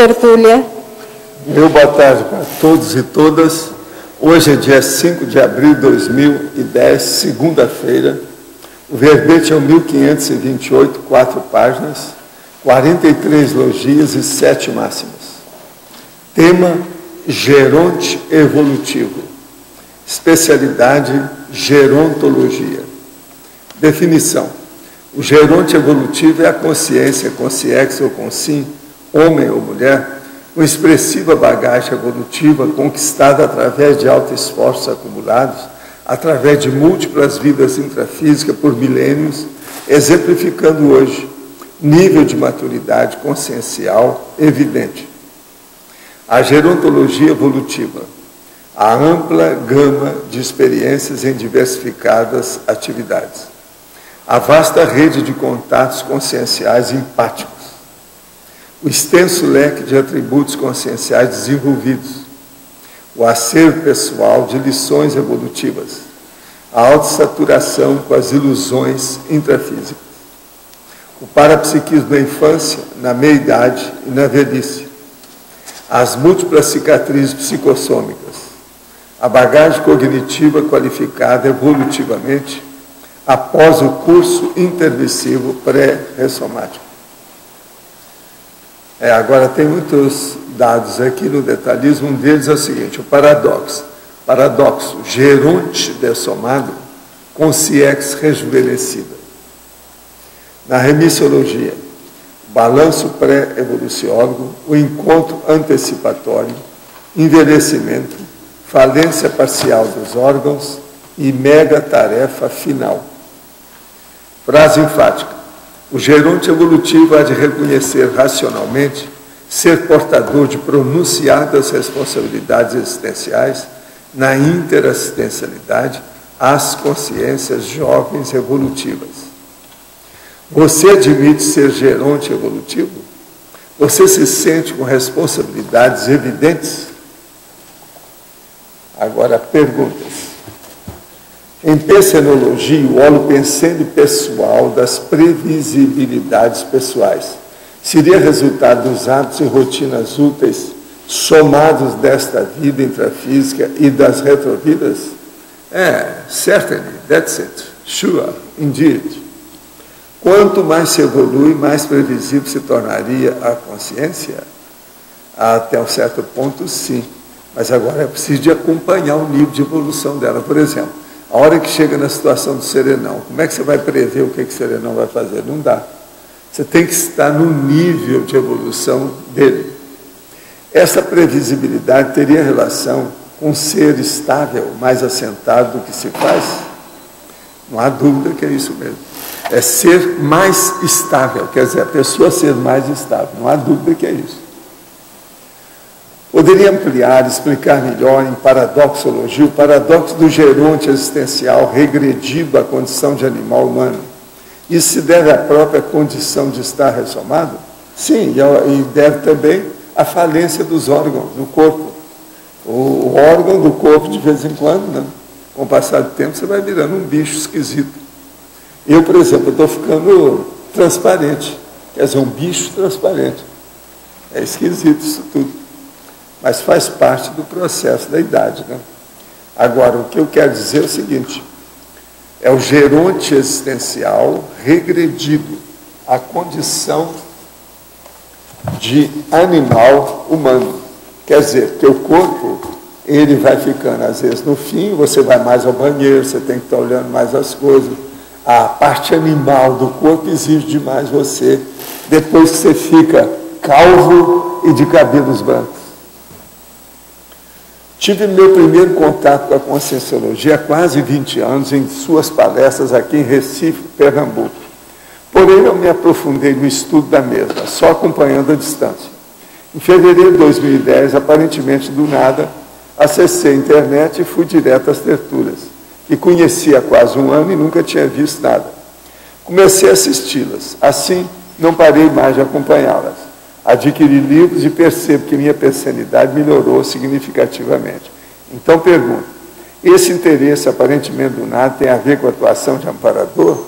tertúlia. Meu boa tarde para todos e todas. Hoje é dia 5 de abril de 2010, segunda-feira. O verbete é o 1528, 4 páginas, 43 logias e 7 máximas. Tema: geronte evolutivo. Especialidade: gerontologia. Definição: o geronte evolutivo é a consciência, consciex ou consim, homem ou mulher, com expressiva bagagem evolutiva conquistada através de altos esforços acumulados, através de múltiplas vidas intrafísicas por milênios, exemplificando hoje nível de maturidade consciencial evidente. A gerontologia evolutiva, a ampla gama de experiências em diversificadas atividades, a vasta rede de contatos conscienciais empáticos, o extenso leque de atributos conscienciais desenvolvidos, o acervo pessoal de lições evolutivas, a autossaturação com as ilusões intrafísicas, o parapsiquismo da infância, na meia-idade e na velhice, as múltiplas cicatrizes psicossômicas, a bagagem cognitiva qualificada evolutivamente após o curso intermissivo pré-ressomático. Agora tem muitos dados aqui no detalhismo, um deles é o seguinte: o paradoxo. Paradoxo: geronte dessomado, consciex rejuvenescida. Na remissiologia, balanço pré-evoluciólogo, o encontro antecipatório, envelhecimento, falência parcial dos órgãos e mega-tarefa final. Frase enfática: o geronte evolutivo há de reconhecer racionalmente ser portador de pronunciadas responsabilidades existenciais na interassistencialidade às consciências jovens evolutivas. Você admite ser geronte evolutivo? Você se sente com responsabilidades evidentes? Agora, perguntas. Em pensenologia, o holopensene pessoal das previsibilidades pessoais seria resultado dos hábitos e rotinas úteis somados desta vida intrafísica e das retrovidas? Certainly, that's it, sure, indeed. Quanto mais se evolui, mais previsível se tornaria a consciência? Até um certo ponto, sim. Mas agora é preciso de acompanhar o nível de evolução dela. Por exemplo, a hora que chega na situação do serenão, como é que você vai prever o que o serenão vai fazer? Não dá. Você tem que estar no nível de evolução dele. Essa previsibilidade teria relação com ser estável, mais assentado do que se faz? Não há dúvida que é isso mesmo. É ser mais estável, quer dizer, a pessoa ser mais estável. Não há dúvida que é isso. Poderia ampliar, explicar melhor em paradoxologia o paradoxo do geronte existencial regredido à condição de animal humano. Isso se deve à própria condição de estar ressomado? Sim, e deve também à falência dos órgãos do corpo. O órgão do corpo, de vez em quando, né? Com o passar do tempo, você vai virando um bicho esquisito. Eu, por exemplo, estou ficando transparente, quer dizer, um bicho transparente. É esquisito isso tudo. Mas faz parte do processo da idade, né? Agora, o que eu quero dizer é o seguinte: é o geronte existencial regredido à condição de animal humano. Quer dizer, teu corpo, ele vai ficando, às vezes, no fim, você vai mais ao banheiro, você tem que estar olhando mais as coisas. A parte animal do corpo exige demais você, depois que você fica calvo e de cabelos brancos. Tive meu primeiro contato com a Conscienciologia há quase 20 anos, em suas palestras aqui em Recife, Pernambuco. Porém, não me aprofundei no estudo da mesma, só acompanhando a distância. Em fevereiro de 2010, aparentemente do nada, acessei a internet e fui direto às tertúlias, que conheci há quase um ano e nunca tinha visto nada. Comecei a assisti-las, assim não parei mais de acompanhá-las. Adquiri livros e percebo que minha pensanidade melhorou significativamente. Então pergunto: esse interesse aparentemente do nada tem a ver com a atuação de amparador?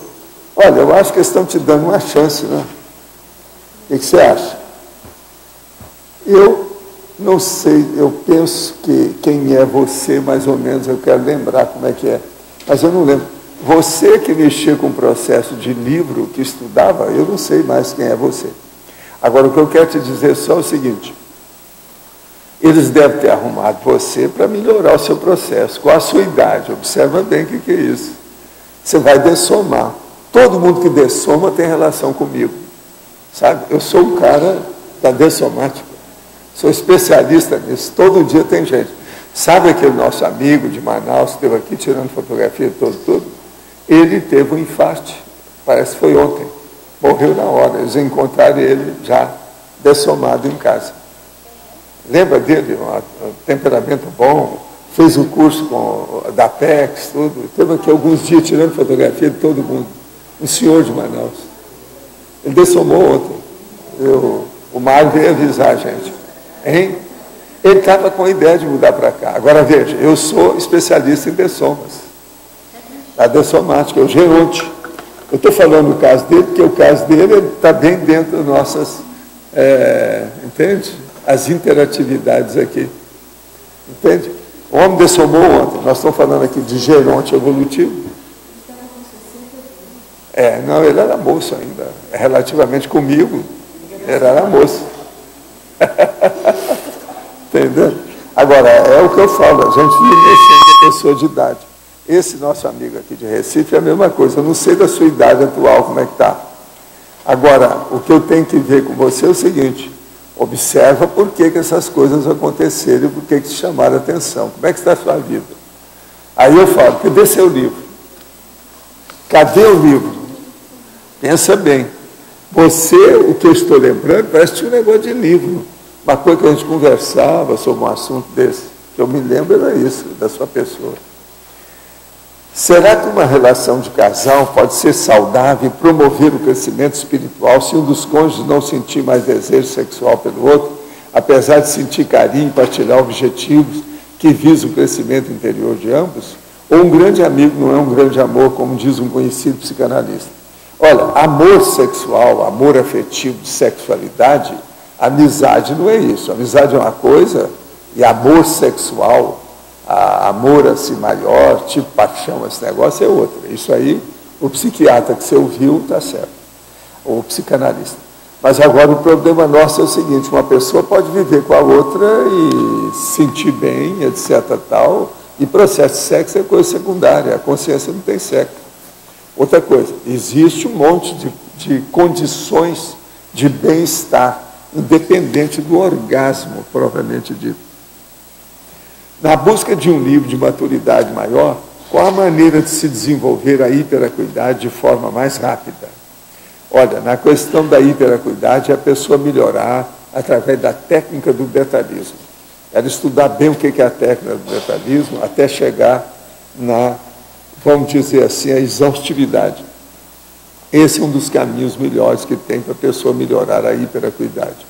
Olha, eu acho que eles estão te dando uma chance, né? O que você acha? Eu não sei, eu penso que quem é você, mais ou menos, eu quero lembrar como é que é, mas eu não lembro. Você que mexia com o processo de livro, que estudava, eu não sei mais quem é você. Agora, o que eu quero te dizer só é o seguinte: eles devem ter arrumado você para melhorar o seu processo, com a sua idade. Observa bem o que é isso. Você vai dessomar. Todo mundo que dessoma tem relação comigo. Sabe? Eu sou um cara da dessomática. Sou especialista nisso. Todo dia tem gente. Sabe aquele nosso amigo de Manaus que esteve aqui tirando fotografia tudo? Ele teve um infarte. Parece que foi ontem. Morreu na hora. Eles encontraram ele já dessomado em casa. Lembra dele? Um temperamento bom. Fez o curso da PEX, tudo. Teve aqui alguns dias tirando fotografia de todo mundo. Um senhor de Manaus. Ele dessomou ontem. O Mário veio avisar a gente. Hein? Ele estava com a ideia de mudar para cá. Agora veja, eu sou especialista em dessomas. A dessomática, o geronte. Eu estou falando do caso dele, porque o caso dele está bem dentro das nossas, entende? As interatividades aqui. Entende? O homem dessomou ontem. Nós estamos falando aqui de geronte evolutivo. Não, ele era moço ainda. Relativamente comigo, ele era moço. Entendeu? Agora, é o que eu falo, a gente vive mexendo com pessoa de idade. Esse nosso amigo aqui de Recife é a mesma coisa. Eu não sei da sua idade atual como é que está. Agora, o que eu tenho que ver com você é o seguinte: observa por que essas coisas aconteceram e por que te chamaram a atenção. Como é que está a sua vida? Aí eu falo: cadê seu livro? Cadê o livro? Pensa bem. Você, o que eu estou lembrando, parece que tinha um negócio de livro. Uma coisa que a gente conversava sobre um assunto desse. Que eu me lembro era isso, da sua pessoa. Será que uma relação de casal pode ser saudável e promover o crescimento espiritual se um dos cônjuges não sentir mais desejo sexual pelo outro, apesar de sentir carinho e partilhar objetivos que visam o crescimento interior de ambos? Ou um grande amigo não é um grande amor, como diz um conhecido psicanalista? Olha, amor sexual, amor afetivo de sexualidade, amizade não é isso. Amizade é uma coisa e amor sexual, amor assim maior, tipo paixão, esse negócio é outra. Isso aí, o psiquiatra que você ouviu está certo, ou o psicanalista. Mas agora o problema nosso é o seguinte: uma pessoa pode viver com a outra e sentir bem, etc. tal, e processo de sexo é coisa secundária, a consciência não tem sexo. Outra coisa, existe um monte de condições de bem-estar, independente do orgasmo, propriamente dito. Na busca de um nível de maturidade maior, qual a maneira de se desenvolver a hiperacuidade de forma mais rápida? Olha, na questão da hiperacuidade, é a pessoa melhorar através da técnica do detalhismo. Ela estudar bem o que é a técnica do detalhismo, até chegar na, vamos dizer assim, a exaustividade. Esse é um dos caminhos melhores que tem para a pessoa melhorar a hiperacuidade.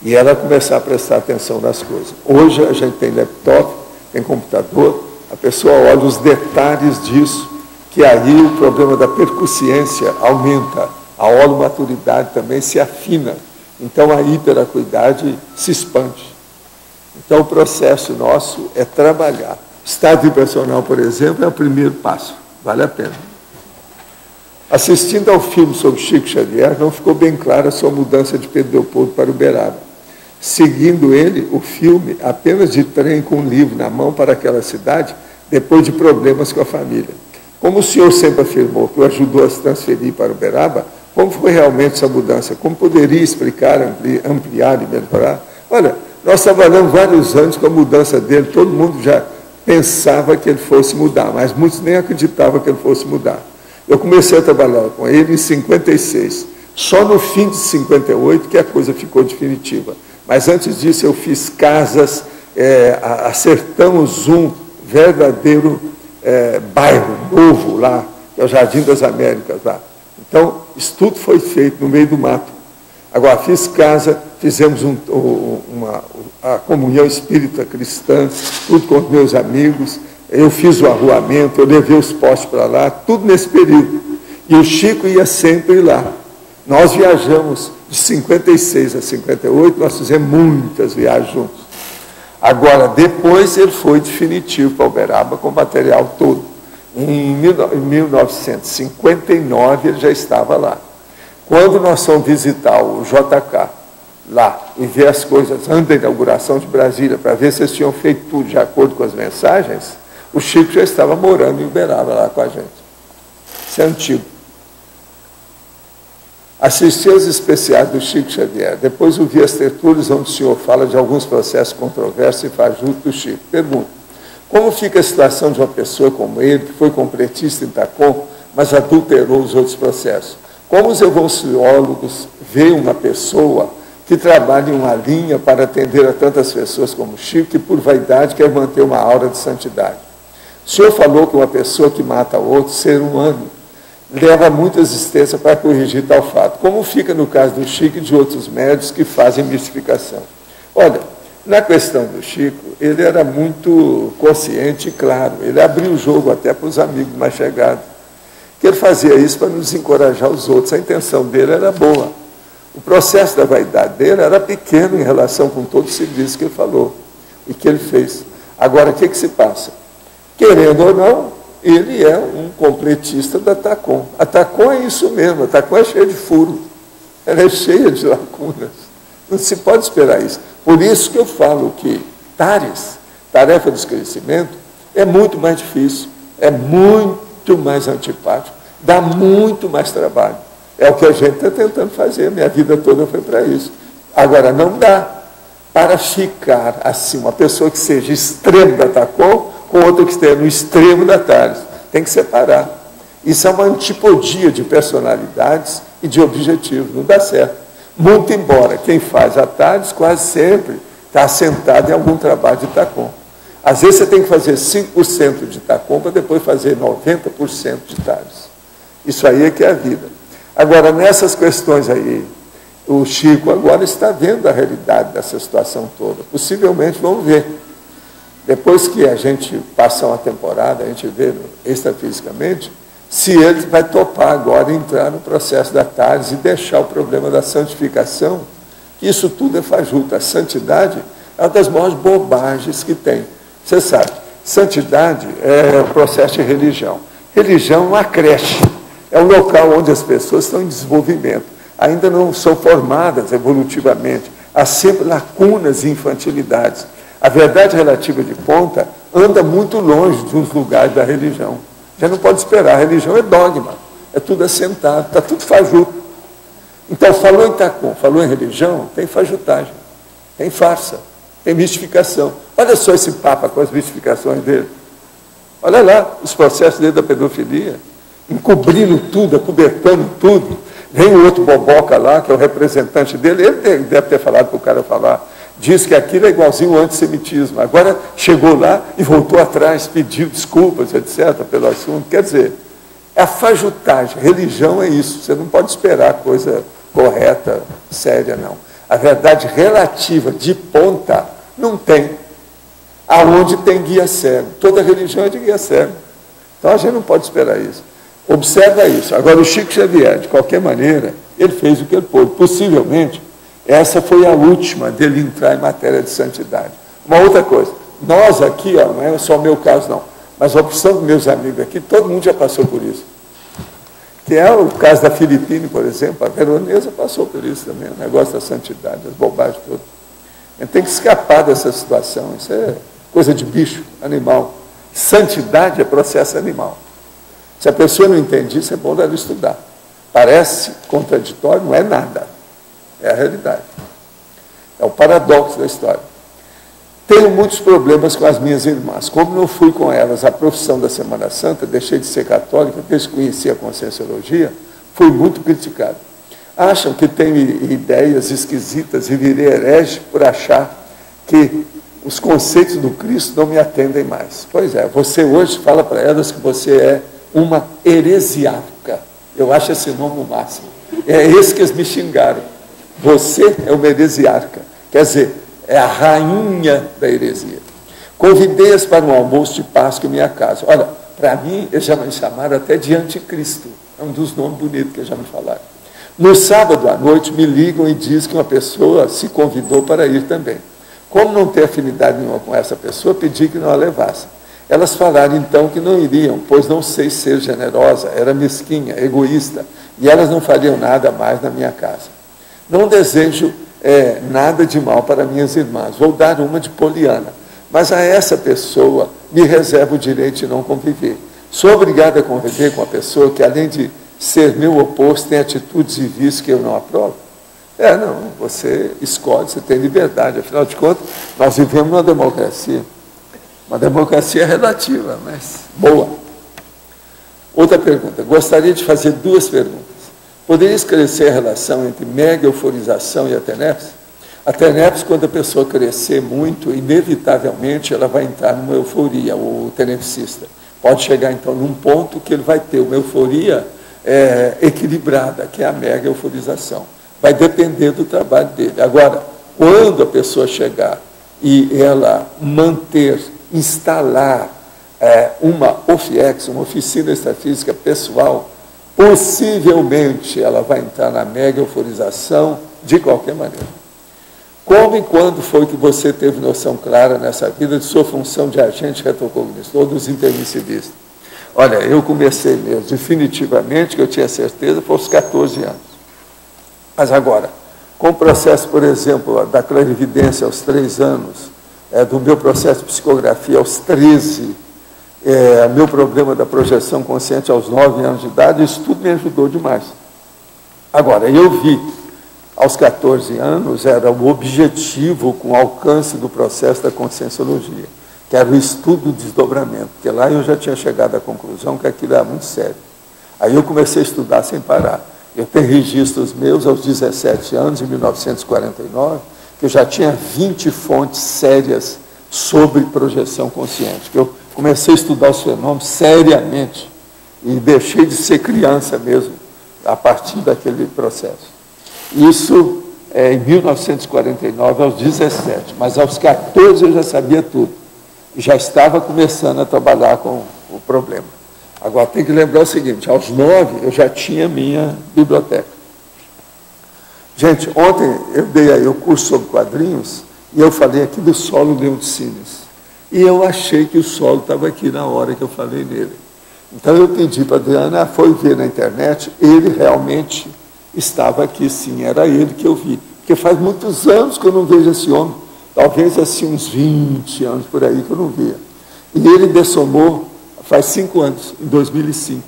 E ela começar a prestar atenção nas coisas. Hoje a gente tem laptop, tem computador, a pessoa olha os detalhes disso, que aí o problema da percussiência aumenta, a holomaturidade também se afina. Então a hiperacuidade se expande. Então o processo nosso é trabalhar. Estado vibracional, por exemplo, é o primeiro passo, vale a pena. Assistindo ao filme sobre Chico Xavier, não ficou bem clara a sua mudança de Pedro Leopoldo para Uberaba. Seguindo ele, o filme, apenas de trem com um livro na mão para aquela cidade, depois de problemas com a família. Como o senhor sempre afirmou que o ajudou a se transferir para Uberaba, como foi realmente essa mudança? Como poderia explicar, ampliar e melhorar? Olha, nós trabalhamos vários anos com a mudança dele, todo mundo já pensava que ele fosse mudar, mas muitos nem acreditavam que ele fosse mudar. Eu comecei a trabalhar com ele em 56, só no fim de 58 que a coisa ficou definitiva. Mas antes disso eu fiz casas, acertamos um verdadeiro bairro novo lá, que é o Jardim das Américas lá. Então, isso tudo foi feito no meio do mato. Agora, fiz casa, fizemos a comunhão espírita cristã, tudo com os meus amigos, eu fiz o arruamento, eu levei os postes para lá, tudo nesse período. E o Chico ia sempre lá. Nós viajamos De 56 a 58, nós fizemos muitas viagens juntos. Agora, depois ele foi definitivo para Uberaba com o material todo. Em 1959 ele já estava lá. Quando nós fomos visitar o JK lá e ver as coisas antes da inauguração de Brasília, para ver se eles tinham feito tudo de acordo com as mensagens, o Chico já estava morando em Uberaba lá com a gente. Isso é antigo. Assisti aos especiais do Chico Xavier. Depois ouvi as tertúlias onde o senhor fala de alguns processos controversos e fajutos do Chico. Pergunto, como fica a situação de uma pessoa como ele, que foi completista em Tacom, mas adulterou os outros processos? Como os evoluciólogos veem uma pessoa que trabalha em uma linha para atender a tantas pessoas como o Chico, que por vaidade quer manter uma aura de santidade? O senhor falou que uma pessoa que mata outro, ser humano, leva muita existência para corrigir tal fato. Como fica no caso do Chico e de outros médios que fazem mistificação? Olha, na questão do Chico, ele era muito consciente e claro. Ele abriu o jogo até para os amigos mais chegados. Que ele fazia isso para nos encorajar os outros. A intenção dele era boa. O processo da vaidade dele era pequeno em relação com todo o serviço que ele falou e que ele fez. Agora, o que se passa? Querendo ou não, ele é um completista da Tacom. A Tacom é isso mesmo, a Tacom é cheia de furo, ela é cheia de lacunas. Não se pode esperar isso. Por isso que eu falo que TARES, tarefa do esclarecimento, é muito mais difícil, é muito mais antipático, dá muito mais trabalho. É o que a gente está tentando fazer, minha vida toda foi para isso. Agora, não dá para ficar assim, uma pessoa que seja extremo da Tacom, com outra que esteja no extremo da TARES. Tem que separar. Isso é uma antipodia de personalidades e de objetivos. Não dá certo. Muito embora quem faz a TARES quase sempre está assentado em algum trabalho de Tacom. Às vezes você tem que fazer 5% de Tacom para depois fazer 90% de TARES. Isso aí é que é a vida. Agora, nessas questões aí, o Chico agora está vendo a realidade dessa situação toda. Possivelmente vamos ver. Depois que a gente passa uma temporada, a gente vê extrafisicamente, se ele vai topar agora entrar no processo da TARES e deixar o problema da santificação, que isso tudo é fajuto. A santidade é uma das maiores bobagens que tem. Você sabe, santidade é o processo de religião. Religião é uma creche, é um local onde as pessoas estão em desenvolvimento, ainda não são formadas evolutivamente, há sempre lacunas e infantilidades. A verdade relativa de ponta anda muito longe de uns lugares da religião. Já não pode esperar, a religião é dogma, é tudo assentado, está tudo fajuto. Então, falou em Tacom, falou em religião, tem fajutagem, tem farsa, tem mistificação. Olha só esse Papa com as mistificações dele. Olha lá, os processos dele da pedofilia, encobrindo tudo, acobertando tudo. Vem o outro boboca lá, que é o representante dele, ele deve ter falado para o cara falar, diz que aquilo é igualzinho ao antissemitismo. Agora chegou lá e voltou atrás, pediu desculpas, etc., pelo assunto. Quer dizer, é a fajutagem. Religião é isso. Você não pode esperar coisa correta, séria, não. A verdade relativa de ponta não tem. Aonde tem guia cego. Toda religião é de guia cego. Então a gente não pode esperar isso. Observa isso. Agora, o Chico Xavier, de qualquer maneira, ele fez o que ele pôde. Possivelmente, essa foi a última dele entrar em matéria de santidade. Uma outra coisa, nós aqui, ó, não é só o meu caso não, mas a opção dos meus amigos aqui, todo mundo já passou por isso. Que é o caso da Filipine, por exemplo, a Veronesa passou por isso também, o negócio da santidade, das bobagens todas. A gente tem que escapar dessa situação, isso é coisa de bicho, animal. Santidade é processo animal. Se a pessoa não entende isso, é bom ela estudar. Parece contraditório, não é nada. É a realidade. É o paradoxo da história. Tenho muitos problemas com as minhas irmãs. Como não fui com elas à profissão da Semana Santa, deixei de ser católica, desde que conheci a Conscienciologia, fui muito criticado. Acham que tenho ideias esquisitas e virei herege por achar que os conceitos do Cristo não me atendem mais. Pois é, você hoje fala para elas que você é uma heresiarca. Eu acho esse nome o máximo. É esse que eles me xingaram. Você é uma heresiarca. Quer dizer, é a rainha da heresia. Convidei-as para um almoço de Páscoa em minha casa. Olha, para mim, eles já me chamaram até de anticristo. É um dos nomes bonitos que eles já me falaram. No sábado à noite me ligam e dizem que uma pessoa se convidou para ir também. Como não tem afinidade nenhuma com essa pessoa, pedi que não a levasse. Elas falaram então que não iriam, pois não sei ser generosa, era mesquinha, egoísta, e elas não fariam nada mais na minha casa. Não desejo nada de mal para minhas irmãs, vou dar uma de poliana, mas a essa pessoa me reservo o direito de não conviver. Sou obrigado a conviver com uma pessoa que, além de ser meu oposto, tem atitudes e vícios que eu não aprovo? Não, você escolhe, você tem liberdade, afinal de contas, nós vivemos numa democracia. Uma democracia relativa, mas boa. Outra pergunta. Gostaria de fazer duas perguntas. Poderia esclarecer a relação entre mega euforização e a tenepse? A tenepse, quando a pessoa crescer muito, inevitavelmente ela vai entrar numa euforia, o tenepsista. Pode chegar, então, num ponto que ele vai ter uma euforia equilibrada, que é a mega euforização. Vai depender do trabalho dele. Agora, quando a pessoa chegar e ela instalar uma OFIEX, uma oficina extrafísica pessoal, possivelmente ela vai entrar na mega euforização de qualquer maneira. Como e quando foi que você teve noção clara nessa vida de sua função de agente retrocognitor dos intermissivistas? Olha, eu comecei mesmo, definitivamente, que eu tinha certeza, foi aos 14 anos. Mas agora, com o processo, por exemplo, da clarividência aos 3 anos, do meu processo de psicografia aos 13, meu problema da projeção consciente aos 9 anos de idade, isso tudo me ajudou demais. Agora, eu vi, aos 14 anos, era o objetivo com o alcance do processo da conscienciologia, que era o estudo do desdobramento, porque lá eu já tinha chegado à conclusão que aquilo era muito sério. Aí eu comecei a estudar sem parar. Eu tenho registros meus aos 17 anos, em 1949, que eu já tinha 20 fontes sérias sobre projeção consciente, que eu comecei a estudar os fenômenos seriamente e deixei de ser criança mesmo, a partir daquele processo. Isso em 1949, aos 17, mas aos 14 eu já sabia tudo, e já estava começando a trabalhar com o problema. Agora, tem que lembrar o seguinte, aos 9 eu já tinha minha biblioteca. Gente, ontem eu dei aí o curso sobre quadrinhos e eu falei aqui do solo Leoncines. E eu achei que o solo estava aqui na hora que eu falei nele. Então eu pedi para a Adriana, foi ver na internet, ele realmente estava aqui, sim, era ele que eu vi. Porque faz muitos anos que eu não vejo esse homem, talvez assim uns 20 anos por aí que eu não via. E ele dessomou faz 5 anos, em 2005.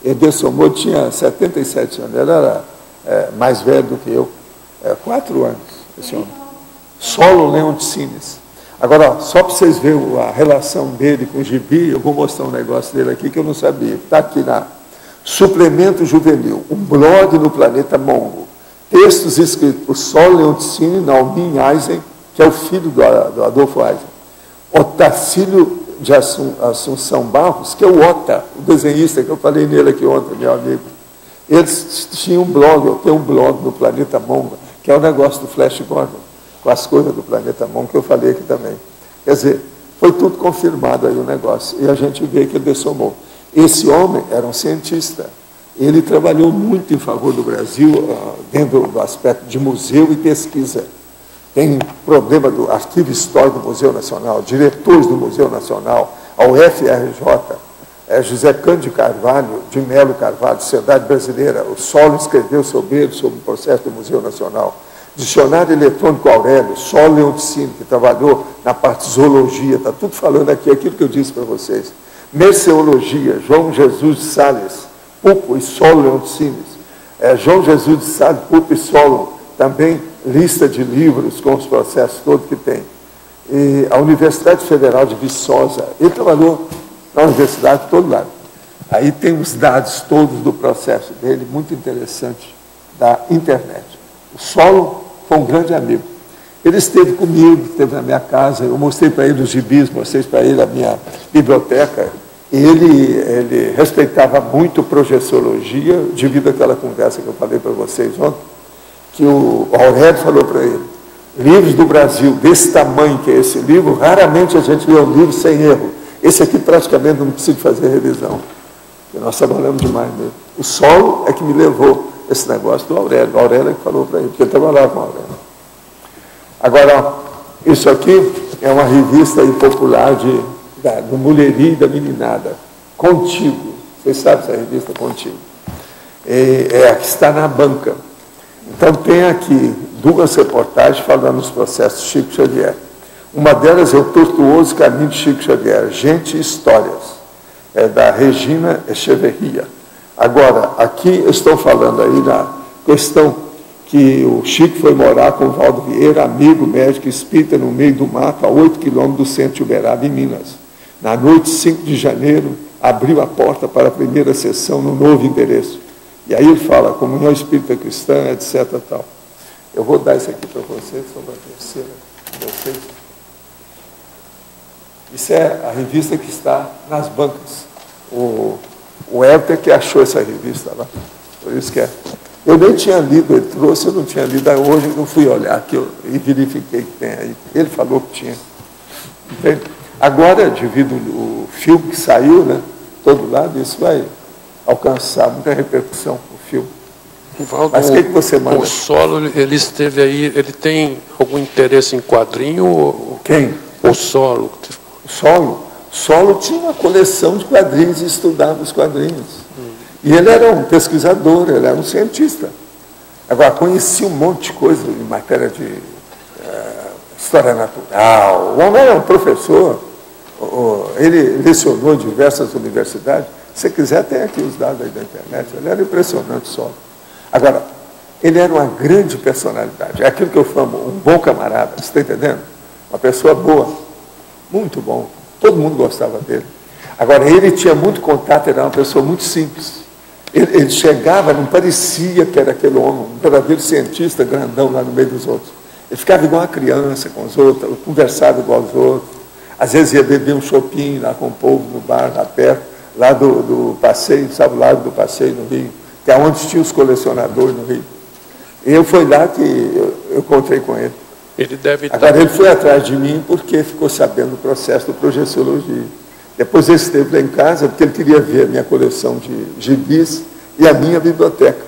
Ele dessomou, tinha 77 anos, ele era mais velho do que eu, 4 anos, esse homem. Solo Leoncines. Agora, só para vocês verem a relação dele com o gibi, eu vou mostrar um negócio dele aqui que eu não sabia. Está aqui na Suplemento Juvenil, um blog no Planeta Mongo. Textos escritos por Solo Leoncines, Naomi Eisen, que é o filho do Adolfo Eisen. Otacílio de Assunção Barros, que é o Ota, o desenhista que eu falei nele aqui ontem, meu amigo. Eles tinham um blog, eu tenho um blog no Planeta Mongo, que é o negócio do Flash Gordon, com as coisas do Planeta Mongo, que eu falei aqui também. Quer dizer, foi tudo confirmado aí o negócio, e a gente vê que ele dessomou. Esse homem era um cientista, ele trabalhou muito em favor do Brasil, dentro do aspecto de museu e pesquisa. Tem problema do Arquivo Histórico do Museu Nacional, diretores do Museu Nacional, a UFRJ, José Cândido Carvalho, de Melo Carvalho, Sociedade Brasileira, o Solo escreveu sobre ele, sobre o processo do Museu Nacional. Dicionário Eletrônico Aurélio, Solo Leoncines, que trabalhou na parte de zoologia, está tudo falando aqui, aquilo que eu disse para vocês. Merceologia, João Jesus de Sales, Pupo e Solo Leoncines. João Jesus de Sales, Pupo e Solo, também lista de livros com os processos todos que tem. E a Universidade Federal de Viçosa, ele trabalhou na universidade de todo lado. Aí tem os dados todos do processo dele, muito interessante, da internet. O Solo foi um grande amigo. Ele esteve comigo, esteve na minha casa, eu mostrei para ele os gibis, mostrei para ele a minha biblioteca. Ele respeitava muito projeciologia, devido àquela conversa que eu falei para vocês ontem, que o Aurélio falou para ele, livros do Brasil, desse tamanho que é esse livro, raramente a gente lê um livro sem erro. Esse aqui praticamente não precisa fazer revisão, porque nós trabalhamos demais mesmo. O Solo é que me levou esse negócio do Aurélio. O Aurélio que falou para ele, porque ele trabalhava com o Aurélio. Agora, isso aqui é uma revista aí popular do mulherio e da meninada. Contigo. Vocês sabem essa revista Contigo? É a que está na banca. Então, tem aqui 2 reportagens falando dos processos de Chico Xavier. Uma delas é o tortuoso caminho de Chico Xavier, Gente e Histórias, é da Regina Echeverria. Agora, aqui estou falando aí da questão que o Chico foi morar com o Valdo Vieira, amigo médico espírita, no meio do mato, a 8 quilômetros do centro de Uberaba, em Minas. Na noite 5 de janeiro, abriu a porta para a primeira sessão no novo endereço. E aí ele fala, comunhão espírita cristã, etc. Tal. Eu vou dar isso aqui para vocês, só para a terceira de vocês. Isso é a revista que está nas bancas. O Éter que achou essa revista lá. Por isso que é. Eu nem tinha lido, ele trouxe, eu não tinha lido. Aí hoje eu fui olhar aqui e verifiquei que tem aí. Ele falou que tinha. Entende? Agora, devido ao filme que saiu, né, todo lado, isso vai alcançar muita repercussão, o filme. Valdo, mas o que você manda? O Solo, ele esteve aí, ele tem algum interesse em quadrinho? Quem? O Solo. Solo tinha uma coleção de quadrinhos e estudava os quadrinhos. E ele era um pesquisador, ele era um cientista. Agora, conhecia um monte de coisa em matéria de história natural. O homem era um professor, ele lecionou em diversas universidades. Se você quiser, tem aqui os dados aí da internet. Ele era impressionante só. Agora, ele era uma grande personalidade. É aquilo que eu chamo um bom camarada, você está entendendo? Uma pessoa boa, muito bom. Todo mundo gostava dele. Agora, ele tinha muito contato, ele era uma pessoa muito simples. Ele chegava, não parecia que era aquele homem, um verdadeiro cientista grandão lá no meio dos outros. Ele ficava igual uma criança com os outros, conversava igual aos outros. Às vezes ia beber um chopinho lá com o povo no bar, lá perto, lá do passeio, sabe o lado do passeio no Rio, que é onde tinha os colecionadores no Rio. E eu fui lá que eu encontrei com ele. Agora, ele foi atrás de mim porque ficou sabendo do processo do projeciologia. Depois ele esteve lá em casa porque ele queria ver a minha coleção de gibis e a minha biblioteca.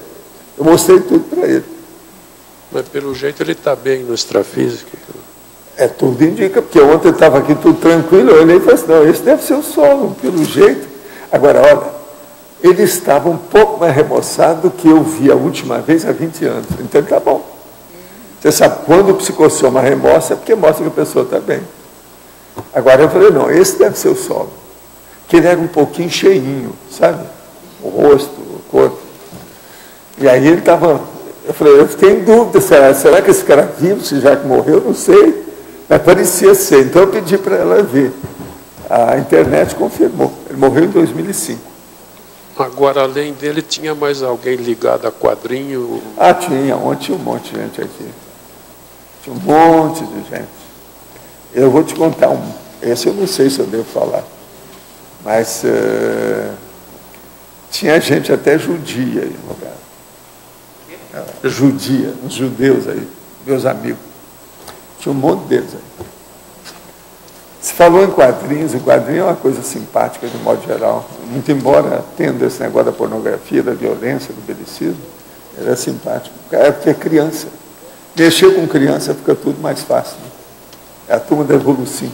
Eu mostrei tudo para ele. Mas, pelo jeito, ele está bem no extrafísico. Tudo indica, porque ontem eu estava aqui tudo tranquilo, eu olhei e falei assim, não, esse deve ser o Solo, pelo jeito. Agora, olha, ele estava um pouco mais remoçado do que eu vi a última vez há 20 anos. Então, ele está bom. Você sabe, quando o psicossoma remoça, é porque mostra que a pessoa está bem. Agora, eu falei, não, esse deve ser o Solo. Que ele era um pouquinho cheinho, sabe? O rosto, o corpo. E aí ele estava... Eu falei, eu fiquei em dúvida, será que esse cara é vivo, se já que morreu? Não sei. Mas parecia ser. Então eu pedi para ela ver. A internet confirmou. Ele morreu em 2005. Agora, além dele, tinha mais alguém ligado a quadrinho? Tinha. Ontem tinha um monte de gente aqui. Tinha um monte de gente. Eu vou te contar um. Esse eu não sei se eu devo falar. Mas tinha gente até judia aí no lugar. Judia, uns judeus aí, meus amigos. Tinha um monte deles aí. Se falou em quadrinhos, o quadrinho é uma coisa simpática de modo geral. Muito embora tendo esse negócio da pornografia, da violência, do belicismo, ele é simpático. É porque é criança. Mexer com criança fica tudo mais fácil. Né? É a turma da evolução.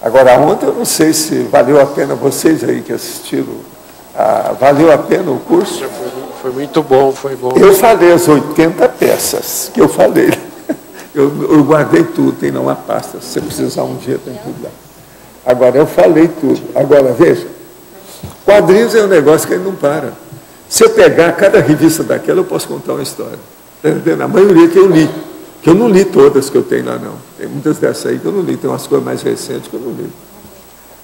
Agora, ontem eu não sei se valeu a pena, vocês aí que assistiram, valeu a pena o curso? Foi muito bom, foi bom. Eu falei as 80 peças que eu falei. Eu guardei tudo, tem numa pasta. Se você precisar um dia, tem tudo lá. Agora, eu falei tudo. Agora, veja, quadrinhos é um negócio que ele não para. Se eu pegar cada revista daquela, eu posso contar uma história. Está entendendo? A maioria que eu li. Que eu não li todas que eu tenho lá, não. Tem muitas dessas aí que eu não li. Tem umas coisas mais recentes que eu não li.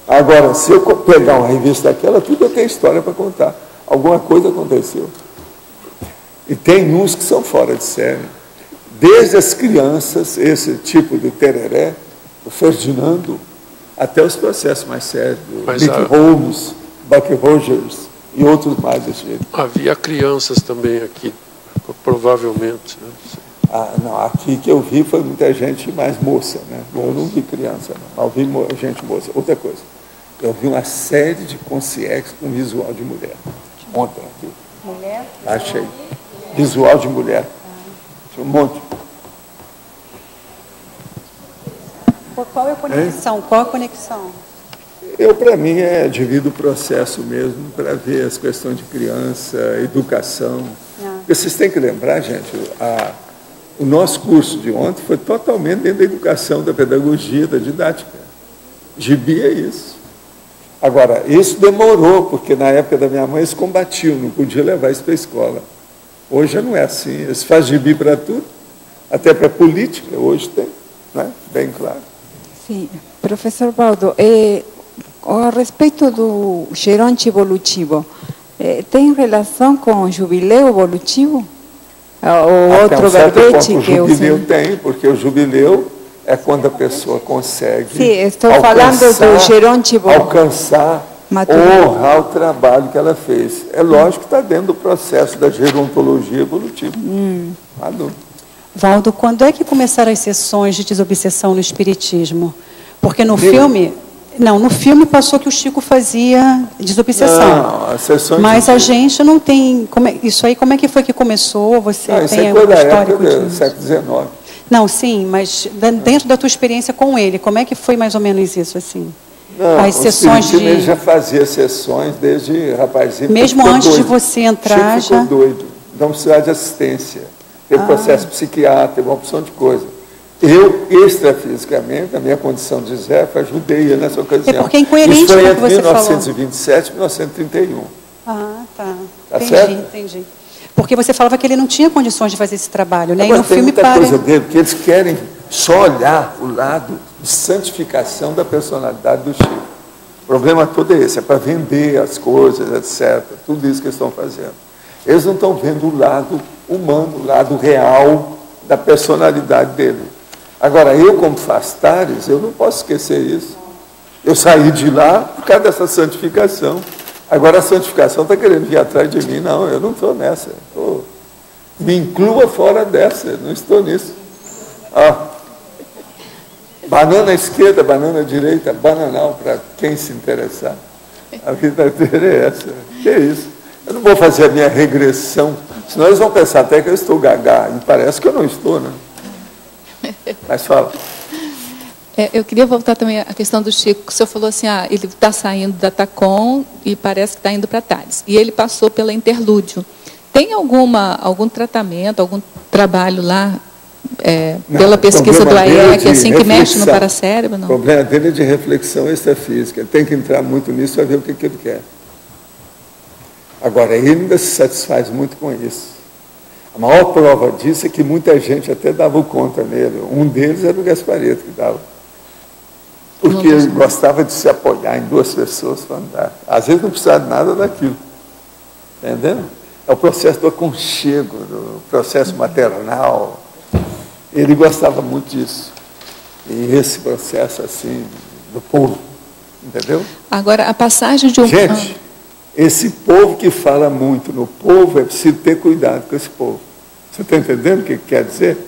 Agora, se eu pegar uma revista daquela, tudo eu tenho história para contar. Alguma coisa aconteceu. E tem uns que são fora de série. Desde as crianças, esse tipo de tereré, o Ferdinando, até os processos mais sérios, Nick Holmes, Buck Rogers e outros mais desse jeito. Havia crianças também aqui, provavelmente. Né? Não, aqui que eu vi foi muita gente mais moça, né? Eu não vi criança, não. Eu vi gente moça. Outra coisa, eu vi uma série de concierges com visual de mulher. Ontem aqui. Mulher? mulher? Achei. Visual de mulher. Tinha um monte. Qual é a conexão? Qual a conexão? Para mim, devido ao processo mesmo, para ver as questões de criança, educação. Porque vocês têm que lembrar, gente, o nosso curso de ontem foi totalmente dentro da educação, da pedagogia, da didática. Gibi é isso. Agora, isso demorou, porque na época da minha mãe eles combatiam, não podia levar isso para a escola. Hoje já não é assim, eles fazem gibi para tudo, até para política, hoje tem, né? Bem claro. Sim, professor Valdo, a respeito do geronte evolutivo, tem relação com o jubileu evolutivo? Ou outro verbete que o jubileu tem, porque o jubileu é quando a pessoa consegue estou falando do geronte alcançar, honrar o trabalho que ela fez. É lógico que está dentro do processo da gerontologia evolutiva. Valdo, quando é que começaram as sessões de desobsessão no Espiritismo? Porque no filme... Não, no filme passou que o Chico fazia desobsessão. Não, as sessões... Mas a gente não tem... isso aí, como é que foi que começou? Você tem algum histórico do século XIX. Não, sim, mas dentro da tua experiência com ele, como é que foi mais ou menos isso, assim? Não, as sessões de... Ele já fazia sessões desde rapazinho. Mesmo antes de você entrar, Chico ficou doido, não precisava de assistência. Teve processo psiquiátrico, teve uma opção de coisa. Eu, extrafisicamente, na minha condição de Zefa, ajudei ele nessa ocasião. É porque é incoerente isso foi com o que você 1927 e 1931. Tá. Tá entendi, certo? entendi. Porque você falava que ele não tinha condições de fazer esse trabalho, né? Agora, e no tem filme muita coisa dele, porque eles querem só olhar o lado de santificação da personalidade do Chico. O problema todo é esse, é para vender as coisas, etc. Tudo isso que eles estão fazendo. Eles não estão vendo o lado humano, o lado real da personalidade dele. Agora, eu, como Fastares, eu não posso esquecer isso. Eu saí de lá por causa dessa santificação. Agora, a santificação está querendo vir atrás de mim. Não, eu não estou nessa. Me inclua fora dessa, eu não estou nisso. Banana esquerda, banana direita, bananal, para quem se interessar. A vida dele é essa. Que é isso? Eu não vou fazer a minha regressão, senão eles vão pensar até que eu estou gaga. E parece que eu não estou, né? Mas fala. Eu queria voltar também à questão do Chico. O senhor falou assim, ele está saindo da TACOM e parece que está indo para a TADES. E ele passou pela Interlúdio. Tem algum tratamento, algum trabalho lá, pela pesquisa do AIEC, assim, que mexe no paracérebro? Não? O problema dele é de reflexão extrafísica. Ele tem que entrar muito nisso para ver o que ele quer. Agora, ele ainda se satisfaz muito com isso. A maior prova disso é que muita gente até dava conta nele. Um deles era o Gasparetto que dava. Porque ele gostava de se apoiar em duas pessoas para andar. Às vezes não precisava de nada daquilo. Entendendo? É o processo do aconchego, do processo maternal. Ele gostava muito disso. E esse processo, assim, do povo. Entendeu? Agora, a passagem de um... Gente, esse povo que fala muito no povo, é preciso ter cuidado com esse povo. Você está entendendo o que quer dizer?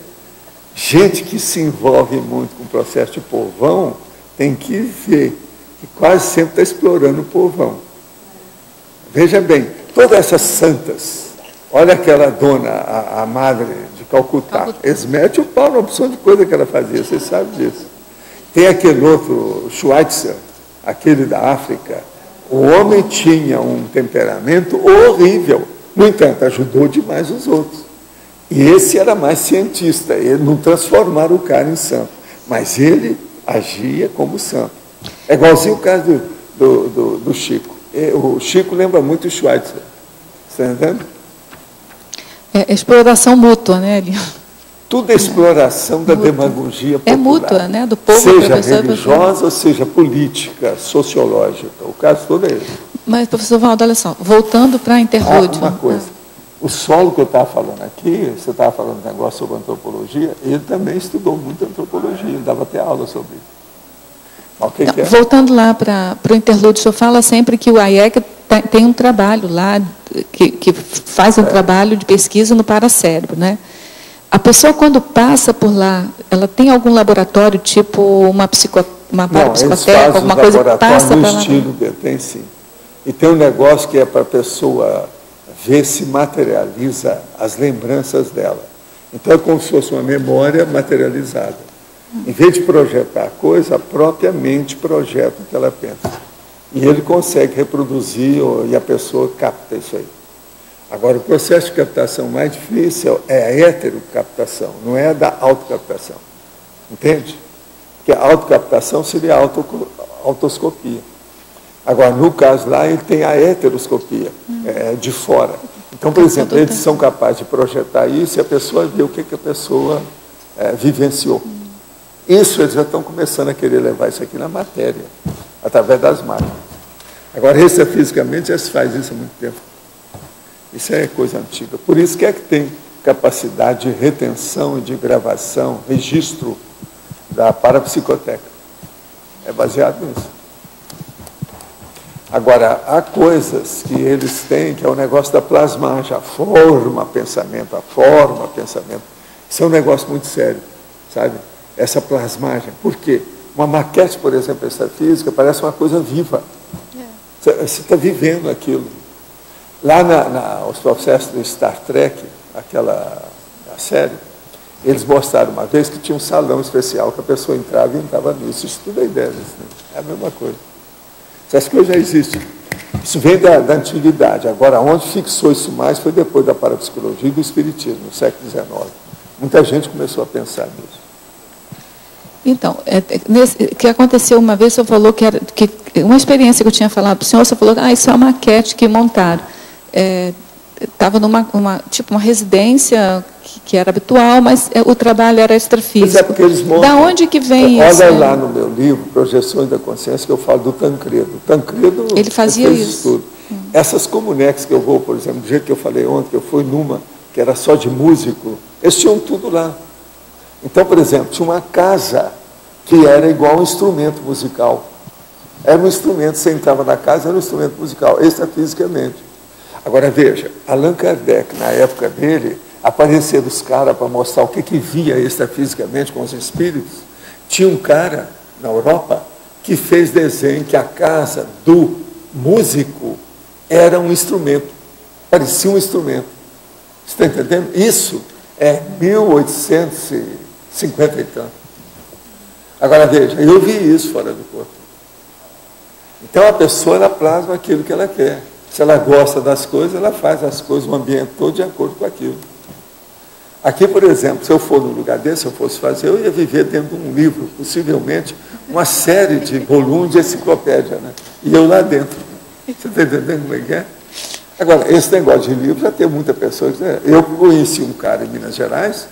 Gente que se envolve muito com o processo de povão, tem que ver que quase sempre está explorando o povão. Veja bem, todas essas santas, olha aquela dona, a madre de Calcutá, eles metem o pau na opção de coisa que ela fazia, vocês sabem disso. Tem aquele outro, Schweitzer, aquele da África. O homem tinha um temperamento horrível, no entanto, ajudou demais os outros. E esse era mais cientista, ele não transformara o cara em santo, mas ele agia como santo. É igualzinho o caso do Chico. O Chico lembra muito o Schweitzer. Está entendendo? É exploração mútua, né, Eli? Tudo é exploração da demagogia popular. É mútua, né, do povo. Seja religiosa, ou seja política, sociológica. O caso todo é esse. Mas, professor Valdo, olha só, voltando para a Interlúdio. Uma coisa. O solo que eu estava falando aqui, você estava falando um negócio sobre antropologia, ele também estudou muito antropologia, ele dava até aula sobre isso. Então, voltando lá para o Interlúdio, o senhor fala sempre que o AIEC tem um trabalho lá, que faz um trabalho de pesquisa no paracérebro, né? A pessoa, quando passa por lá, ela tem algum laboratório, tipo uma psicoteca, alguma coisa que passa para lá? Estilo, tem sim. E tem um negócio que é para a pessoa vê se materializa as lembranças dela. Então é como se fosse uma memória materializada. Em vez de projetar a coisa, a própria mente projeta o que ela pensa. E ele consegue reproduzir e a pessoa capta isso aí. Agora, o processo de captação mais difícil é a heterocaptação, não é a da autocaptação. Entende? Porque a autocaptação seria a autoscopia. Agora, no caso lá, ele tem a heteroscopia, de fora. Então, por exemplo, eles são capazes de projetar isso e a pessoa vê o que a pessoa vivenciou. Isso, eles já estão começando a querer levar isso aqui na matéria, através das máquinas. Agora, extrafisicamente, já se faz isso há muito tempo. Isso é coisa antiga. Por isso que é que tem capacidade de retenção e de gravação, registro da parapsicoteca. É baseado nisso. Agora, há coisas que eles têm, que é o negócio da plasmagem, a forma, pensamento. Isso é um negócio muito sério, sabe? Essa plasmagem. Por quê? Uma maquete, por exemplo, extrafísica, parece uma coisa viva. Você está vivendo aquilo. Lá os processos do Star Trek, aquela série, eles mostraram uma vez que tinha um salão especial que a pessoa entrava e entrava nisso. Isso tudo é ideia, né? É a mesma coisa. Essas coisas já existem. Isso vem da antiguidade. Agora, onde fixou isso mais foi depois da parapsicologia e do espiritismo, no século XIX. Muita gente começou a pensar nisso. Então, que aconteceu uma vez, o senhor falou que uma experiência que eu tinha falado para o senhor, você falou, isso é uma maquete que montaram. Estava tipo uma residência que era habitual, mas o trabalho era extrafísico. Mas é porque eles montam. Da onde que vem isso? Olha lá no meu livro, Projeções da Consciência, que eu falo do Tancredo. O Tancredo ele fazia isso. Essas comunex que eu vou, por exemplo, do jeito que eu falei ontem, que eu fui numa que era só de músico, eles tinham tudo lá. Então, por exemplo, tinha uma casa que era igual um instrumento musical. Era um instrumento, você entrava na casa, era um instrumento musical, extrafisicamente. Agora, veja, Allan Kardec, na época dele, apareceram os caras para mostrar o que via extrafisicamente com os espíritos. Tinha um cara, na Europa, que fez desenho que a casa do músico era um instrumento, parecia um instrumento. Você está entendendo? Isso é 1850 e tanto. Agora, veja, eu vi isso fora do corpo. Então, a pessoa, ela plasma aquilo que ela quer. Se ela gosta das coisas, ela faz as coisas, o ambiente todo de acordo com aquilo. Aqui, por exemplo, se eu for num lugar desse, se eu fosse fazer, eu ia viver dentro de um livro, possivelmente, uma série de volumes de enciclopédia, né? E eu lá dentro. Você está entendendo como é que é? Agora, esse negócio de livro, já tem muita pessoa que... Eu conheci um cara em Minas Gerais,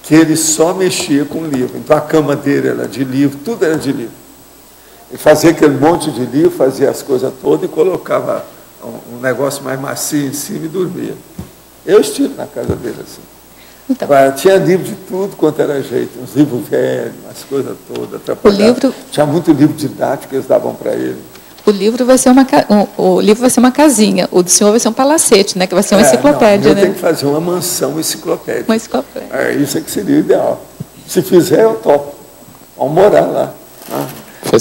que ele só mexia com livro. Então, a cama dele era de livro, tudo era de livro. Ele fazia aquele monte de livro, fazia as coisas todas e colocava um negócio mais macio em cima e dormia. Eu estive na casa dele assim. Então, agora, tinha livro de tudo quanto era jeito, uns livros velhos, as coisas todas. Tinha muito livro didático que eles davam para ele. O livro vai ser uma casinha, o do senhor vai ser um palacete, né? Que vai ser uma enciclopédia. Eu tenho que fazer uma mansão enciclopédica. Uma enciclopédia. Isso é que seria o ideal. Se fizer, eu topo. Vamos morar lá.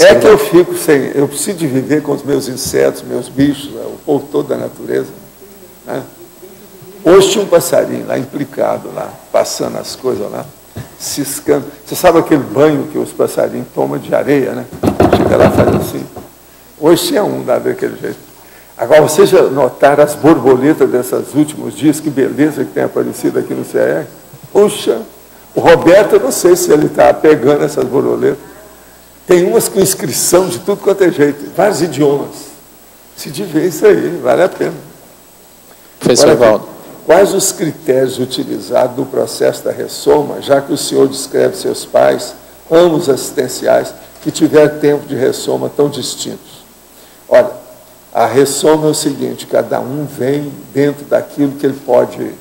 É que eu fico sem... Eu preciso de viver com os meus insetos, meus bichos, o povo todo da natureza. Né? Hoje tinha um passarinho lá, implicado lá, passando as coisas lá, ciscando. Você sabe aquele banho que os passarinhos tomam de areia, né? Chega lá e faz assim. Hoje tinha um lá daquele jeito. Agora, vocês já notaram as borboletas desses últimos dias? Que beleza que tem aparecido aqui no CE? Puxa, o Roberto, eu não sei se ele está pegando essas borboletas. Tem umas com inscrição de tudo quanto é jeito, vários idiomas. Se de ver isso aí, vale a pena. Professor Valdo. Quais os critérios utilizados no processo da ressoma, já que o senhor descreve seus pais, ambos assistenciais, que tiveram tempo de ressoma tão distintos? Olha, a ressoma é o seguinte, cada um vem dentro daquilo que ele pode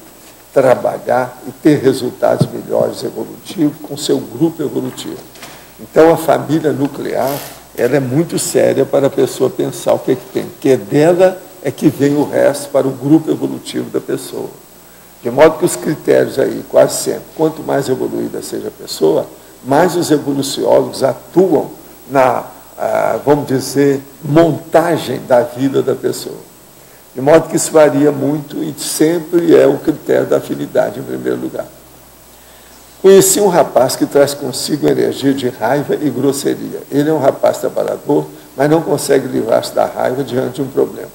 trabalhar e ter resultados melhores evolutivos com seu grupo evolutivo. Então, a família nuclear, ela é muito séria para a pessoa pensar o que tem, porque dela é que vem o resto para o grupo evolutivo da pessoa. De modo que os critérios aí, quase sempre, quanto mais evoluída seja a pessoa, mais os evoluciólogos atuam na, vamos dizer, montagem da vida da pessoa. De modo que isso varia muito e sempre é o critério da afinidade, em primeiro lugar. Conheci um rapaz que traz consigo energia de raiva e grosseria. Ele é um rapaz trabalhador, mas não consegue livrar-se da raiva diante de um problema.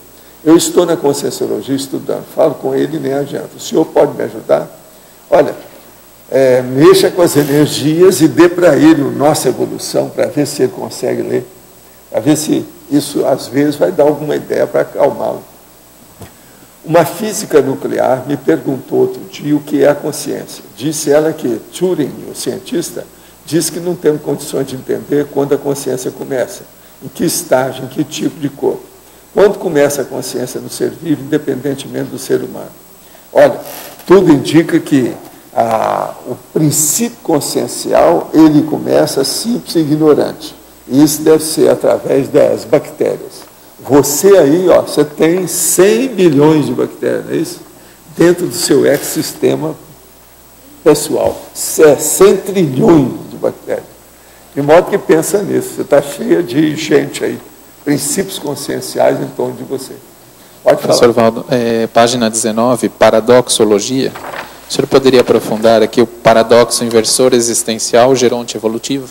Eu estou na Conscienciologia estudando, falo com ele e nem adianta. O senhor pode me ajudar? Olha, mexa com as energias e dê para ele a nossa evolução, para ver se ele consegue ler, para ver se isso, às vezes, vai dar alguma ideia para acalmá-lo. Uma física nuclear me perguntou outro dia o que é a consciência. Disse ela que Turing, o cientista, diz que não temos condições de entender quando a consciência começa, em que estágio, em que tipo de corpo. Quando começa a consciência no ser vivo, independentemente do ser humano. Olha, tudo indica que o princípio consciencial, ele começa simples e ignorante. E isso deve ser através das bactérias. Você aí, ó, você tem 100 bilhões de bactérias, não é isso? Dentro do seu ecossistema pessoal. 100 trilhões de bactérias. De modo que pensa nisso. Você está cheia de gente aí. Princípios conscienciais em torno de você. Pode falar. Professor Valdo, página 19, paradoxologia. O senhor poderia aprofundar aqui o paradoxo inversor existencial, geronte evolutivo?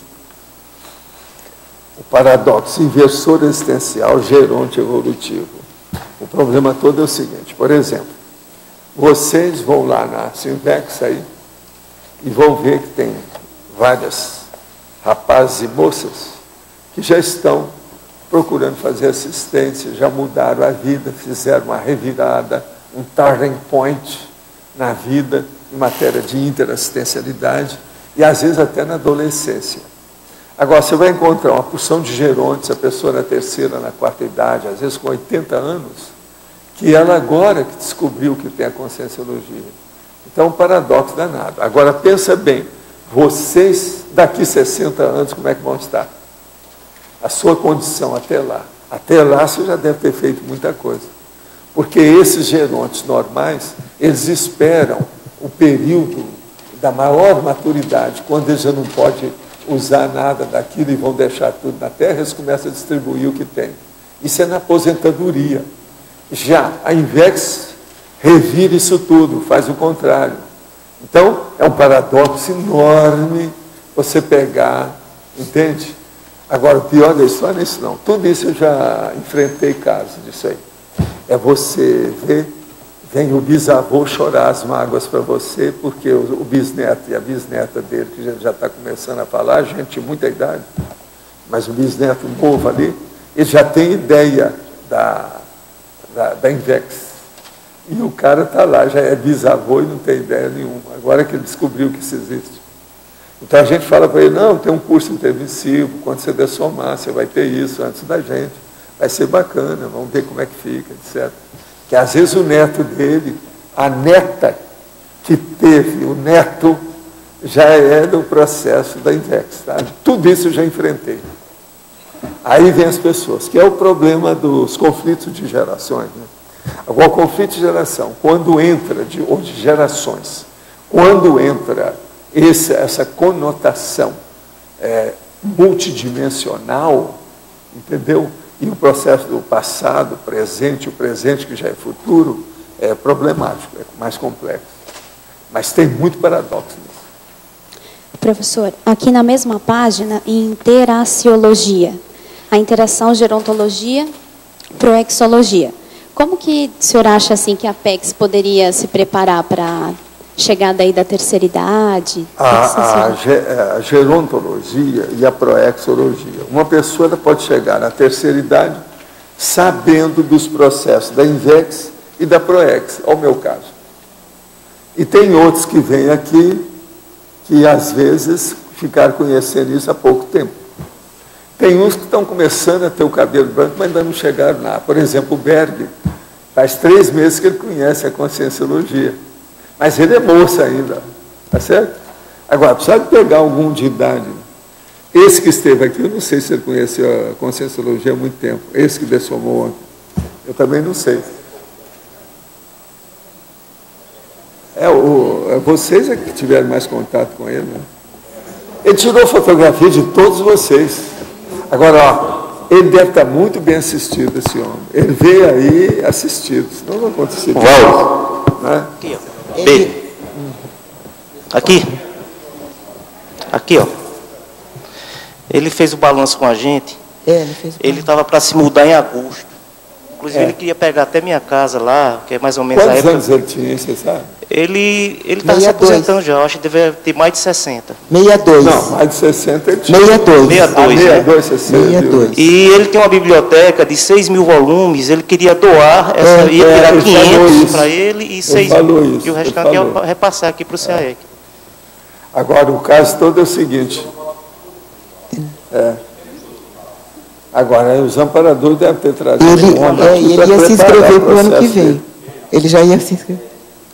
O paradoxo inversor existencial, geronte evolutivo. O problema todo é o seguinte, por exemplo, vocês vão lá na Sinvex aí e vão ver que tem várias rapazes e moças que já estão procurando fazer assistência, já mudaram a vida, fizeram uma revirada, um turning point na vida, em matéria de interassistencialidade, e às vezes até na adolescência. Agora, você vai encontrar uma porção de gerontes, a pessoa na terceira, na quarta idade, às vezes com 80 anos, que ela agora que descobriu que tem a conscienciologia. Então, um paradoxo danado. Agora, pensa bem, vocês, daqui 60 anos, como é que vão estar? A sua condição até lá. Até lá, você já deve ter feito muita coisa. Porque esses gerontes normais, eles esperam o período da maior maturidade, quando eles já não podem usar nada daquilo e vão deixar tudo na terra, eles começam a distribuir o que tem. Isso é na aposentadoria. Já a Invex revira isso tudo, faz o contrário. Então, é um paradoxo enorme você pegar, entende? Agora, o pior da história não é isso não. Tudo isso eu já enfrentei casos disso aí. É você ver, vem o bisavô chorar as mágoas para você, porque o bisneto e a bisneta dele, que já está começando a falar, gente de muita idade, mas o bisneto novo ali, ele já tem ideia da Invex. E o cara está lá, já é bisavô e não tem ideia nenhuma. Agora que ele descobriu que isso existe. Então a gente fala para ele, não, tem um curso intermissivo, quando você dessomar, você vai ter isso antes da gente. Vai ser bacana, vamos ver como é que fica, etc. Que às vezes o neto dele, a neta que teve o neto, já é do processo da Invex. Tá? Tudo isso eu já enfrentei. Aí vem as pessoas, que é o problema dos conflitos de gerações. Né? Agora, o conflito de geração, quando entra, ou de gerações, quando entra essa conotação multidimensional, entendeu? E o processo do passado, presente, o presente que já é futuro, é problemático, é mais complexo. Mas tem muito paradoxo nisso. Professor, aqui na mesma página, interaciologia, a interação gerontologia, proexologia. Como que o senhor acha assim que a Apex poderia se preparar para chegar daí da terceira idade? A gerontologia e a proexologia. Uma pessoa pode chegar na terceira idade sabendo dos processos da Invex e da Proex, ao meu caso. E tem outros que vêm aqui que às vezes ficaram conhecendo isso há pouco tempo. Tem uns que estão começando a ter o cabelo branco, mas ainda não chegaram lá. Por exemplo, o Berg, faz 3 meses que ele conhece a conscienciologia. Mas ele é moço ainda, tá certo? Agora, precisa pegar algum de idade. Esse que esteve aqui, eu não sei se ele conheceu a conscienciologia há muito tempo. Esse que dessomou ontem, eu também não sei. Vocês é que tiveram mais contato com ele, né? Ele tirou fotografia de todos vocês. Agora, ó, Ele deve estar muito bem assistido, esse homem. Ele veio aí assistido, senão não aconteceria. Né? Aqui, ó. B. Aqui. Aqui, ó. Ele fez o balanço com a gente. Ele estava para se mudar em agosto. Inclusive, ele queria pegar até minha casa lá, que é mais ou menos Quantos a época. anos ele tinha, você sabe? Ele estava se aposentando já, acho que deve ter mais de 60. 62. Não, mais de 60 ele tinha. 62. 62, 62, 60. 62. E ele tem uma biblioteca de 6.000 volumes, ele queria doar, ia tirar ele falou 500 isso. para ele e Ele 6 falou mil. isso, E o ele restante ia falou. repassar aqui para o CAEC. Agora, o caso todo é o seguinte. Agora, os amparadores devem ter trazido um homem aqui Ele para ia se preparar inscrever o para o ano que processo vem. dele. Ele já ia se inscrever.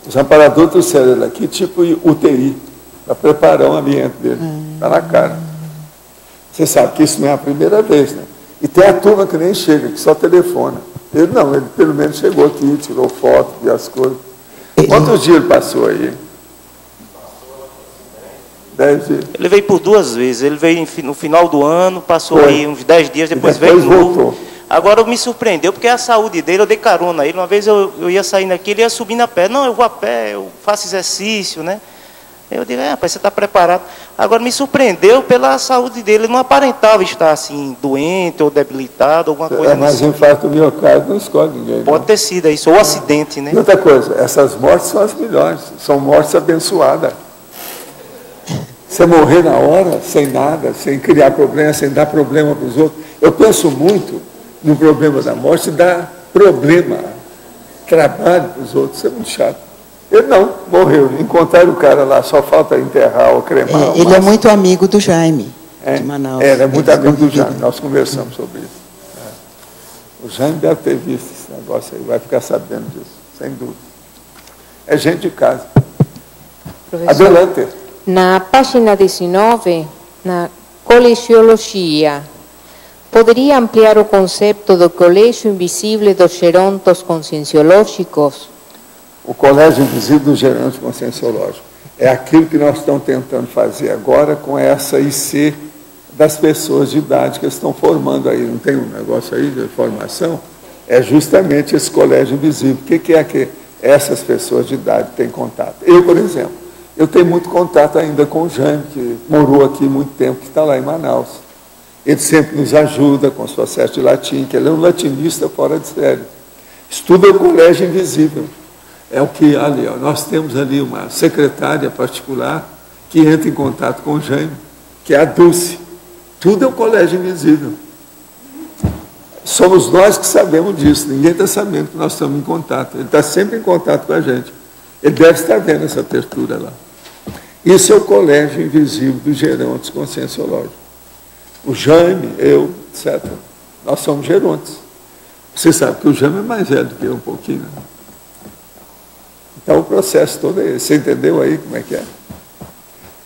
Os amparadores trouxeram ele aqui, tipo UTI, para preparar o ambiente dele. Está na cara. Você sabe que isso não é a primeira vez, né? E tem a turma que nem chega, que só telefona. Ele não, ele pelo menos chegou aqui, tirou foto, viu as coisas. Quantos dias ele passou aí? 10 dias. Ele veio por 2 vezes, ele veio no final do ano, passou Foi. aí uns 10 dias, depois depois veio de novo. voltou. Agora me surpreendeu, porque a saúde dele, eu dei carona a ele, uma vez eu ia saindo aqui, ele ia subindo a pé. Não, eu vou a pé, eu faço exercício, né? Eu digo, rapaz, você está preparado. Agora me surpreendeu pela saúde dele, ele não aparentava estar assim, doente ou debilitado, alguma coisa Mas infarto miocárdio não escolhe ninguém. Pode ter sido isso, ou acidente, né? E outra coisa, essas mortes são as melhores, são mortes abençoadas. Você morrer na hora, sem nada, sem criar problema, sem dar problema para os outros. Eu penso muito no problema da morte, dar problema, trabalho para os outros, isso é muito chato. Ele não, morreu, encontraram o cara lá, só falta enterrar ou cremar. Ele é muito amigo do Jaime, de Manaus. Ele é muito amigo do Jaime, nós conversamos sobre isso. O Jaime deve ter visto esse negócio aí, vai ficar sabendo disso, sem dúvida. É gente de casa. Professor, Adelante. na página 19, na coleciologia, poderia ampliar o conceito do colégio invisível dos gerontos conscienciológicos? O colégio invisível do gerente conscienciológico é aquilo que nós estamos tentando fazer agora com essa IC das pessoas de idade que estão formando aí. Não tem um negócio aí de formação? É justamente esse colégio invisível. O que é que essas pessoas de idade têm contato? Eu, por exemplo, eu tenho muito contato ainda com o Jaime, que morou aqui muito tempo, que está lá em Manaus. Ele sempre nos ajuda com os processos de latim, que ele é um latinista fora de série. Estuda o colégio invisível. É o que ali, ó, nós temos ali uma secretária particular que entra em contato com o Jaime, que é a Dulce. Tudo é o colégio invisível. Somos nós que sabemos disso, ninguém está sabendo que nós estamos em contato. Ele está sempre em contato com a gente. Ele deve estar vendo essa abertura lá. Isso é o colégio invisível dos gerontes conscienciológicos. O Jaime, eu, etc. Nós somos gerontes. Você sabe que o Jaime é mais velho do que eu um pouquinho, né? Então o processo todo é esse. Você entendeu aí como é que é?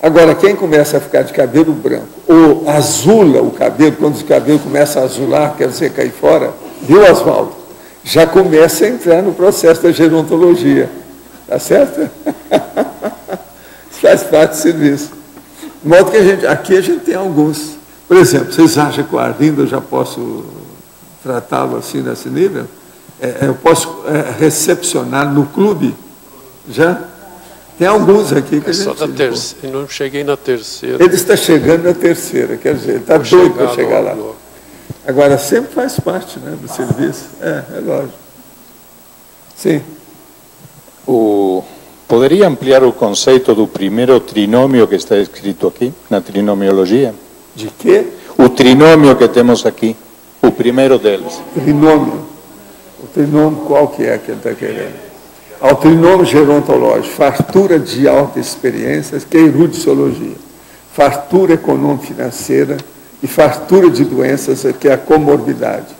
Agora, quem começa a ficar de cabelo branco, ou azula o cabelo, quando o cabelo começa a azular, quer dizer, cair fora, viu, Oswaldo? Já começa a entrar no processo da gerontologia. Tá certo? Faz parte do serviço. De modo que aqui a gente tem alguns. Por exemplo, vocês acham que o Arlindo eu já posso tratá-lo assim nesse nível? Eu posso recepcionar no clube? Já? Tem alguns aqui que a gente... Só da terceira, não cheguei na terceira. Ele está chegando na terceira, quer dizer, ele está doido para chegar lá. Agora, sempre faz parte, né, do serviço. É lógico. Sim. Poderia ampliar o conceito do primeiro trinômio que está escrito aqui, na trinomiologia? De quê? O trinômio que temos aqui, o primeiro deles. Trinômio. O trinômio qual que é que ele está querendo? Ao trinômio gerontológico, fartura de altas experiências, que é erudiciologia. Fartura econômico-financeira e fartura de doenças, que é a comorbidade.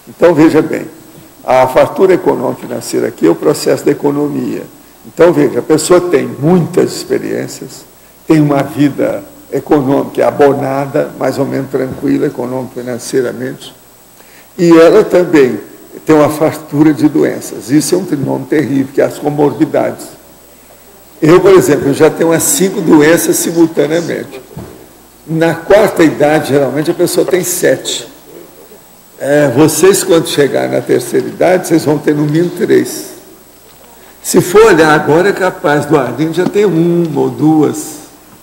Então, veja bem, a fartura econômico-financeira aqui é o processo da economia. Então, veja, a pessoa tem muitas experiências, tem uma vida econômica abonada, mais ou menos tranquila, econômico-financeiramente, e ela também tem uma fartura de doenças. Isso é um trinômio terrível, que é as comorbidades. Eu, por exemplo, já tenho umas 5 doenças simultaneamente. Na quarta idade, geralmente, a pessoa tem 7. Vocês, quando chegarem na terceira idade, vocês vão ter no mínimo 3. Se for olhar agora, é capaz do Ardinho já ter 1 ou 2,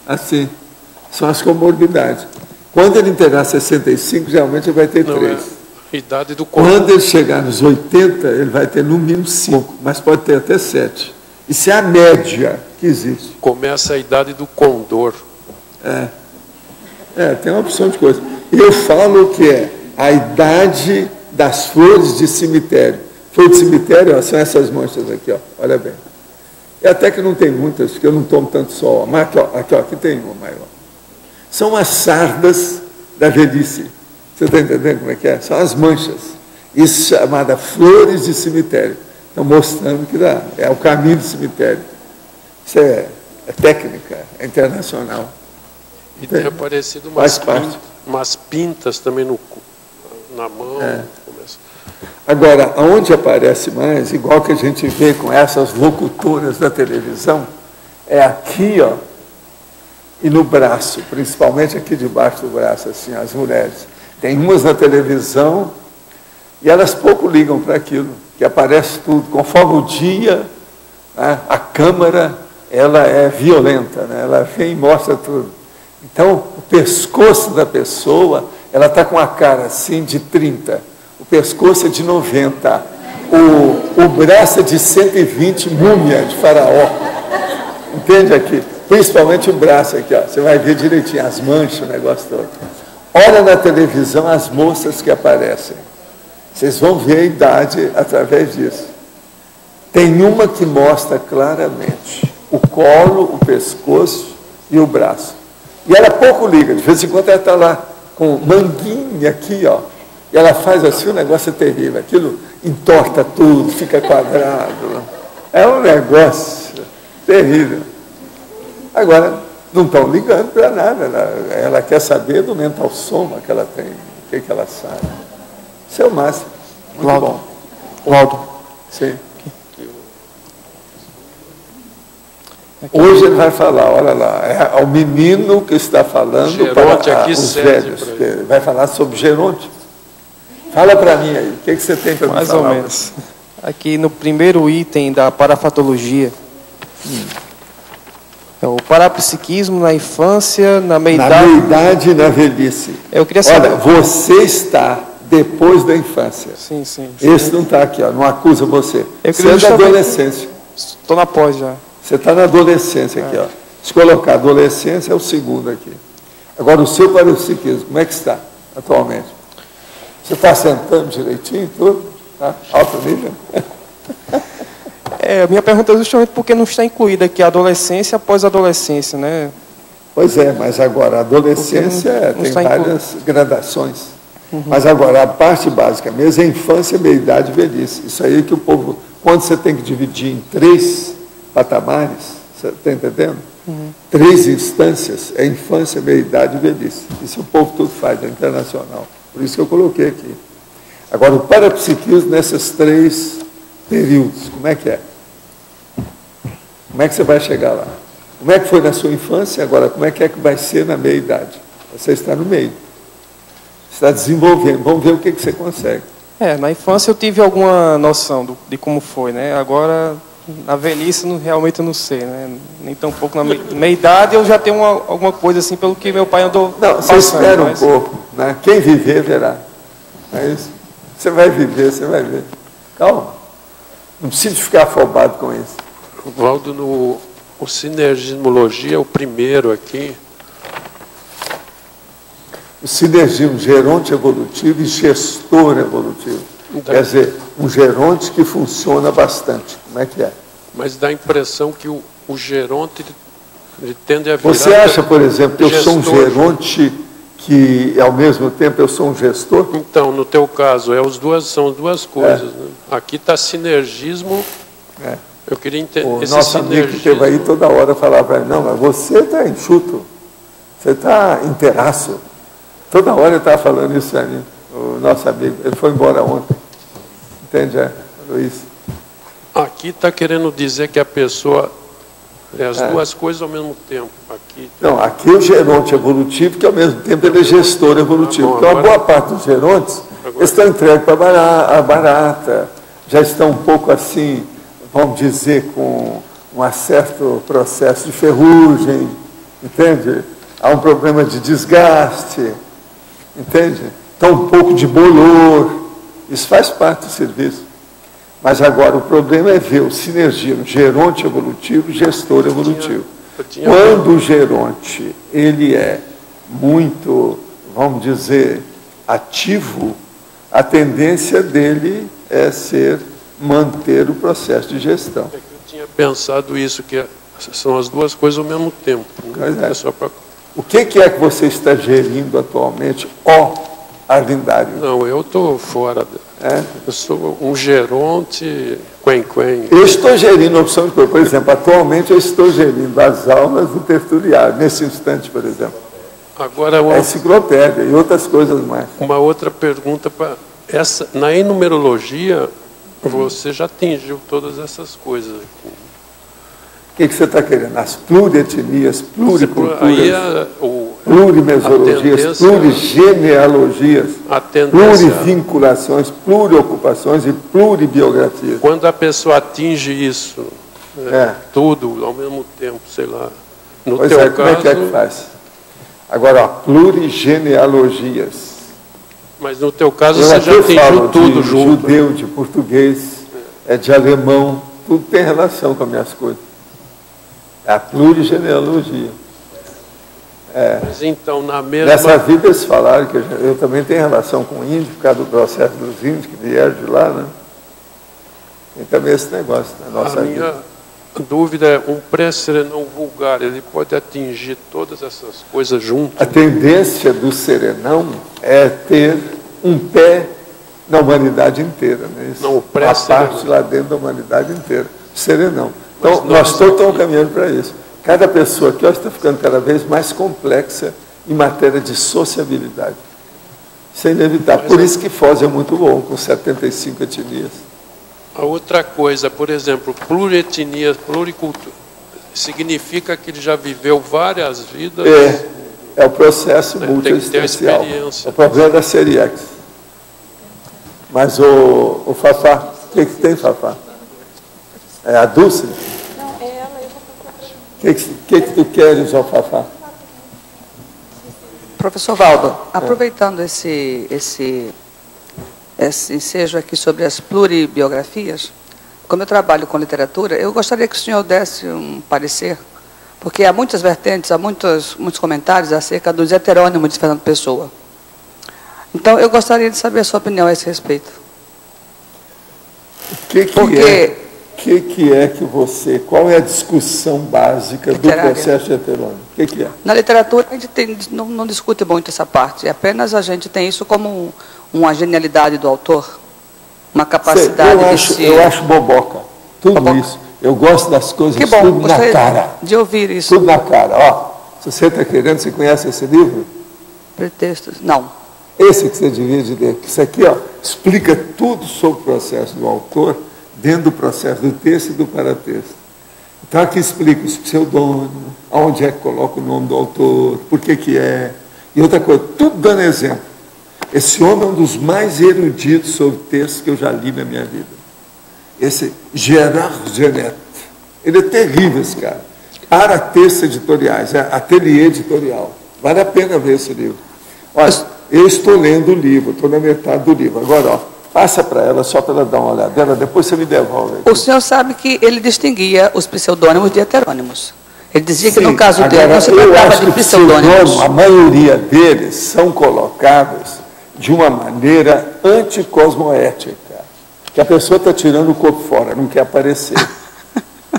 assim. São as comorbidades. Quando ele integrar 65, geralmente ele vai ter 3. Idade do condor. Quando ele chegar nos 80, ele vai ter no mínimo 5, mas pode ter até 7. Isso é a média que existe. Começa a idade do condor. Tem uma opção de coisa. Eu falo que é a idade das flores de cemitério. Flor de cemitério, ó, são essas manchas aqui, ó, olha bem. E até que não tem muitas, porque eu não tomo tanto sol. Mas aqui tem uma maior. São as sardas da velhice. Você está entendendo como é que é? São as manchas. Isso é chamada flores de cemitério. Estão mostrando que dá. É o caminho do cemitério. Isso é técnica, é internacional. E tem aparecido umas pintas também na mão. Agora, aonde aparece mais, igual que a gente vê com essas locutoras da televisão, é aqui, ó, e no braço, principalmente aqui debaixo do braço, assim, as mulheres. Tem umas na televisão e elas pouco ligam para aquilo, que aparece tudo. Conforme o dia, né, a câmera, ela é violenta, né, ela vem e mostra tudo. Então, o pescoço da pessoa, ela está com a cara assim de 30, o pescoço é de 90, o braço é de 120, múmia de faraó. Entende aqui? Principalmente o braço aqui, ó. Você vai ver direitinho as manchas, o negócio todo. Olha na televisão as moças que aparecem. Vocês vão ver a idade através disso. Tem uma que mostra claramente o colo, o pescoço e o braço. E ela pouco liga, de vez em quando ela está lá com manguinha aqui, ó. E ela faz assim, o negócio é terrível. Aquilo entorta tudo, fica quadrado. É um negócio terrível. Agora, não estão ligando para nada. Ela quer saber do mental soma que ela tem, o que ela sabe. Isso é o máximo. Muito bom. Waldo. Sim. Hoje ele vai falar, olha lá, é o menino que está falando Geronte para aqui os velhos. Vai falar sobre Geronte. Fala para mim aí, o que você tem para me falar? Mais ou menos. Aqui no primeiro item da parafatologia, é o parapsiquismo na infância, na meia-idade. Na meia-idade e na velhice. Eu queria saber. Olha, você está depois da infância. Sim, sim. Esse não está aqui, ó, não acusa você. Eu você é da adolescência. Estou na pós já. Você está na adolescência aqui, ó. Se colocar adolescência, é o segundo aqui. Agora, o seu parapsiquismo, como é que está atualmente? Você está sentando direitinho, tudo? Tá? Alto nível? A minha pergunta é justamente porque não está incluída aqui a adolescência após a adolescência, né? Pois é, mas agora a adolescência tem várias gradações. Mas agora a parte básica mesmo é infância, meia-idade e velhice. Isso aí que o povo, quando você tem que dividir em 3 patamares, você está entendendo? 3 instâncias, é infância, meia-idade e velhice. Isso o povo tudo faz, é internacional. Por isso que eu coloquei aqui. Agora, o parapsiquismo nesses 3 períodos, como é que é? Como é que você vai chegar lá? Como é que foi na sua infância? Agora, como é que vai ser na meia-idade? Você está no meio. Você está desenvolvendo. Vamos ver o que você consegue. Na infância eu tive alguma noção de como foi, né? Agora, na velhice, realmente eu não sei, né? Nem tão pouco. Na meia-idade eu já tenho alguma coisa assim, pelo que meu pai andou passando. Você espera um pouco, né? Quem viver, verá. É isso. Você vai viver, você vai ver. Calma. Não precisa ficar afobado com isso. Waldo, o sinergismologia, o primeiro aqui. O sinergismo, geronte evolutivo e gestor evolutivo. Quer dizer, um geronte que funciona bastante. Como é que é? Mas dá a impressão que o geronte ele tende a virar... Você acha, por exemplo, que eu sou um geronte que, ao mesmo tempo, eu sou um gestor? Então, no teu caso, são duas coisas. Né? Aqui está sinergismo... Eu queria entender esse nosso amigo que teve aí toda hora falar para mim, não, mas você está enxuto, você está inteiraço. Toda hora ele estava falando isso para mim, o nosso amigo. Ele foi embora ontem. Entende, Luiz? Aqui está querendo dizer que a pessoa é as duas coisas ao mesmo tempo. Aqui não, aqui é o geronte evolutivo, que ao mesmo tempo ele é gestor evolutivo. Porque uma boa parte dos gerontes Eles estão entregues para a barata, já estão um pouco assim, vamos dizer, com um certo processo de ferrugem, entende? Há um problema de desgaste, entende? Então, um pouco de bolor, isso faz parte do serviço. Mas agora o problema é ver o sinergia no geronte evolutivo e gestor evolutivo. Quando o geronte, ele é muito, vamos dizer, ativo, a tendência dele é manter o processo de gestão. Eu tinha pensado isso, que são as duas coisas ao mesmo tempo. Né? O que é que você está gerindo atualmente, Arlindário? Não, eu estou fora. Eu sou um geronte quen-quen. Eu estou gerindo a opção de cor. Por exemplo, atualmente eu estou gerindo as aulas do tertuliário, nesse instante, por exemplo. Agora, a enciclopédia e outras coisas mais. Uma outra pergunta para essa. Na enumerologia, você já atingiu todas essas coisas aqui. O que você está querendo? As plurietnias, pluriculturas, aí plurimesologias, plurigenealogias, plurivinculações, pluriocupações e pluribiografias. Quando a pessoa atinge isso, tudo ao mesmo tempo, sei lá. No pois teu é, caso, como é que faz? Agora, ó, plurigenealogias. Mas no teu caso você já atingiu tudo junto. De judeu, de português, de alemão, tudo tem relação com as minhas coisas. É a plurigenealogia. Mas então, na mesma... Nessa vida eles falaram que eu também tenho relação com o índio, por causa do processo dos índios que vieram de lá, né? Tem também esse negócio na nossa vida. A minha dúvida é, um pré-serenão vulgar, ele pode atingir todas essas coisas juntas? A tendência do serenão é ter um pé na humanidade inteira, né? Isso, não, o a parte lá dentro da humanidade inteira, serenão. Então, nós todos estamos caminhando para isso. Cada pessoa aqui está ficando cada vez mais complexa em matéria de sociabilidade. Isso é inevitável. Por isso que Foz é muito bom, com 75 etnias. A outra coisa, por exemplo, plurietnia, pluricultura, significa que ele já viveu várias vidas? É o processo multiexistencial. É o problema da Seriex. Mas o Fafá, o que tem, Fafá? É a Dulce? Não, é ela, eu vou procurar. O que tu queres, ó Fafá? Professor Valdo, aproveitando esse ensejo aqui sobre as pluribiografias, como eu trabalho com literatura, eu gostaria que o senhor desse um parecer, porque há muitas vertentes, há muitos comentários acerca dos heterônimos de Fernando Pessoa. Então, eu gostaria de saber a sua opinião a esse respeito. Qual é a discussão básica do processo heterônimo? O que é? Na literatura, a gente não discute muito essa parte, apenas a gente tem isso como uma genialidade do autor, uma capacidade eu acho boboca, tudo isso. Eu gosto das coisas tudo na cara. De ouvir isso. Tudo na cara. Ó, se você está querendo, você conhece esse livro? Pretextos? Não. Esse que você devia de ler. Isso aqui, ó, explica tudo sobre o processo do autor, dentro do processo do texto e do paratexto. Então, aqui explica os pseudônimos, aonde é que coloca o nome do autor, por que é. E outra coisa, tudo dando exemplo. Esse homem é um dos mais eruditos sobre textos que eu já li na minha vida. Esse Gerard Genet. Ele é terrível, esse cara. Para textos editoriais, ateliê editorial. Vale a pena ver esse livro. Olha, eu estou lendo o livro, estou na metade do livro. Agora, ó, passa para ela, só para ela dar uma olhada dela, depois você me devolve. O senhor sabe que ele distinguia os pseudônimos de heterônimos. Ele dizia que no caso dele não se tratava de pseudônimos. A maioria deles são colocados de uma maneira anticosmoética, que a pessoa está tirando o corpo fora, não quer aparecer.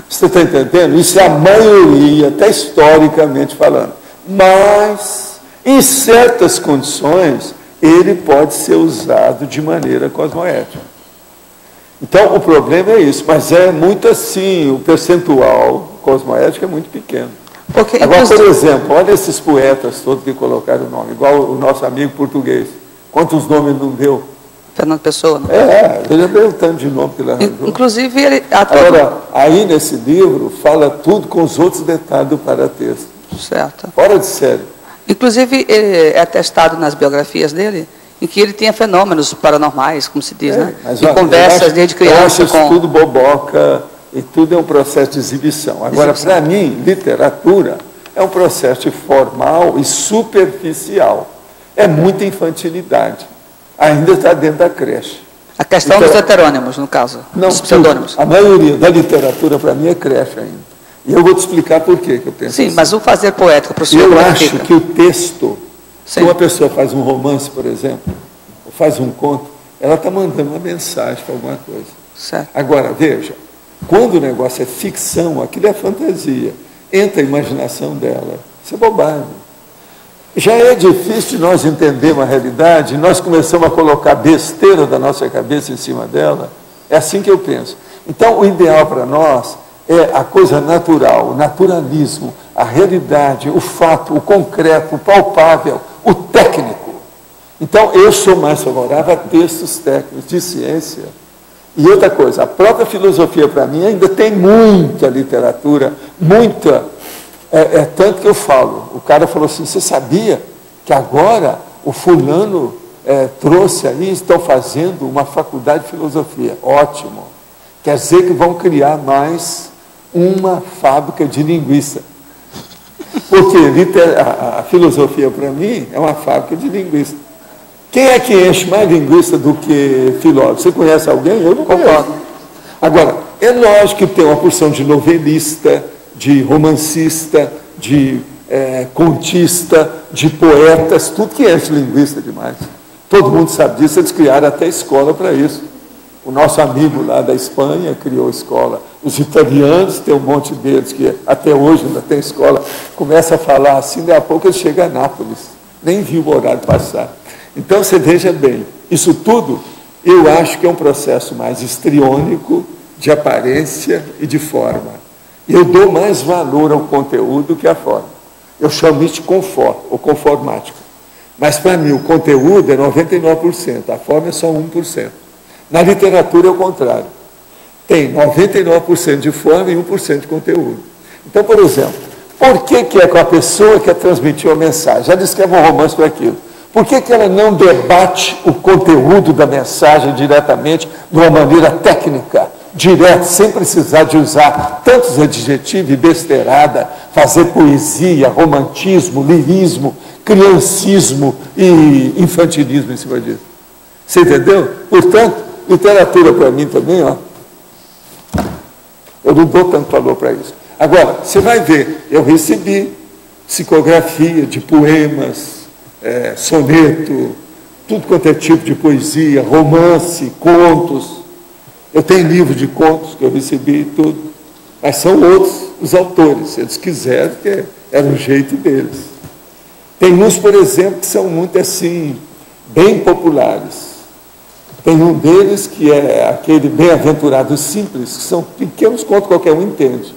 Você está entendendo? Isso é a maioria, até historicamente falando. Mas, em certas condições, ele pode ser usado de maneira cosmoética. Então, o problema é isso, mas é muito assim, o percentual cosmoético é muito pequeno. Agora, por exemplo, olha esses poetas todos que colocaram o nome, igual o nosso amigo português. Quantos nomes não deu? Fernando Pessoa, não? Ele deu tanto de nome que ele arranjou. Inclusive, ele... Agora, aí nesse livro, fala tudo com os outros detalhes do paratexto. Certo. Fora de série. Inclusive, é atestado nas biografias dele em que ele tinha fenômenos paranormais, como se diz, né? Mas, E conversas desde criança eu acho tudo boboca e tudo é um processo de exibição. Agora, para mim, literatura é um processo formal e superficial. É muita infantilidade. Ainda está dentro da creche. A questão dos heterônimos, no caso, não, dos pseudônimos. A maioria da literatura, para mim, é creche ainda. E eu vou te explicar por quê que eu penso Sim, assim. mas o fazer poético para o senhor... Eu acho que o texto, se uma pessoa faz um romance, por exemplo, ou faz um conto, ela está mandando uma mensagem para alguma coisa. Certo. Agora, veja, quando o negócio é ficção, aquilo é fantasia. Entra a imaginação dela. Isso é bobagem. Já é difícil de nós entendermos a realidade, nós começamos a colocar besteira da nossa cabeça em cima dela. É assim que eu penso. Então, o ideal para nós é a coisa natural, o naturalismo, a realidade, o fato, o concreto, o palpável, o técnico. Então, eu sou mais favorável a textos técnicos de ciência. E outra coisa, a própria filosofia, para mim, ainda tem muita literatura, muita... tanto que eu falo, o cara falou assim, você sabia que agora o fulano trouxe aí, estão fazendo uma faculdade de filosofia? Ótimo. Quer dizer que vão criar mais uma fábrica de linguiça. Porque a filosofia, para mim, é uma fábrica de linguiça. Quem é que enche mais linguiça do que filósofo? Você conhece alguém? Eu não concordo. Agora, é lógico que tem uma porção de novelista, de romancista, de contista, de poetas, tudo que enche linguiça demais. Todo mundo sabe disso, eles criaram até escola para isso. O nosso amigo lá da Espanha criou escola. Os italianos, tem um monte deles que até hoje ainda tem escola, começa a falar assim, daí a pouco ele chega a Nápoles. Nem viu o horário passar. Então, você veja bem, isso tudo eu acho que é um processo mais histriônico, de aparência e de forma. E eu dou mais valor ao conteúdo que à forma. Eu chamo isso de conforto, ou conformático. Mas, para mim, o conteúdo é 99%, a forma é só 1%. Na literatura é o contrário. Tem 99% de forma e 1% de conteúdo. Então, por exemplo, por que é que a pessoa quer transmitir uma mensagem? Já descreve um romance para aquilo. Por que ela não debate o conteúdo da mensagem diretamente, de uma maneira técnica, direta, sem precisar de usar tantos adjetivos e besteirada, fazer poesia, romantismo, lirismo, criancismo e infantilismo em cima disso? Você entendeu? Portanto, literatura para mim também, ó, eu não dou tanto valor para isso. Agora, você vai ver, eu recebi psicografia de poemas, soneto, tudo quanto é tipo de poesia, romance, contos. Eu tenho livro de contos que eu recebi e tudo. Mas são outros os autores, se eles quiserem, que era o jeito deles. Tem uns, por exemplo, que são muito assim, bem populares. Tem um deles que é aquele Bem-aventurado Simples, que são pequenos contos, qualquer um entende.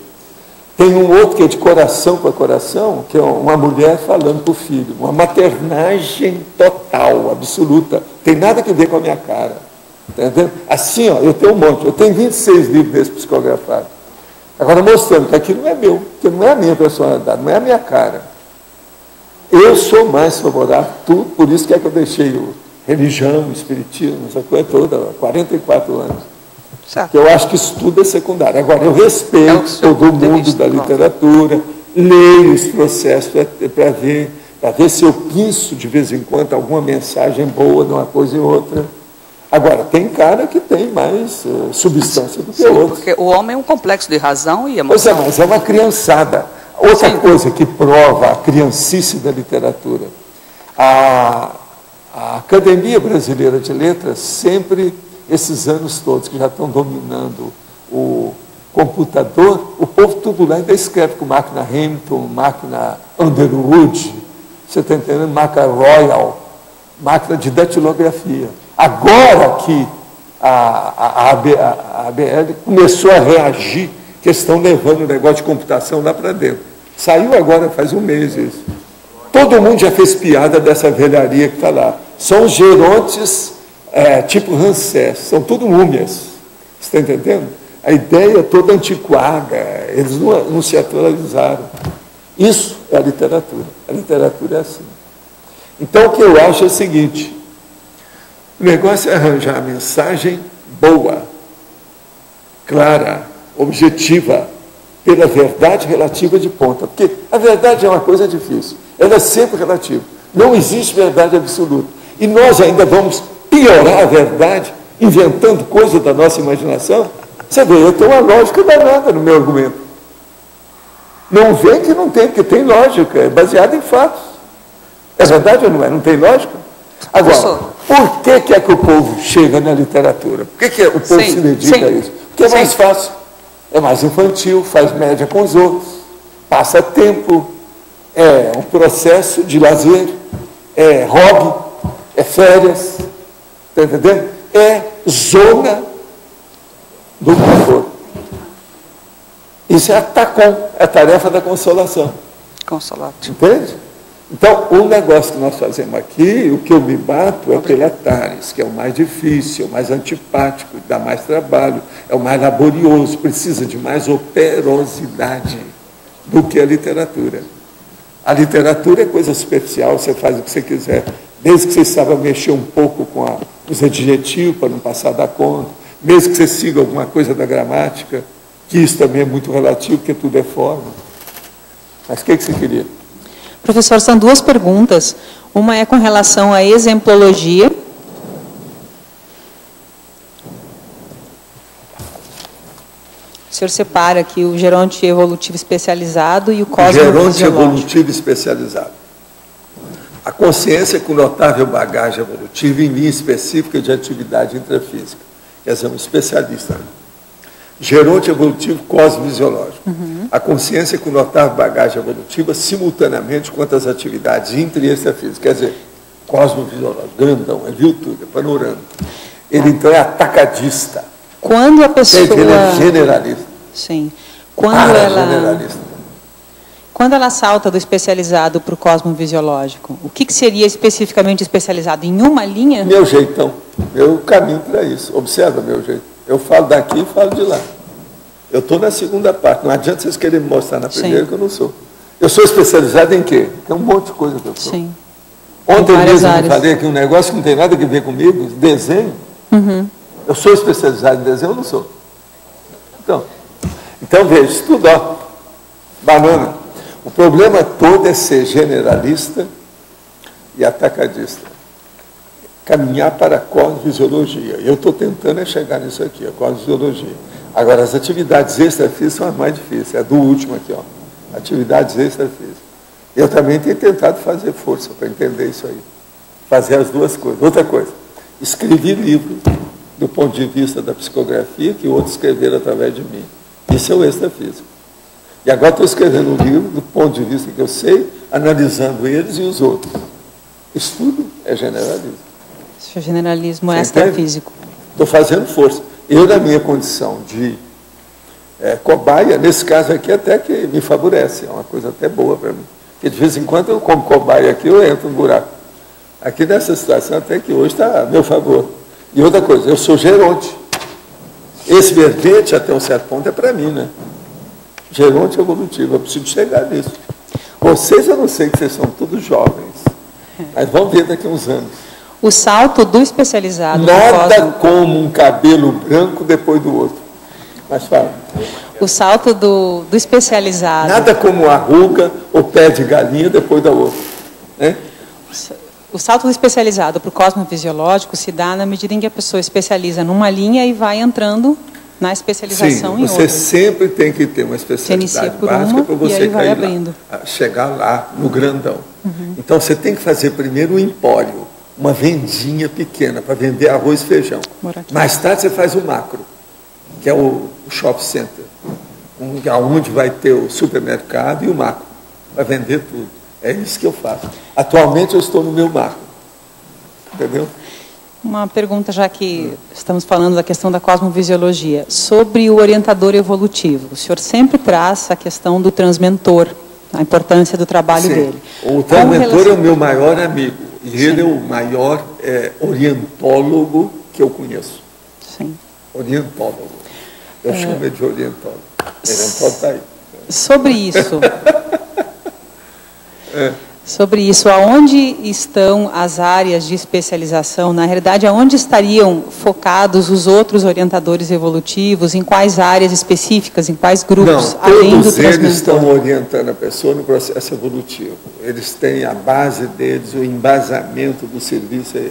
Tem um outro que é de coração para coração, que é uma mulher falando para o filho, uma maternagem total, absoluta, tem nada a ver com a minha cara. Tá entendendo? Assim, ó, eu tenho um monte, eu tenho 26 livros desses psicografados. Agora mostrando que aquilo não é meu, que não é a minha personalidade, não é a minha cara. Eu sou mais favorável a tudo, por isso que é que eu deixei o religião, o espiritismo, essa coisa toda, há 44 anos. Certo. Eu acho que isso tudo é secundário. Agora, eu respeito todo mundo da literatura, leio os processos para ver se eu pinço de vez em quando alguma mensagem boa de uma coisa e outra. Agora, tem cara que tem mais substância do que outro. Porque o homem é um complexo de razão e emoção. Pois é, mas é uma criançada. Outra coisa que prova a criancice da literatura, a Academia Brasileira de Letras sempre... Esses anos todos que já estão dominando o computador, o povo tudo lá ainda escreve com máquina Hamilton, máquina Underwood, você está entendendo? Máquina Royal, máquina de datilografia. Agora que a ABL começou a reagir, que estão levando o negócio de computação lá para dentro. Saiu agora, faz um mês isso. Todo mundo já fez piada dessa velharia que está lá. São os gerontes... tipo Ramsés, são tudo múmias, você está entendendo? A ideia é toda antiquada, eles não se atualizaram. Isso é a literatura é assim. Então, o que eu acho é o seguinte, O negócio é arranjar a mensagem boa, clara, objetiva, pela verdade relativa de ponta. Porque a verdade é uma coisa difícil. Ela é sempre relativa. Não existe verdade absoluta. E nós ainda vamos piorar a verdade, inventando coisas da nossa imaginação. Você vê, eu tenho uma lógica danada no meu argumento. Não vê que não tem, porque tem lógica, é baseado em fatos. É verdade ou não é? Não tem lógica? Agora, por que é que o povo chega na literatura? Por que o povo se dedica a isso? Porque é mais fácil, é mais infantil, faz média com os outros, passa tempo, é um processo de lazer, é hobby, é férias, está entendendo? É zona do autor. Isso é a TACOM, é a tarefa da consolação. Consolativo. Entende? Então, o negócio que nós fazemos aqui, o que eu me bato é pela TARES, que é o mais difícil, é o mais antipático, dá mais trabalho, é o mais laborioso, precisa de mais operosidade do que a literatura. A literatura é coisa superficial, você faz o que você quiser, desde que você saiba mexer um pouco com os adjetivos para não passar da conta, mesmo que você siga alguma coisa da gramática, que isso também é muito relativo, porque tudo é forma. Mas o que você queria? Professor, são duas perguntas. Uma é com relação à exemplologia. O senhor separa aqui o geronte evolutivo especializado e o cosmofisiológico. Geronte evolutivo especializado. A consciência com notável bagagem evolutiva em linha específica de atividade intrafísica. Quer dizer, um especialista. Geronte evolutivo cosmofisiológico. A consciência com notável bagagem evolutiva simultaneamente quanto às atividades intra e extrafísicas. Quer dizer, cosmofisiológico, grandão, ele viu tudo, é panorâmico. Ele então é atacadista. Quando a pessoa... Ele é generalista. Sim. Quando ela salta do especializado para o cosmofisiológico, o que seria especificamente especializado? Em uma linha? Meu jeitão. Eu caminho para isso. Observa meu jeito. Eu falo daqui e falo de lá. Eu estou na segunda parte. Não adianta vocês querem me mostrar na primeira, que eu não sou. Eu sou especializado em quê? Tem um monte de coisa que eu sou. Sim. Ontem mesmo eu falei aqui um negócio que não tem nada a ver comigo, desenho. Eu sou especializado em desenho ou não sou? Então veja, isso tudo, ó, banana. O problema todo é ser generalista e atacadista. Caminhar para a cosmofisiologia. Eu estou tentando chegar nisso aqui, a cosmofisiologia. Agora, as atividades extrafísicas são as mais difíceis. É do último aqui, ó. Atividades extrafísicas. Eu também tenho tentado fazer força para entender isso aí. Fazer as duas coisas. Outra coisa, escrevi livro do ponto de vista da psicografia que outros escreveram através de mim. Isso é o extrafísico. E agora estou escrevendo um livro do ponto de vista que eu sei, analisando eles e os outros. Isso tudo é generalismo. Isso é generalismo extrafísico. Estou fazendo força. Eu, na minha condição de cobaia, nesse caso aqui até que me favorece, é uma coisa até boa para mim. Porque de vez em quando eu, como cobaia aqui, eu entro no buraco. Aqui nessa situação até que hoje está a meu favor. E outra coisa, eu sou geronte. Esse verbete, até um certo ponto, é para mim, né? Geronte evolutivo, eu preciso chegar nisso. Vocês, eu não sei que vocês são todos jovens, mas vamos ver daqui a uns anos. O salto do especializado... Nada como um cabelo branco depois do outro. Mas fala. O salto do especializado... Nada como a ruga ou pé de galinha depois da outra. Né? O salto do especializado para o cosmofisiológico se dá na medida em que a pessoa especializa numa linha e vai entrando na especialização em outra. Você sempre tem que ter uma especialidade básica para você cair lá, chegar lá no grandão. Então você tem que fazer primeiro um empório, uma vendinha pequena para vender arroz e feijão. Mais tarde você faz o macro, que é o shopping center, onde vai ter o supermercado e o macro, para vender tudo. É isso que eu faço. Atualmente eu estou no meu macro. Entendeu? Uma pergunta, já que estamos falando da questão da cosmofisiologia, sobre o orientador evolutivo. O senhor sempre traz a questão do transmentor, a importância do trabalho dele. O transmentor é o meu maior amigo. E ele é o maior orientólogo que eu conheço. Sim. Orientólogo. Eu chamo ele de orientólogo. Orientólogo está aí. Sobre isso... Sobre isso, aonde estão as áreas de especialização? Na realidade, aonde estariam focados os outros orientadores evolutivos? Em quais áreas específicas? Em quais grupos? Não, além do todos eles transmentor? estão orientando a pessoa no processo evolutivo. Eles têm a base deles, o embasamento do serviço é esse.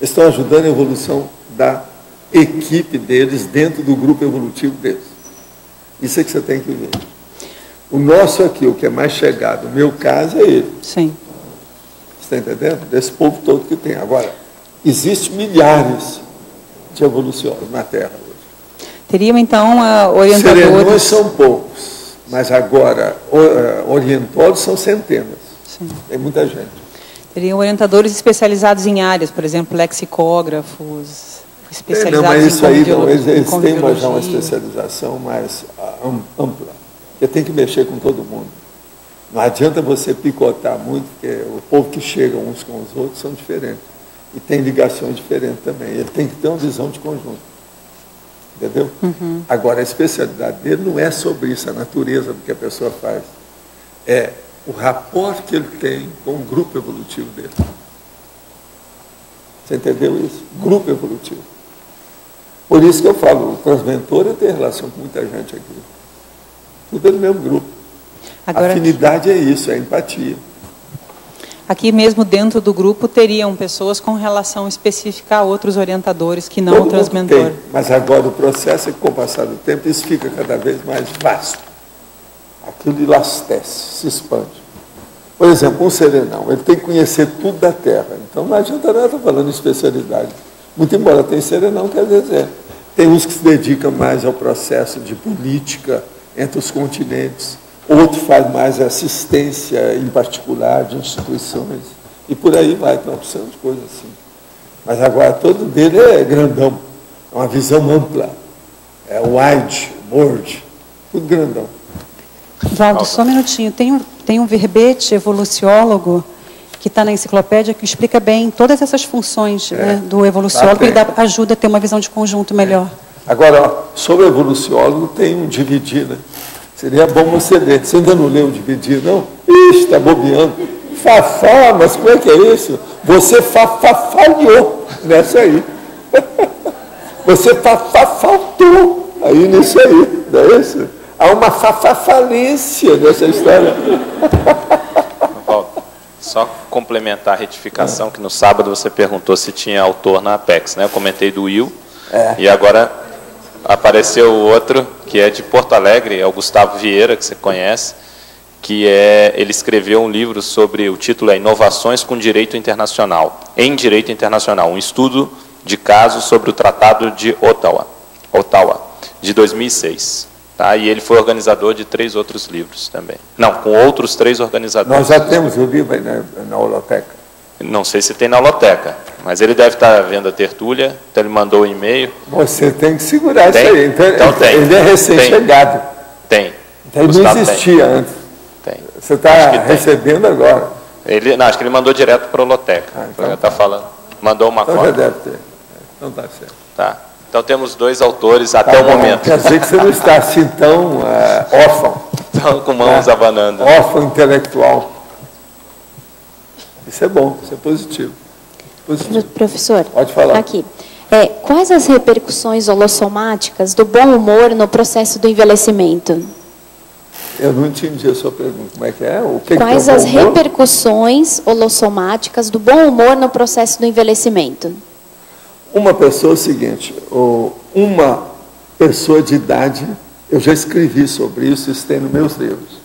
Eles estão ajudando a evolução da equipe deles dentro do grupo evolutivo deles. Isso é que você tem que ver. O nosso aqui, o que é mais chegado, no meu caso, é ele. Sim. Você está entendendo? Desse povo todo que tem. Agora, existem milhares de evoluciólogos na Terra hoje. Teriam, então, orientadores... Serenões são poucos, mas agora, orientólogos são centenas. Sim. Tem muita gente. Teriam orientadores especializados em áreas, por exemplo, lexicógrafos, especializados mas isso em aí não, eles têm conviviologia. já uma especialização mais ampla. Porque tem que mexer com todo mundo. Não adianta você picotar muito, porque o povo que chega uns com os outros são diferentes. E tem ligações diferentes também. Ele tem que ter uma visão de conjunto. Entendeu? Uhum. Agora, a especialidade dele não é sobre isso, a natureza do que a pessoa faz. É o rapport que ele tem com o grupo evolutivo dele. Você entendeu isso? Grupo evolutivo. Por isso que eu falo, o transmentor tem relação com muita gente aqui. Tudo é do mesmo grupo. Agora, afinidade é isso, é empatia. Aqui mesmo dentro do grupo teriam pessoas com relação específica a outros orientadores que não o transmentor. Tem, mas agora o processo é que com o passar do tempo isso fica cada vez mais vasto. Aquilo elastece, se expande. Por exemplo, um serenão, ele tem que conhecer tudo da Terra. Então não adianta nada estar falando de especialidade. Muito embora tenha serenão que às vezes é. Tem uns que se dedicam mais ao processo de política entre os continentes. Outro faz mais assistência em particular de instituições. E por aí vai, tem uma opção de coisas assim. Mas agora todo dele é grandão. É uma visão ampla. É wide, board, tudo grandão. Valdo, só um minutinho. Tem um verbete evoluciólogo que está na enciclopédia que explica bem todas essas funções do evoluciólogo e ajuda a ter uma visão de conjunto melhor. Agora, ó, sobre o evoluciólogo tem um dividir, né? Seria bom você ler. Você ainda não leu o dividir, não? Ixi, está bobeando. Fafá, mas como é que é isso? Você falhou nessa aí. Você faltou aí nisso aí, não é isso? Há uma falência nessa história. Paulo, só complementar a retificação, que no sábado você perguntou se tinha autor na Apex, né? Eu comentei do Will, e agora apareceu o outro, que é de Porto Alegre, é o Gustavo Vieira, que você conhece, ele escreveu um livro sobre, o título é Inovações com Direito Internacional, em Direito Internacional, um estudo de casos sobre o Tratado de Ottawa, de 2006. Tá? E ele foi organizador de 3 outros livros também. Não, com outros 3 organizadores. Nós já temos o livro aí na holoteca. Não sei se tem na holoteca, mas ele deve estar vendo a tertúlia, então ele mandou um e-mail. Você tem que segurar tem? isso aí. Então tem. Ele é recém-chegado. Tem. Então ele não existia antes. Tem. Você está recebendo agora. Acho que ele mandou direto para a holoteca. Então está falando. Mandou uma então cópia. Já deve ter. Então está certo. Tá. Então temos 2 autores até o momento. Quer dizer que você não está assim tão órfão. Estão com mãos abanando. Órfão intelectual. Isso é bom, isso é positivo. Professor, pode falar. Aqui. Quais as repercussões holossomáticas do bom humor no processo do envelhecimento? Eu não entendi a sua pergunta. Como é que é? Quais as repercussões holossomáticas do bom humor no processo do envelhecimento? Uma pessoa é o seguinte, uma pessoa de idade, eu já escrevi sobre isso, isso tem nos meus livros.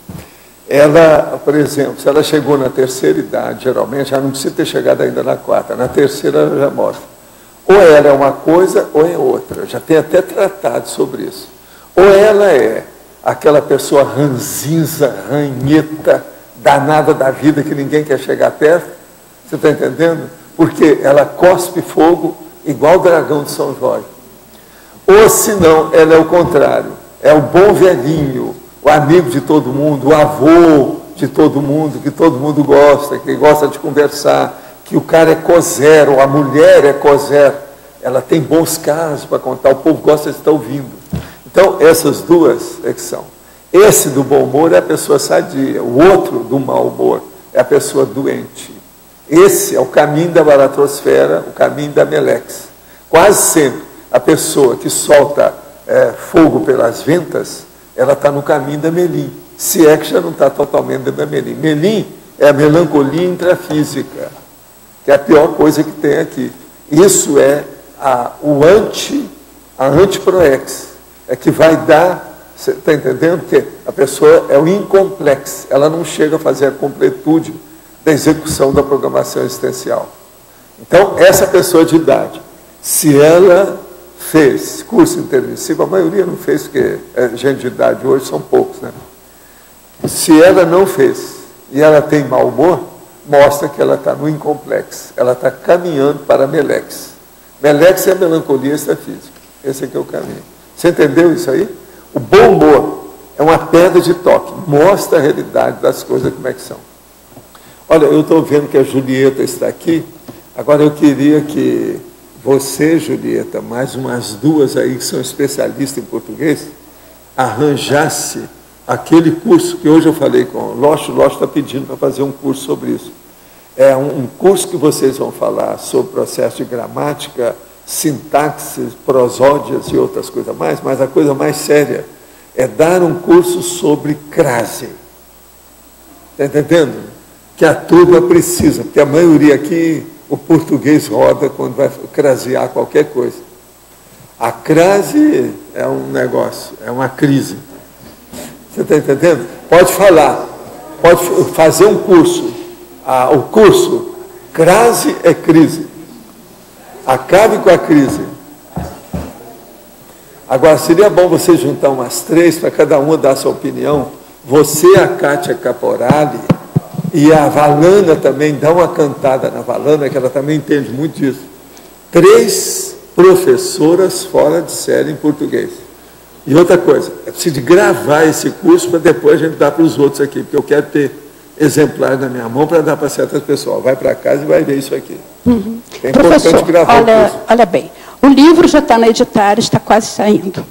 Ela, por exemplo, se ela chegou na terceira idade, geralmente, ela não precisa ter chegado ainda na 4ª, na terceira ela já morre. Ou ela é uma coisa ou é outra, já tem até tratado sobre isso. Ou ela é aquela pessoa ranzinza, ranheta, danada da vida, que ninguém quer chegar perto, você está entendendo? Porque ela cospe fogo, igual o dragão de São Jorge. Ou se não, ela é o contrário, é o bom velhinho, o amigo de todo mundo, o avô de todo mundo, que todo mundo gosta, que gosta de conversar, que o cara é cozero, a mulher é cozero, ela tem bons casos para contar, o povo gosta de estar ouvindo. Então, essas duas é que são. Esse do bom humor é a pessoa sadia, o outro do mau humor é a pessoa doente. Esse é o caminho da baratrosfera, o caminho da Melex. Quase sempre a pessoa que solta fogo pelas ventas, ela está no caminho da Melim. Se é que já não está totalmente dentro da Melim. Melim é a melancolia intrafísica, que é a pior coisa que tem aqui. Isso é a antiproex. É que vai dar, você está entendendo? Que a pessoa é o incomplexo, ela não chega a fazer a completude da execução da programação existencial. Então, essa pessoa de idade, se ela fez curso intermissivo, a maioria não fez, porque gente de idade hoje são poucos, né? Se ela não fez e ela tem mau humor, mostra que ela está no incomplexo, ela está caminhando para a Melex. Melex é a melancolia extrafísica, esse aqui é o caminho. Você entendeu isso aí? O bom humor é uma pedra de toque, mostra a realidade das coisas como é que são. Olha, eu estou vendo que a Julieta está aqui, agora eu queria que você, Julieta, mais umas duas aí que são especialistas em português, arranjasse aquele curso que hoje eu falei com o Locho está pedindo para fazer um curso sobre isso. É um curso que vocês vão falar sobre processo de gramática, sintaxe, prosódias e outras coisas mais, mas a coisa mais séria é dar um curso sobre crase. Está entendendo? Que a turma precisa, porque a maioria aqui, o português roda quando vai crasear qualquer coisa. A crase é um negócio, é uma crise. Você está entendendo? Pode falar, pode fazer um curso. O curso, crase é crise. Acabe com a crise. Agora, seria bom você juntar umas três para cada uma dar sua opinião. Você, a Kátia Caporali, e a Valana também, dá uma cantada na Valana, que ela também entende muito disso. 3 professoras fora de série em português. E outra coisa, é preciso gravar esse curso para depois a gente dar para os outros aqui, porque eu quero ter exemplares na minha mão para dar para certas pessoas. Vai para casa e vai ver isso aqui. É importante Professor, gravar o curso. olha bem, o livro já está na editária, está quase saindo.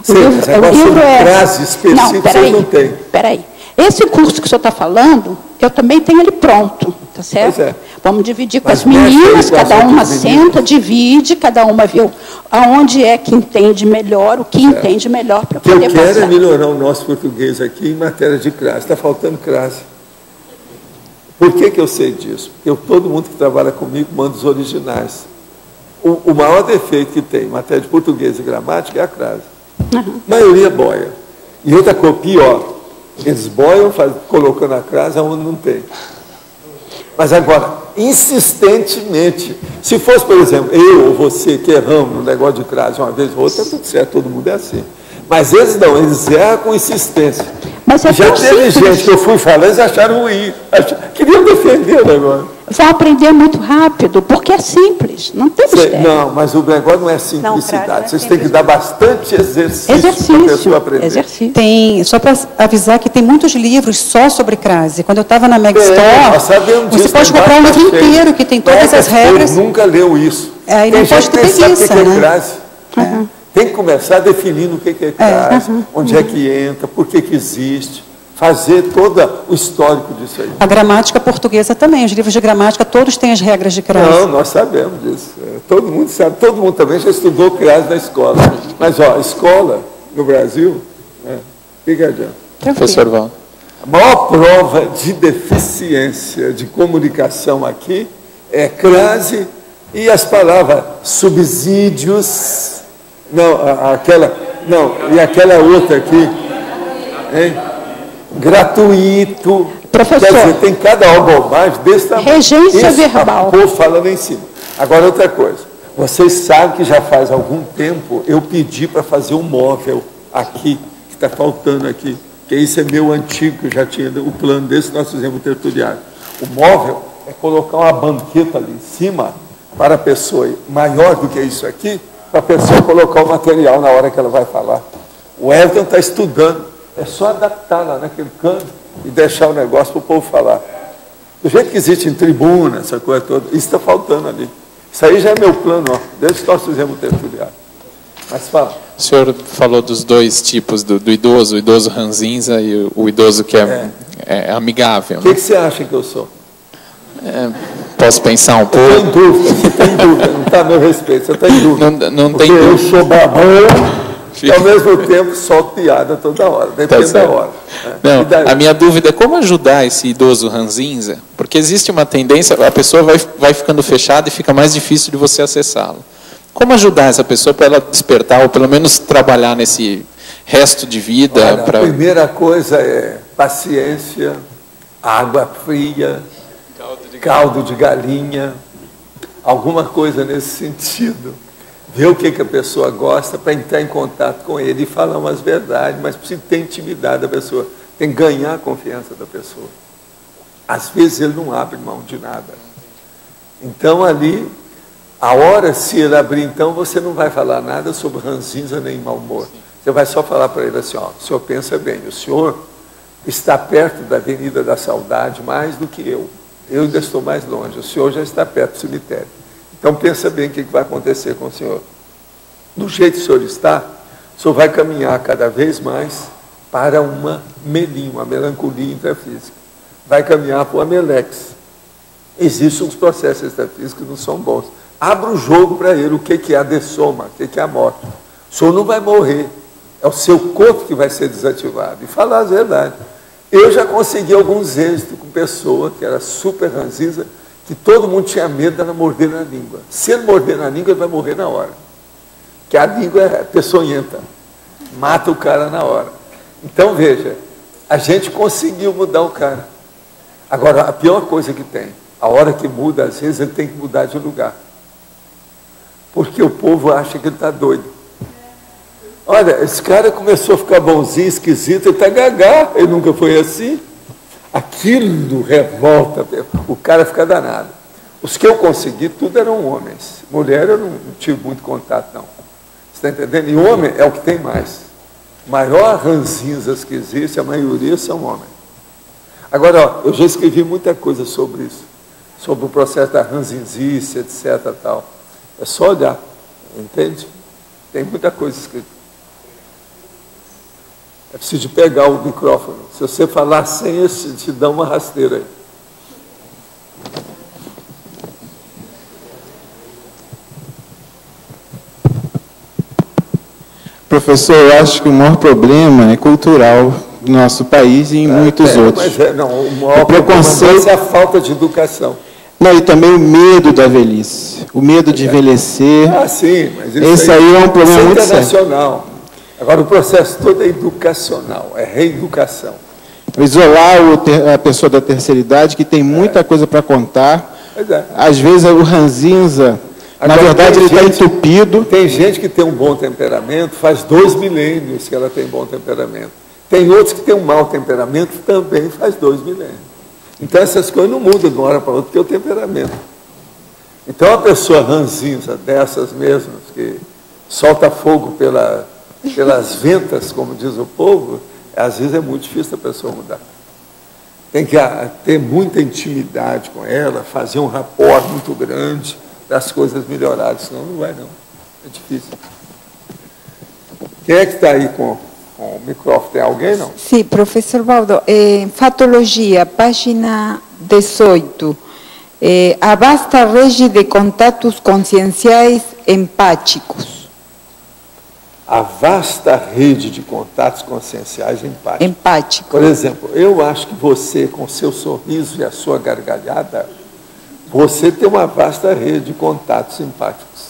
O Sim, livro, mas agora o livro sobre é... crase específico vocês não têm. Peraí. Esse curso que o senhor está falando, eu também tenho ele pronto, tá certo? Pois é. Vamos dividir com Mas as meninas, cada uma meninas. senta, divide, cada uma vê aonde é que entende melhor, o que entende melhor para O que eu poder quero passar. é melhorar o nosso português aqui em matéria de crase. Está faltando crase. Por que eu sei disso? Porque todo mundo que trabalha comigo manda os originais. O maior defeito que tem em matéria de português e gramática é a crase. A maioria boia. E outra coisa, pior, eles boiam colocando a crase onde não tem. Mas agora, insistentemente, se fosse, por exemplo, eu ou você que erramos no negócio de crase uma vez ou outra, é tudo certo, todo mundo é assim. Mas eles não, eles erram com insistência. Mas é já tão teve simples. gente que eu fui falar, eles acharam ruim. Queriam defender o negócio. Vão aprender muito rápido, porque é simples, não tem mistério. Não, mas o negócio não é simplicidade. Vocês têm que dar bastante exercício para a pessoa aprender. Tem, só para avisar que tem muitos livros só sobre crase. Quando eu estava na Meg Nós Store, sabemos você disso, pode tem comprar um livro bastante. inteiro que tem todas as regras. Nunca leu isso. É, e Tem não pode gente ter que sabe o preguiça, que é né? crase. Tem que começar definindo o que é crase, onde é que entra, por que existe, fazer todo o histórico disso aí. A gramática portuguesa também, os livros de gramática, todos têm as regras de crase. Não, nós sabemos disso. Todo mundo sabe, todo mundo também já estudou crase na escola. Mas, ó, a escola no Brasil, o que adianta? Professor Val. A maior prova de deficiência de comunicação aqui é crase e as palavras subsídios, e aquela outra aqui, hein? Gratuito. Professor, quer dizer, tem cada bobagem desse tamanho. Regência Isso, verbal. O povo fala lá em cima. Agora, outra coisa. Vocês sabem que já faz algum tempo eu pedi para fazer um móvel aqui, que está faltando aqui, que isso é meu antigo, que eu já tinha o plano desse, nós fizemos o tertuliário. O móvel é colocar uma banqueta ali em cima para a pessoa, maior do que isso aqui, para a pessoa colocar o material na hora que ela vai falar. O Everton está estudando. É só adaptar lá naquele canto e deixar o negócio para o povo falar. Do jeito que existe em tribuna, essa coisa toda, isso está faltando ali. Isso aí já é meu plano, ó, desde que nós fizemos o tertuliário. Mas fala. O senhor falou dos dois tipos, do idoso, o idoso ranzinza e o idoso que é amigável. O que você acha que eu sou? Posso pensar um pouco? Eu estou em dúvida, você está em dúvida, não está a meu respeito, você está em dúvida. Não porque tem dúvida. Eu sou babão e ao mesmo tempo solto piada toda hora, depende da hora. Não, a minha dúvida é como ajudar esse idoso ranzinza, porque existe uma tendência, a pessoa vai ficando fechada e fica mais difícil de você acessá-la. Como ajudar essa pessoa para ela despertar, ou pelo menos trabalhar nesse resto de vida? Olha, a primeira coisa é paciência, água fria, caldo de galinha, alguma coisa nesse sentido. Ver o que a pessoa gosta para entrar em contato com ele e falar umas verdades, mas precisa ter intimidade da pessoa, tem que ganhar a confiança da pessoa. Às vezes ele não abre mão de nada. Então ali, a hora, se ele abrir, então você não vai falar nada sobre ranzinza nem mau humor. Você vai só falar para ele assim, ó, o senhor pensa bem, o senhor está perto da Avenida da Saudade mais do que eu. Eu ainda estou mais longe, o senhor já está perto do cemitério. Então pensa bem o que vai acontecer com o senhor. Do jeito que o senhor está, o senhor vai caminhar cada vez mais para uma melancolia intrafísica. Vai caminhar para o amelex. Existem uns processos extrafísicos que não são bons. Abra o jogo para ele, o que é a dessoma, o que é a morte. O senhor não vai morrer, é o seu corpo que vai ser desativado. E falar as verdades. Eu já consegui alguns êxitos com pessoa que era super ranzinza, que todo mundo tinha medo dela morder na língua. Se ele morder na língua, ele vai morrer na hora. Que a língua é peçonhenta, mata o cara na hora. Então, veja, a gente conseguiu mudar o cara. Agora, a pior coisa que tem, a hora que muda, às vezes ele tem que mudar de lugar. Porque o povo acha que ele está doido. Olha, esse cara começou a ficar bonzinho, esquisito, ele está gagá, ele nunca foi assim. Aquilo revolta, o cara fica danado. Os que eu consegui, tudo eram homens. Mulher eu não tive muito contato, não. Você está entendendo? E homem é o que tem mais. Maior ranzinzas que existe, a maioria são homens. Agora, ó, eu já escrevi muita coisa sobre isso. Sobre o processo da ranzinzice, etc. Tal. É só olhar, entende? Tem muita coisa escrita. É preciso pegar o microfone. Se você falar sem esse, te dá uma rasteira aí. Professor, eu acho que o maior problema é cultural no nosso país e em muitos outros. Mas não, o maior preconceito é a falta de educação. Não, e também o medo da velhice, o medo de envelhecer. Ah, sim, mas esse aí é um problema muito sério. Internacional. Agora, o processo todo é educacional, é reeducação. Isolar a pessoa da terceira idade, que tem muita coisa para contar. Às vezes, o ranzinza, na verdade, ele está entupido. Tem gente que tem um bom temperamento, faz 2 milênios que ela tem bom temperamento. Tem outros que têm um mau temperamento, também faz 2 milênios. Então, essas coisas não mudam de uma hora para outra, porque é o temperamento. Então, a pessoa ranzinza dessas mesmas, que solta fogo pelas ventas, como diz o povo, às vezes é muito difícil a pessoa mudar. Tem que ter muita intimidade com ela, fazer um rapport muito grande para as coisas melhorarem, senão não vai não. É difícil. Quem é que está aí com o microfone? Tem alguém, não? Sim, professor Baldo. Fatologia, página 18. A vasta rede de contatos conscienciais empáticos. A vasta rede de contatos conscienciais empáticos. Por exemplo, eu acho que você, com o seu sorriso e a sua gargalhada, você tem uma vasta rede de contatos empáticos.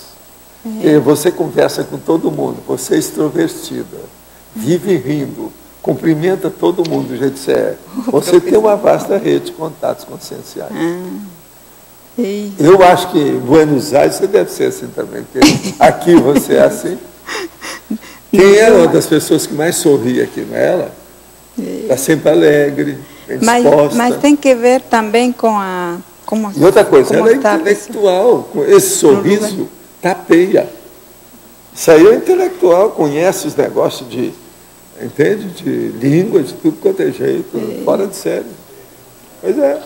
E você conversa com todo mundo, você é extrovertida, vive rindo, cumprimenta todo mundo do jeito que você é. Você tem uma vasta rede de contatos conscienciais. Eu acho que em Buenos Aires você deve ser assim também, porque aqui você é assim. Quem é uma das pessoas que mais sorri aqui, não é ela? Está sempre alegre, bem disposta. Mas tem que ver também com a... E outra coisa, ela é intelectual. Esse sorriso tapeia. Isso aí é intelectual, conhece os negócios de, entende? De língua, de tudo quanto é jeito, fora de série. Pois é.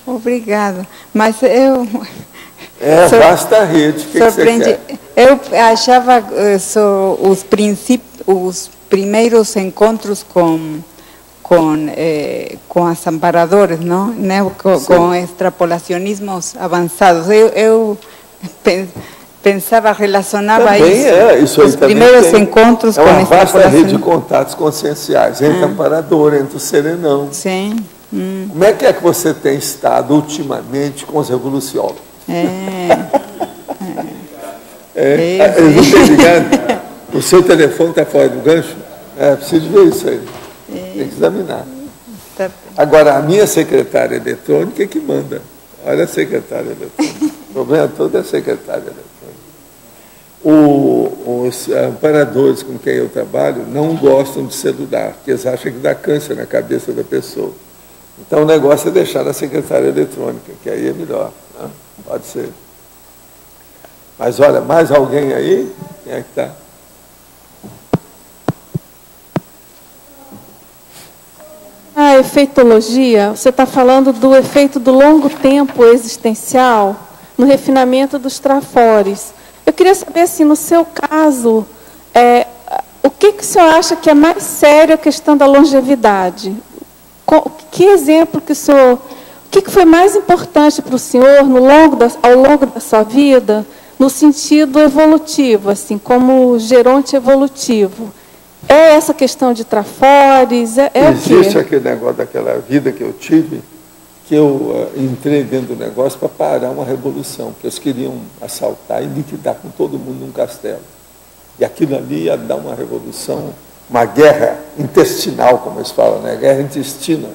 Obrigada. Mas eu... basta a rede. O que você quer? Eu achava os primeiros encontros com com as amparadoras, não? Com extrapolacionismos avançados. Eu pensava, relacionava também isso, os primeiros encontros com uma vasta rede de contatos conscienciais, entre amparador, entre o serenão. Sim. Como é que você tem estado ultimamente com os revoluciólogos? Eles não têm ligado? O seu telefone está fora do gancho? Preciso ver isso aí. Tem que examinar. Agora, a minha secretária eletrônica é que manda. Olha a secretária eletrônica. O problema todo é a secretária eletrônica. Os amparadores com quem eu trabalho não gostam de celular, porque eles acham que dá câncer na cabeça da pessoa. Então, o negócio é deixar na secretária eletrônica, que aí é melhor. Né? Pode ser. Mas, olha, mais alguém aí? Quem é que está? A efeitologia, você está falando do efeito do longo tempo existencial no refinamento dos trafores. Eu queria saber, assim, no seu caso, o que o senhor acha que é mais sério a questão da longevidade? Que exemplo que o senhor... O que foi mais importante para o senhor ao longo da sua vida, no sentido evolutivo, assim, como geronte evolutivo? É essa questão de trafores? Existe aquele negócio daquela vida que eu tive, que eu entrei dentro do negócio para parar uma revolução, porque eles queriam assaltar e liquidar com todo mundo num castelo. E aquilo ali ia dar uma revolução, uma guerra intestinal, como eles falam, né? Guerra intestina,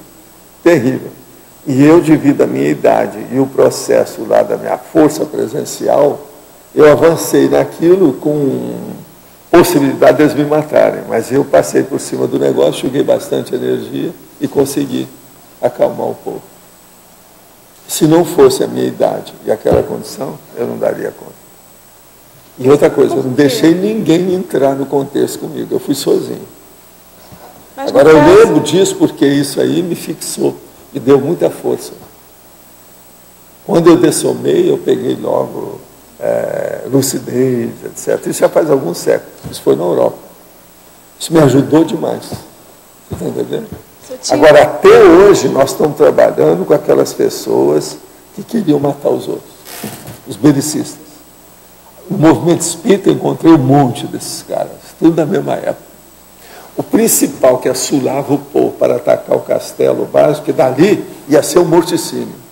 terrível. E eu, devido à minha idade e o processo lá da minha força presencial, eu avancei naquilo com possibilidade de eles me matarem, mas eu passei por cima do negócio, joguei bastante energia e consegui acalmar o povo. Se não fosse a minha idade e aquela condição, eu não daria conta. E outra coisa, eu não deixei ninguém entrar no contexto comigo, eu fui sozinho. Agora, eu lembro disso porque isso aí me fixou, me deu muita força. Quando eu dessomei, eu peguei logo lucidez, etc. Isso já faz alguns séculos, isso foi na Europa. Isso me ajudou demais. Você está entendendo? Agora, até hoje, nós estamos trabalhando com aquelas pessoas que queriam matar os outros, os belicistas. No movimento espírita, eu encontrei um monte desses caras, tudo na mesma época. O principal que assolava o povo para atacar o castelo básico, que dali ia ser um morticínio.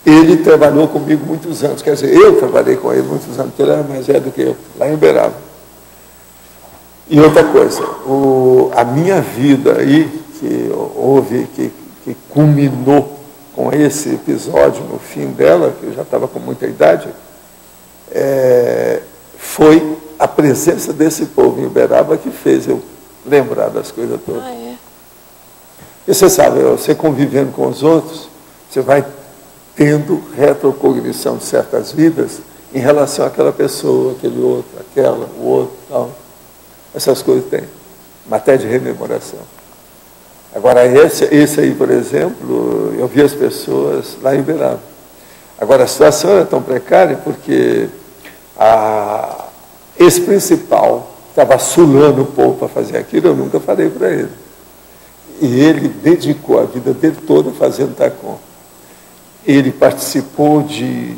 Ele trabalhou comigo muitos anos, quer dizer, eu trabalhei com ele muitos anos, porque ele era mais velho do que eu, lá em Uberaba. E outra coisa, a minha vida aí, que houve, que culminou com esse episódio no fim dela, que eu já estava com muita idade, foi a presença desse povo em Uberaba que fez eu lembrar das coisas todas. E você sabe, você convivendo com os outros, você vai tendo retrocognição de certas vidas em relação àquela pessoa, aquele outro, aquela, o outro, tal. Essas coisas tem. Matéria de rememoração. Agora, esse aí, por exemplo, eu vi as pessoas lá em Uberaba. Agora, a situação era tão precária porque esse principal estava assolando o povo para fazer aquilo, eu nunca falei para ele. E ele dedicou a vida dele toda fazendo TACOM. Ele participou de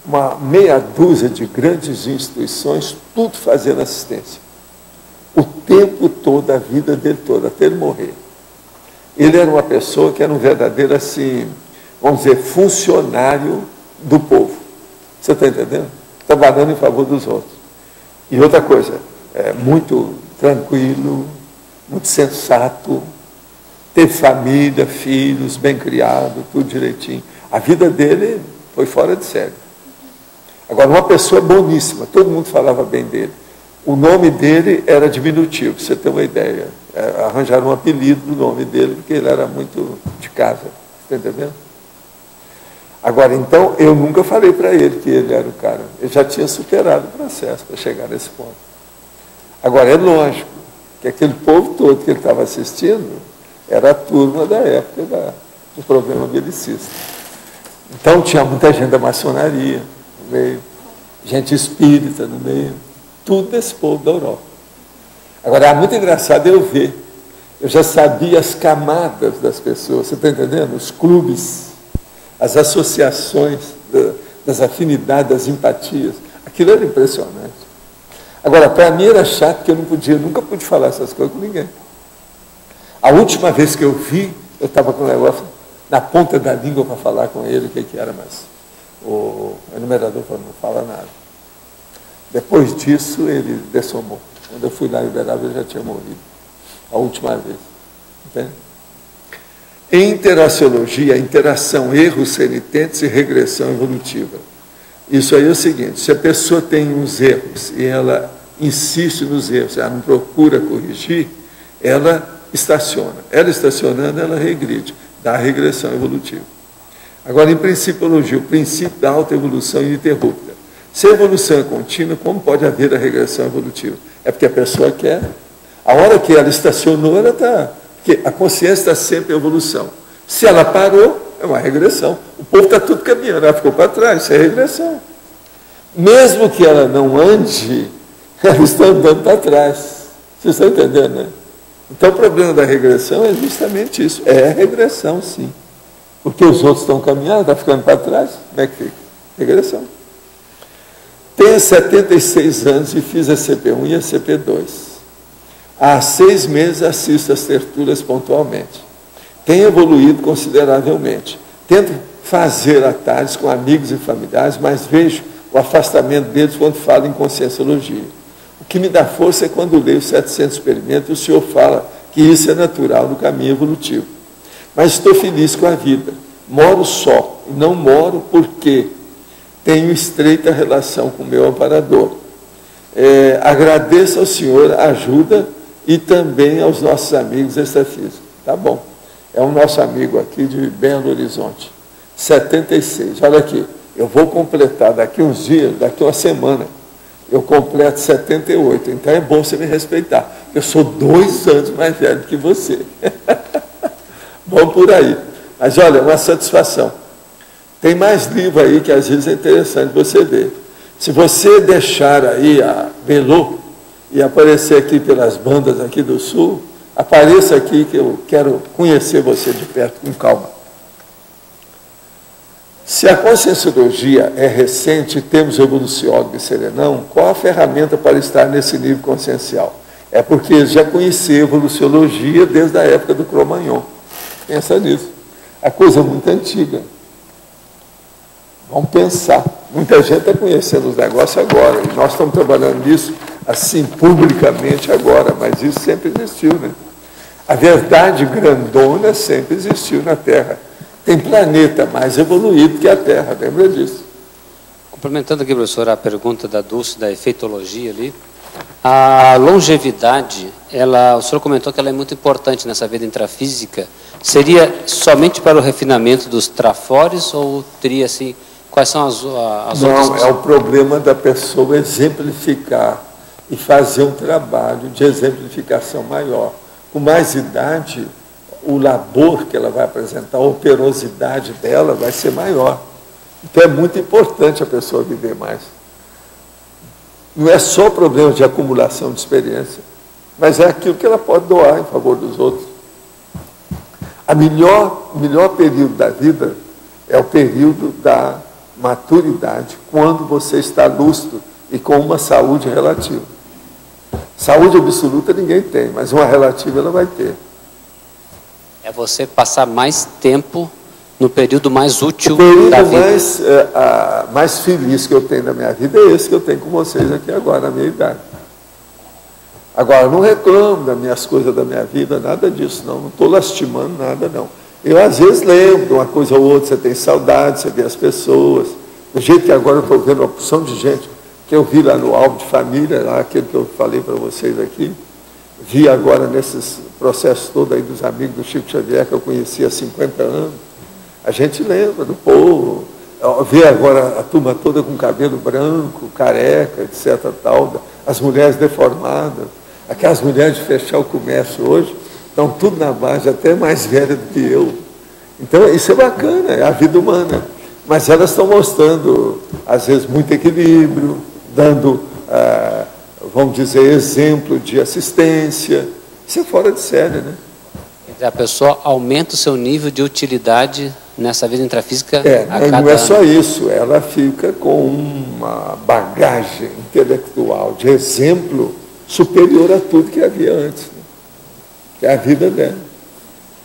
uma meia dúzia de grandes instituições, tudo fazendo assistência. O tempo todo, a vida dele toda, até ele morrer. Ele era uma pessoa que era um verdadeiro, assim, vamos dizer, funcionário do povo. Você está entendendo? Trabalhando em favor dos outros. E outra coisa, muito tranquilo, muito sensato, teve família, filhos, bem criado, tudo direitinho. A vida dele foi fora de série. Agora, uma pessoa boníssima, todo mundo falava bem dele. O nome dele era diminutivo, para você ter uma ideia. Arranjaram um apelido do nome dele, porque ele era muito de casa. Está entendendo? Agora, então, eu nunca falei para ele que ele era o cara. Ele já tinha superado o processo para chegar nesse ponto. Agora, é lógico que aquele povo todo que ele estava assistindo era a turma da época do problema belicista. Então, tinha muita gente da maçonaria no meio, gente espírita no meio, tudo desse povo da Europa. Agora, é muito engraçado eu ver Eu já sabia as camadas das pessoas, você está entendendo? Os clubes, as associações das afinidades, das empatias. Aquilo era impressionante. Agora, para mim era chato que eu não podia, nunca pude falar essas coisas com ninguém. A última vez que eu vi, eu estava com o negócio na ponta da língua para falar com ele o que era, mas o enumerador falou, não fala nada. Depois disso, ele dessomou. Quando eu fui lá em Uberaba, ele já tinha morrido. A última vez. Entende? Em interaciologia, interação, erros renitentes e regressão evolutiva. Isso aí é o seguinte, se a pessoa tem uns erros e ela insiste nos erros, ela não procura corrigir, ela estaciona. Ela estacionando, ela regride, dá regressão evolutiva. Agora, em principiologia, o princípio da autoevolução ininterrupta. Se a evolução é contínua, como pode haver a regressão evolutiva? É porque a pessoa quer. A hora que ela estacionou, ela está... Porque a consciência está sempre em evolução. Se ela parou, é uma regressão. O povo está tudo caminhando, ela ficou para trás, isso é regressão. Mesmo que ela não ande, ela está andando para trás. Vocês estão entendendo, né? Então, o problema da regressão é justamente isso. É regressão, sim. Porque os outros estão caminhando, está ficando para trás, como é que fica? Regressão. Tenho 76 anos e fiz a CP1 e a CP2. Há 6 meses assisto às tertúlias pontualmente. Tenho evoluído consideravelmente. Tento fazer atalhos com amigos e familiares, mas vejo o afastamento deles quando falo em conscienciologia. O que me dá força é quando leio 700 experimentos e o senhor fala que isso é natural no caminho evolutivo. Mas estou feliz com a vida. Moro só, e não moro porque tenho estreita relação com o meu amparador. Agradeço ao senhor a ajuda e também aos nossos amigos extrafísicos. Tá bom. É o nosso amigo aqui de Belo Horizonte. 76. Olha aqui, eu vou completar daqui uns dias, daqui uma semana, eu completo 78. Então é bom você me respeitar. Eu sou 2 anos mais velho que você. Bom por aí. Mas olha, uma satisfação. Tem mais livro aí que às vezes é interessante você ver. Se você deixar aí a Belo e aparecer aqui pelas bandas aqui do Sul, apareça aqui que eu quero conhecer você de perto, com calma. Se a conscienciologia é recente e temos evoluciólogo e serenão, qual a ferramenta para estar nesse nível consciencial? É porque eles já conheciam evoluciologia desde a época do Cro-Magnon. Pensa nisso. A coisa é muito antiga. Vamos pensar. Muita gente está conhecendo os negócios agora, e nós estamos trabalhando nisso assim, publicamente agora, mas isso sempre existiu, né? A verdade grandona sempre existiu na Terra. Tem planeta mais evoluído que a Terra, lembra disso? Complementando aqui, professor, a pergunta da Dulce, da efeitologia ali, a longevidade, o senhor comentou que ela é muito importante nessa vida intrafísica, seria somente para o refinamento dos trafores ou teria, assim, quais são as outras... Não, é o problema da pessoa exemplificar e fazer um trabalho de exemplificação maior. Com mais idade, o labor que ela vai apresentar, a operosidade dela vai ser maior. Então é muito importante a pessoa viver mais. Não é só problema de acumulação de experiência, mas é aquilo que ela pode doar em favor dos outros. O melhor período da vida é o período da maturidade, quando você está lúcido e com uma saúde relativa. Saúde absoluta ninguém tem, mas uma relativa ela vai ter. É você passar mais tempo no período mais útil da vida. O período mais feliz que eu tenho na minha vida é esse que eu tenho com vocês aqui agora, na minha idade. Agora, eu não reclamo das minhas coisas da minha vida, nada disso, não estou lastimando nada, não. Eu, às vezes, lembro de uma coisa ou outra, você tem saudade, você vê as pessoas. Do jeito que agora eu estou vendo uma porção de gente que eu vi lá no álbum de família, lá, aquele que eu falei para vocês aqui, vi agora nesses processos todos aí dos amigos do Chico Xavier, que eu conheci há 50 anos. A gente lembra do povo, vê agora a turma toda com cabelo branco, careca, etc. Tal, as mulheres deformadas, aquelas mulheres de fechar o comércio hoje, estão tudo na base, até mais velha do que eu. Então, isso é bacana, é a vida humana. Mas elas estão mostrando, às vezes, muito equilíbrio, dando, vamos dizer, exemplo de assistência. Isso é fora de série, né? A pessoa aumenta o seu nível de utilidade nessa vida intrafísica a cada não é só ano. isso, ela fica com uma bagagem intelectual de exemplo superior a tudo que havia antes, né? Que é a vida dela.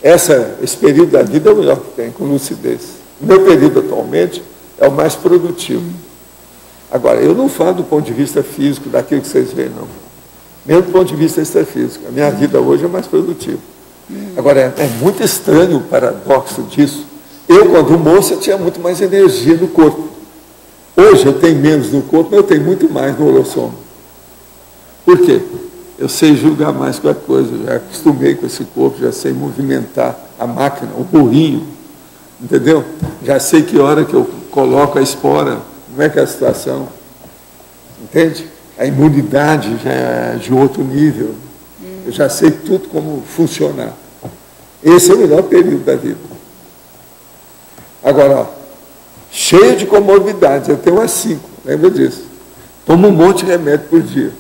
Esse período da vida é o melhor que tem, com lucidez. O meu período atualmente é o mais produtivo. Agora, eu não falo do ponto de vista físico, daquilo que vocês veem, não. Mesmo do ponto de vista extrafísico. A minha vida hoje é mais produtiva. Agora, é muito estranho o paradoxo disso. Eu, quando moça, tinha muito mais energia no corpo. Hoje eu tenho menos no corpo, mas eu tenho muito mais no holossoma. Por quê? Eu sei julgar mais qualquer coisa, já acostumei com esse corpo, já sei movimentar a máquina, o burrinho, entendeu? Já sei que hora que eu coloco a espora, como é que é a situação, entende? A imunidade já é de outro nível, eu já sei tudo como funcionar. Esse é o melhor período da vida. Agora, ó, cheio de comorbidades, eu tenho umas 5, lembra disso? Tomo um monte de remédio por dia.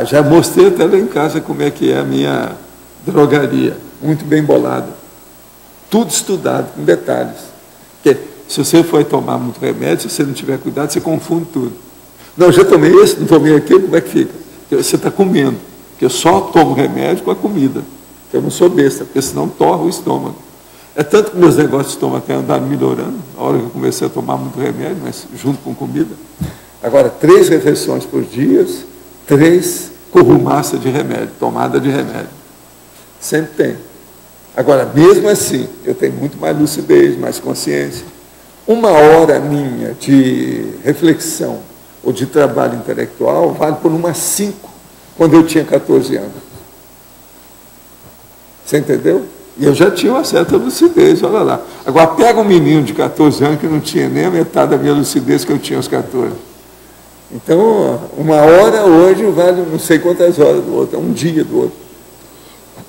Já mostrei até lá em casa como é que é a minha drogaria, muito bem bolada. Tudo estudado, com detalhes. Porque se você for tomar muito remédio, se você não tiver cuidado, você confunde tudo. Não, já tomei esse, não tomei aquele, como é que fica? Porque você está comendo. Porque eu só tomo remédio com a comida. Eu não sou besta, porque senão torra o estômago. É tanto que meus negócios de estômago têm andado melhorando, na hora que eu comecei a tomar muito remédio, mas junto com comida. Agora, 3 refeições por dia, 3 currumaça de remédio, tomada de remédio. Sempre tem. Agora, mesmo assim, eu tenho muito mais lucidez, mais consciência. 1 hora minha de reflexão ou de trabalho intelectual vale por umas 5, quando eu tinha 14 anos. Você entendeu? E eu já tinha uma certa lucidez, olha lá. Agora, pega um menino de 14 anos que não tinha nem a metade da minha lucidez que eu tinha aos 14. Então, 1 hora hoje vale não sei quantas horas do outro, é um dia do outro.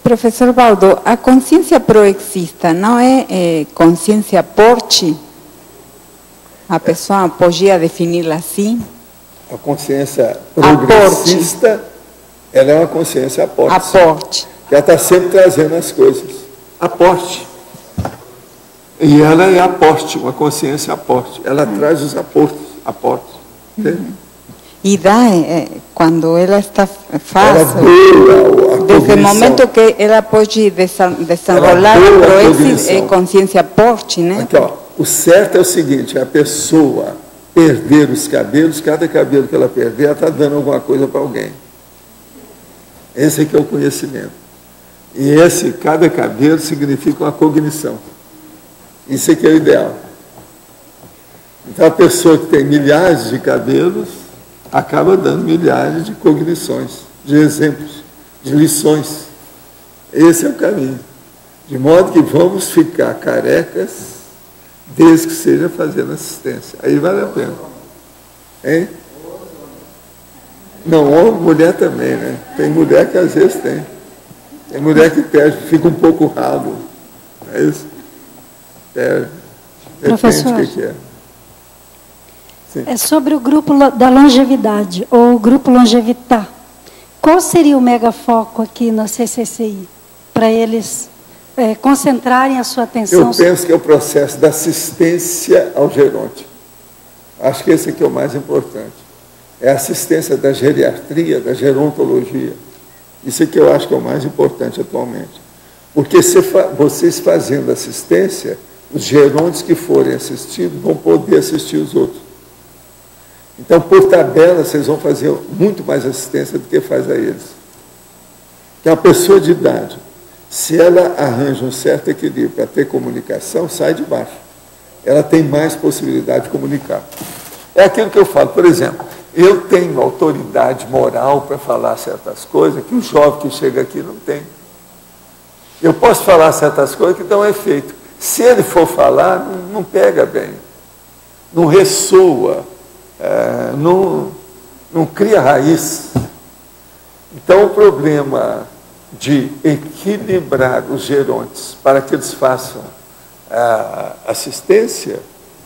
Professor Baldo, a consciência proexista não é consciência porte? A pessoa podia defini-la assim? A consciência progressista, ela é uma consciência aporte. Aporte. Que ela está sempre trazendo as coisas. Aporte. E ela é aporte, uma consciência aporte. Ela traz os aportes. Entende? E dá, quando ela está fácil, ela desde o momento que ela pode desenrolar é consciência aporte, né? Aqui, ó, o certo é o seguinte, a pessoa perder os cabelos, cada cabelo que ela perder, ela está dando alguma coisa para alguém. Esse aqui é o conhecimento. E cada cabelo significa uma cognição. Isso aqui é o ideal. Então, a pessoa que tem milhares de cabelos acaba dando milhares de cognições, de exemplos, de lições. Esse é o caminho. De modo que vamos ficar carecas, desde que seja fazendo assistência. Aí vale a pena. Hein? Não, homem, mulher também, né? Tem mulher que às vezes tem. Tem mulher que perde, fica um pouco ralo. É isso? Perde. Professor, depende do que é. Sim. É sobre o grupo da longevidade, ou o grupo Longevitar. Qual seria o megafoco aqui na CCCI, para eles concentrarem a sua atenção? Eu penso que é o processo da assistência ao geronte. Acho que esse aqui é o mais importante. É a assistência da geriatria, da gerontologia. Isso aqui eu acho que é o mais importante atualmente. Porque vocês fazendo assistência, os gerontes que forem assistidos vão poder assistir os outros. Então, por tabela, vocês vão fazer muito mais assistência do que faz a eles. Que a pessoa de idade, se ela arranja um certo equilíbrio para ter comunicação, sai de baixo. Ela tem mais possibilidade de comunicar. É aquilo que eu falo, por exemplo, eu tenho autoridade moral para falar certas coisas que o jovem que chega aqui não tem. Eu posso falar certas coisas que dão efeito. Se ele for falar, não pega bem, não ressoa, não cria raiz. Então, o problema de equilibrar os gerontes para que eles façam assistência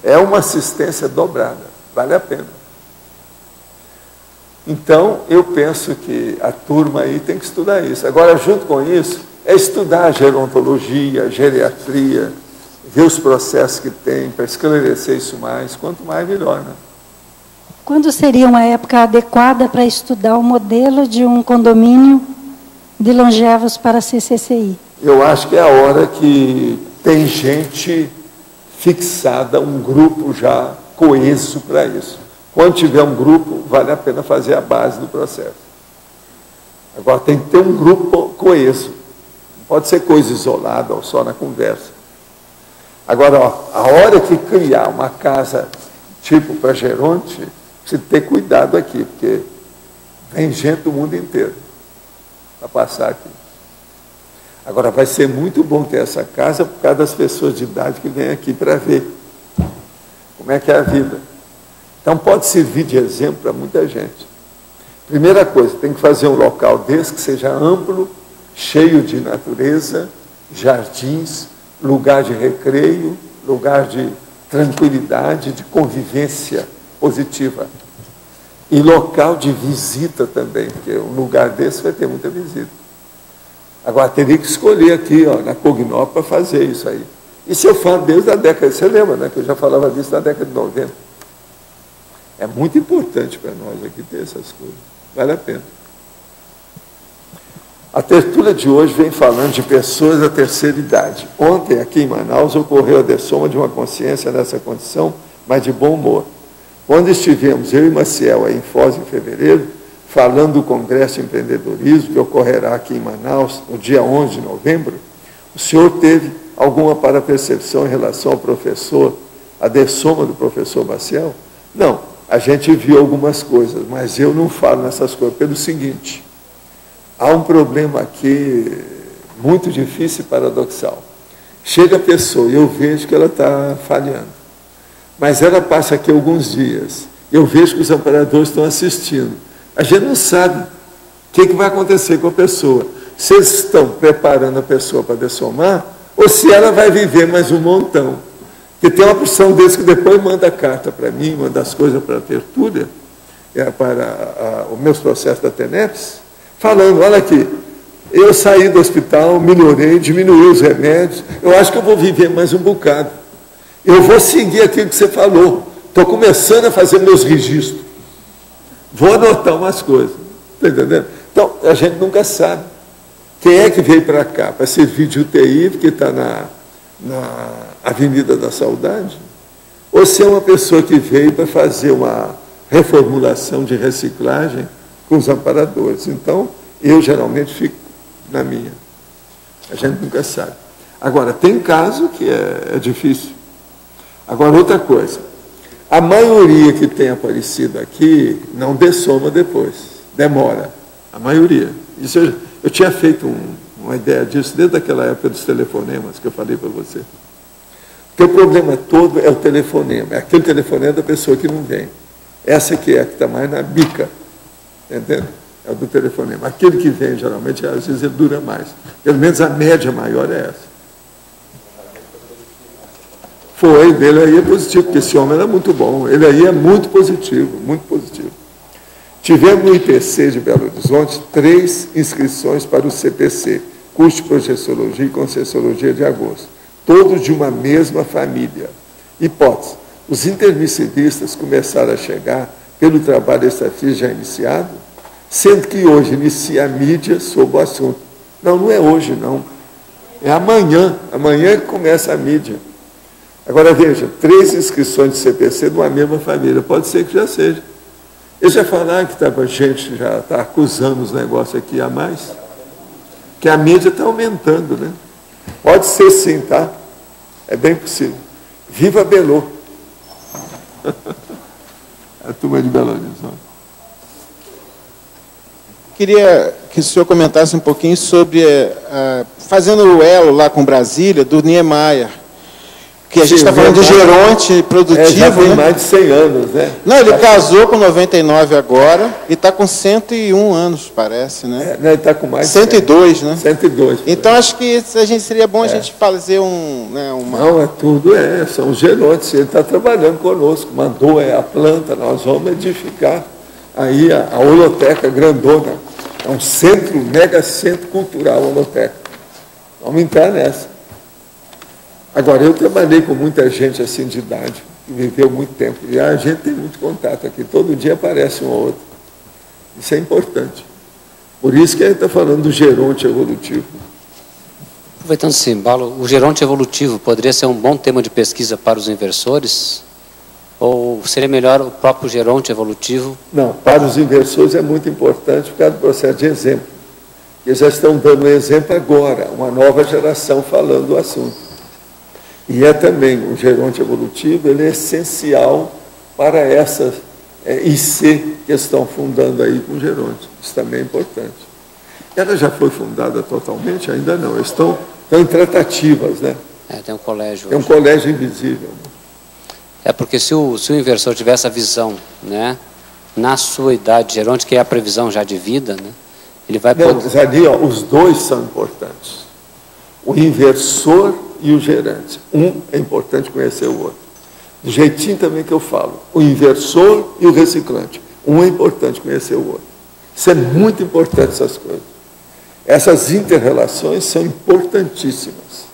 é uma assistência dobrada, vale a pena. Então, eu penso que a turma aí tem que estudar isso. Agora, junto com isso, é estudar a gerontologia, a geriatria, ver os processos que tem, para esclarecer isso mais. Quanto mais, melhor, né? Quando seria uma época adequada para estudar o modelo de um condomínio de longevos para a CCCI? Eu acho que é a hora que tem gente fixada, um grupo já coeso para isso. Quando tiver um grupo, vale a pena fazer a base do processo. Agora, tem que ter um grupo coeso. Não pode ser coisa isolada ou só na conversa. Agora, ó, a hora que criar uma casa tipo para geronte, precisa ter cuidado aqui, porque vem gente do mundo inteiro para passar aqui. Agora, vai ser muito bom ter essa casa por causa das pessoas de idade que vêm aqui para ver como é que é a vida. Então, pode servir de exemplo para muita gente. Primeira coisa, tem que fazer um local desse que seja amplo, cheio de natureza, jardins, lugar de recreio, lugar de tranquilidade, de convivência positiva. E local de visita também, porque um lugar desse vai ter muita visita. Agora, teria que escolher aqui, ó, na Cognop, para fazer isso aí. Isso eu falo desde a década, você lembra, né, que eu já falava disso na década de 90. É muito importante para nós aqui ter essas coisas. Vale a pena. A tertúlia de hoje vem falando de pessoas da terceira idade. Ontem, aqui em Manaus, ocorreu a dessoma de uma consciência nessa condição, mas de bom humor. Quando estivemos, eu e Maciel, aí em Foz, em fevereiro, falando do Congresso de Empreendedorismo, que ocorrerá aqui em Manaus, no dia 11 de novembro, o senhor teve alguma parapercepção em relação ao professor, a dessoma do professor Maciel? Não. A gente viu algumas coisas, mas eu não falo nessas coisas, pelo seguinte, há um problema aqui muito difícil e paradoxal. Chega a pessoa e eu vejo que ela está falhando, mas ela passa aqui alguns dias, eu vejo que os amparadores estão assistindo. A gente não sabe o que vai acontecer com a pessoa, se eles estão preparando a pessoa para dessomar, ou se ela vai viver mais um montão. Porque tem uma porção deles que depois manda carta para mim, manda as coisas para a tertúlia, para os meus processos da TENEPS, falando, olha aqui, eu saí do hospital, melhorei, diminuí os remédios, eu acho que eu vou viver mais um bocado. Eu vou seguir aquilo que você falou, estou começando a fazer meus registros, vou anotar umas coisas, está entendendo? Então, a gente nunca sabe. Quem é que veio para cá? Para servir de UTI, porque está na Avenida da Saudade, ou se é uma pessoa que veio para fazer uma reformulação de reciclagem com os amparadores. Então, eu geralmente fico na minha. A gente nunca sabe. Agora, tem caso que é difícil. Agora, outra coisa. A maioria que tem aparecido aqui não dessoma depois. Demora. A maioria. Isso eu tinha feito uma ideia disso desde aquela época dos telefonemas que eu falei para você. Porque o problema todo é o telefonema, é aquele telefonema da pessoa que não vem. Essa que está mais na bica, entendeu? É o do telefonema. Aquele que vem, geralmente, às vezes ele dura mais. Pelo menos a média maior é essa. Foi, dele aí é positivo, porque esse homem era muito bom. Ele aí é muito positivo, muito positivo. Tivemos no IPC de Belo Horizonte 3 inscrições para o CPC, curso de Projeciologia e Conscienciologia de agosto, todos de uma mesma família. Hipótese, os intermissivistas começaram a chegar pelo trabalho extrafísico já iniciado, sendo que hoje inicia a mídia sobre o assunto. Não, não é hoje, não. É amanhã. Amanhã que começa a mídia. Agora, veja, 3 inscrições de CPC de uma mesma família. Pode ser que já seja. Eles já falaram que a gente já está acusando os negócios aqui a mais, que a mídia está aumentando, né? Pode ser sim, tá? É bem possível. Viva Belo! A turma de Belo Horizonte. Queria que o senhor comentasse um pouquinho sobre, fazendo o elo lá com Brasília, do Niemeyer, que a gente está falando de geronte produtivo. Já tem, né? mais de 100 anos, né? Não, ele casou com 99 agora e está com 101 anos, parece, né? Ele está com mais de 102, né? 102. Então, acho que seria bom a gente fazer uma... Não, tudo são os gerontes. Ele está trabalhando conosco, mandou a planta, nós vamos edificar aí a holoteca grandona. É um centro, mega centro cultural, holoteca. Vamos entrar nessa. Agora, eu trabalhei com muita gente assim de idade, que viveu muito tempo. E a gente tem muito contato aqui. Todo dia aparece um ou outro. Isso é importante. Por isso que a gente está falando do geronte evolutivo. Aproveitando esse embalo, o geronte evolutivo poderia ser um bom tema de pesquisa para os inversores? Ou seria melhor o próprio geronte evolutivo? Não, para os inversores é muito importante por causa do processo de exemplo. Eles já estão dando um exemplo agora, uma nova geração falando do assunto. E é também, o geronte evolutivo, ele é essencial para essas IC que estão fundando aí com o geronte. Isso também é importante. Ela já foi fundada totalmente? Ainda não. Estão em tratativas, né? Tem um colégio. É um colégio invisível. É porque se o inversor tiver essa visão, né, na sua idade geronte, que é a previsão já de vida, né, ele vai poder... Mas ali, ó, os dois são importantes. O inversor e o gerente. Um é importante conhecer o outro. Do jeitinho também que eu falo. O inversor e o reciclante. Um é importante conhecer o outro. Isso é muito importante, essas coisas. Essas inter-relações são importantíssimas.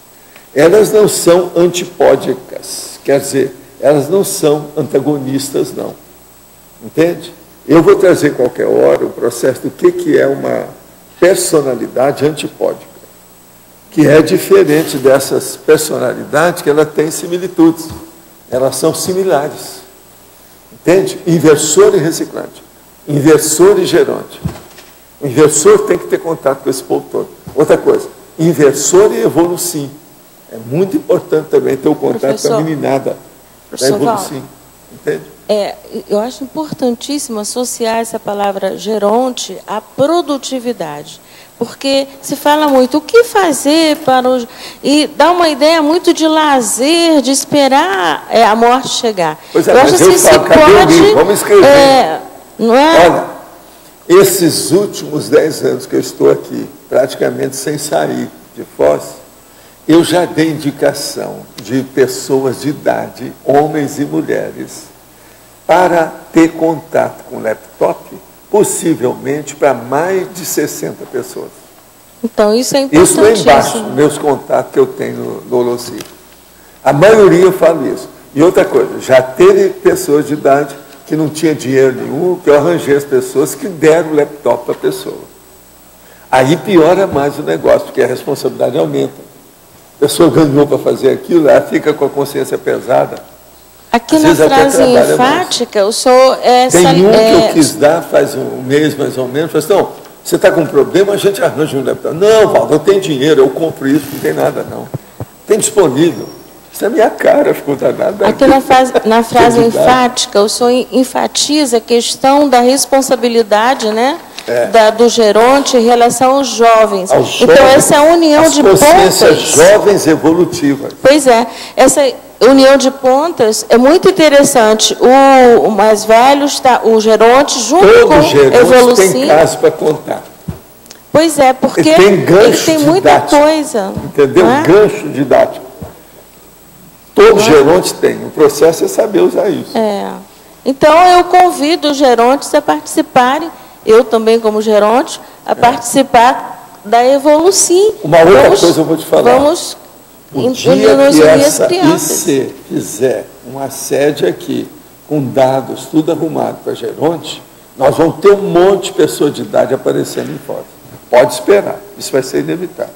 Elas não são antipódicas. Quer dizer, elas não são antagonistas, não. Entende? Eu vou trazer qualquer hora o processo do que é uma personalidade antipódica, que é diferente dessas personalidades que ela tem similitudes. Elas são similares. Entende? Inversor e reciclante. Inversor e geronte. O inversor tem que ter contato com esse povo todo. Outra coisa, inversor e evolução. É muito importante também ter o contato com a meninada da evolução. Entende? Eu acho importantíssimo associar essa palavra geronte à produtividade. Porque se fala muito o que fazer para o... E dá uma ideia muito de lazer, de esperar a morte chegar. Pois é, eu acho assim, se pode... Vamos escrever. Não é? Olha, esses últimos 10 anos que eu estou aqui, praticamente sem sair de Foz, eu já dei indicação de pessoas de idade, homens e mulheres, para ter contato com o laptop, possivelmente para mais de 60 pessoas. Então, isso é importantíssimo. Isso lá embaixo, meus contatos que eu tenho no Holocir. A maioria eu falo isso. E outra coisa, já teve pessoas de idade que não tinha dinheiro nenhum, que eu arranjei as pessoas que deram o laptop para a pessoa. Aí piora mais o negócio, porque a responsabilidade aumenta. A pessoa ganhou para fazer aquilo, ela fica com a consciência pesada. Aqui na frase enfática, o senhor... Tem um que eu quis dar faz um mês, mais ou menos, falei assim, não, você está com um problema, a gente arranja um laptop. Não, Valdo, eu tenho dinheiro, eu compro isso, não tem nada não. Tem disponível. Isso é minha cara, ficou danada. Aqui na frase enfática, o senhor enfatiza a questão da responsabilidade, né? Do geronte em relação aos jovens. Então, essa união de pontas... consciências jovens evolutivas. Pois é, essa união de pontas é muito interessante. O mais velho está, o geronte, junto com a evolução. Tem caso para contar. Pois é, porque ele tem muita coisa. Entendeu? Gancho didático. Todo geronte tem. O processo é saber usar isso. Então, eu convido os gerontes a participarem, eu também como geronte, a participar da evolução. Uma outra coisa eu vou te falar. Vamos o dia que essa IC fizer uma sede aqui, com dados, tudo arrumado para geronte, nós vamos ter um monte de pessoas de idade aparecendo em Foz. Pode esperar, isso vai ser inevitável.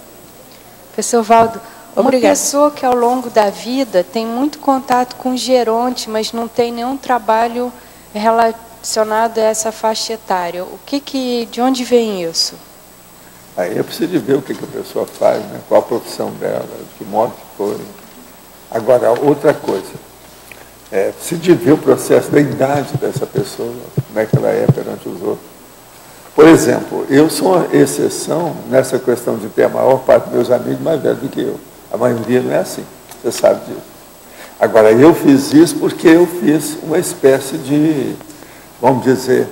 Professor Valdo, uma Obrigada. pessoa que ao longo da vida tem muito contato com geronte, mas não tem nenhum trabalho relacionado a essa faixa etária, de onde vem isso? Aí eu preciso de ver o que a pessoa faz, né? Qual a profissão dela, de que modo que foi. Agora, outra coisa, preciso de ver o processo da idade dessa pessoa, como é que ela é perante os outros. Por exemplo, eu sou uma exceção nessa questão de ter a maior parte dos meus amigos mais velhos do que eu. A maioria não é assim, você sabe disso. Agora, eu fiz isso porque eu fiz uma espécie de, vamos dizer,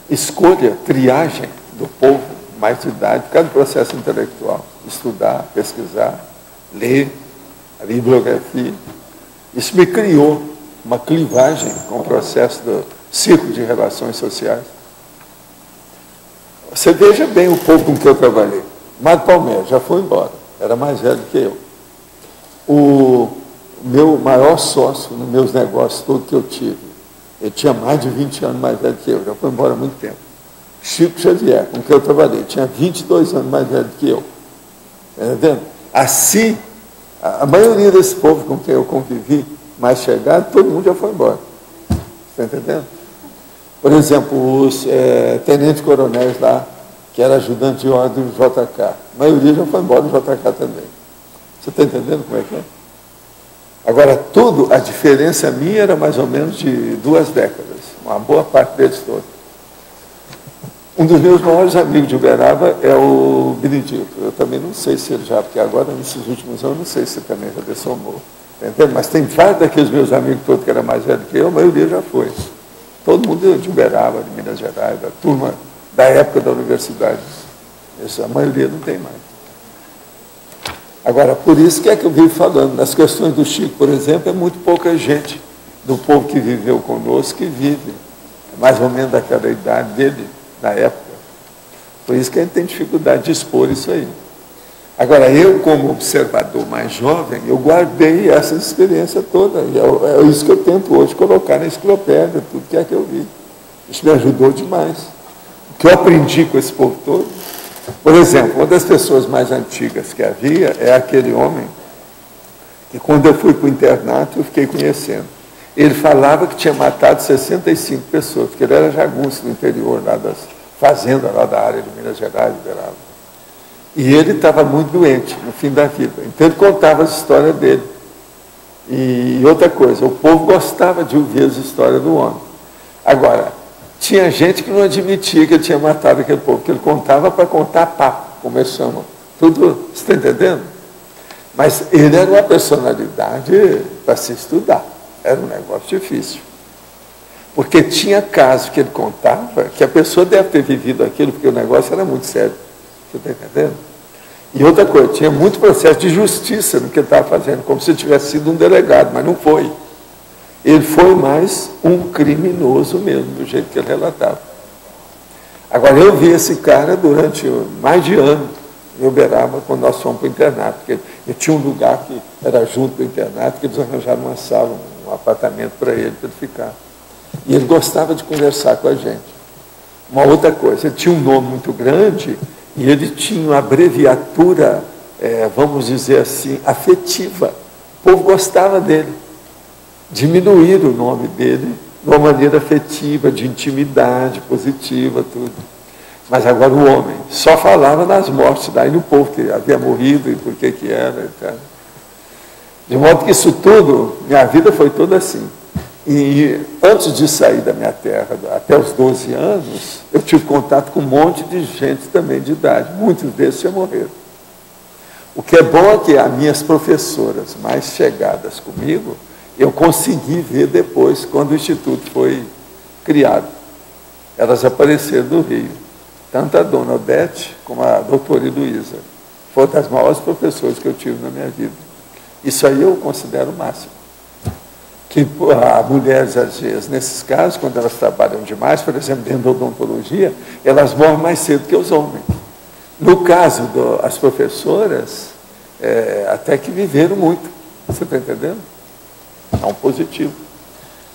escolha, triagem do povo mais de idade, por causa do processo intelectual. Estudar, pesquisar, ler, a bibliografia. Isso me criou uma clivagem com o processo do círculo de relações sociais. Você veja bem o povo com que eu trabalhei. Mário Palmeira já foi embora, era mais velho que eu. O meu maior sócio nos meus negócios todos que eu tive, ele tinha mais de 20 anos mais velho que eu, já foi embora há muito tempo. Chico Xavier, com quem eu trabalhei, tinha 22 anos mais velho que eu. Entendendo? Assim, a maioria desse povo com quem eu convivi, mais chegado, todo mundo já foi embora. Está entendendo? Por exemplo, os tenentes-coronéis lá, que era ajudante de ordem do JK. A maioria já foi embora do JK também. Você está entendendo como é que é? Agora, tudo, a diferença minha era mais ou menos de 2 décadas. Uma boa parte deles todos. Um dos meus maiores amigos de Uberaba é o Benedito. Eu também não sei se ele já, porque agora, nesses últimos anos, não sei se ele também já dessomou. Entendeu? Mas tem vários daqueles meus amigos todos que eram mais velhos que eu, a maioria já foi. Todo mundo de Uberaba, de Minas Gerais, da turma da época da universidade. A maioria não tem mais. Agora, por isso que é que eu vivo falando. Nas questões do Chico, por exemplo, é muito pouca gente do povo que viveu conosco que vive. Mais ou menos daquela idade dele, na época. Por isso que a gente tem dificuldade de expor isso aí. Agora, eu, como observador mais jovem, eu guardei essa experiência toda. E é isso que eu tento hoje colocar na enciclopédia, tudo que é que eu vi. Isso me ajudou demais. O que eu aprendi com esse povo todo. Por exemplo, uma das pessoas mais antigas que havia é aquele homem que, quando eu fui para o internato, eu fiquei conhecendo. Ele falava que tinha matado 65 pessoas, porque ele era jagunço no interior, lá das fazendas, lá da área de Minas Gerais, Uberaba. E ele estava muito doente no fim da vida. Então ele contava as histórias dele. E outra coisa, o povo gostava de ouvir as histórias do homem. Agora, tinha gente que não admitia que ele tinha matado aquele povo, que ele contava para contar papo, como eles chamam. Tudo, você está entendendo? Mas ele era uma personalidade para se estudar. Era um negócio difícil. Porque tinha casos que ele contava que a pessoa deve ter vivido aquilo, porque o negócio era muito sério. Você está entendendo? E outra coisa, tinha muito processo de justiça no que ele estava fazendo, como se tivesse sido um delegado, mas não foi. Ele foi mais um criminoso mesmo, do jeito que ele relatava. Agora, eu vi esse cara durante mais de ano em Uberaba, quando nós fomos para o internato, porque ele tinha um lugar que era junto do internato, que eles arranjaram uma sala, um apartamento para ele ficar. E ele gostava de conversar com a gente. Uma outra coisa, ele tinha um nome muito grande e ele tinha uma abreviatura, vamos dizer assim, afetiva. O povo gostava dele. Diminuir o nome dele de uma maneira afetiva, de intimidade positiva, tudo. Mas agora o homem só falava nas mortes, daí no povo que havia morrido e por que era. Etc. De modo que isso tudo, minha vida foi toda assim. E antes de sair da minha terra, até os 12 anos, eu tive contato com um monte de gente também de idade. Muitos desses já morreram. O que é bom é que as minhas professoras mais chegadas comigo, eu consegui ver depois, quando o Instituto foi criado. Elas apareceram do Rio. Tanto a dona Odete como a doutora Heloísa. Foram das maiores professoras que eu tive na minha vida. Isso aí eu considero o máximo. Que as mulheres, às vezes, nesses casos, quando elas trabalham demais, por exemplo, dentro da odontologia, elas morrem mais cedo que os homens. No caso das professoras, até que viveram muito. Você está entendendo? É um positivo.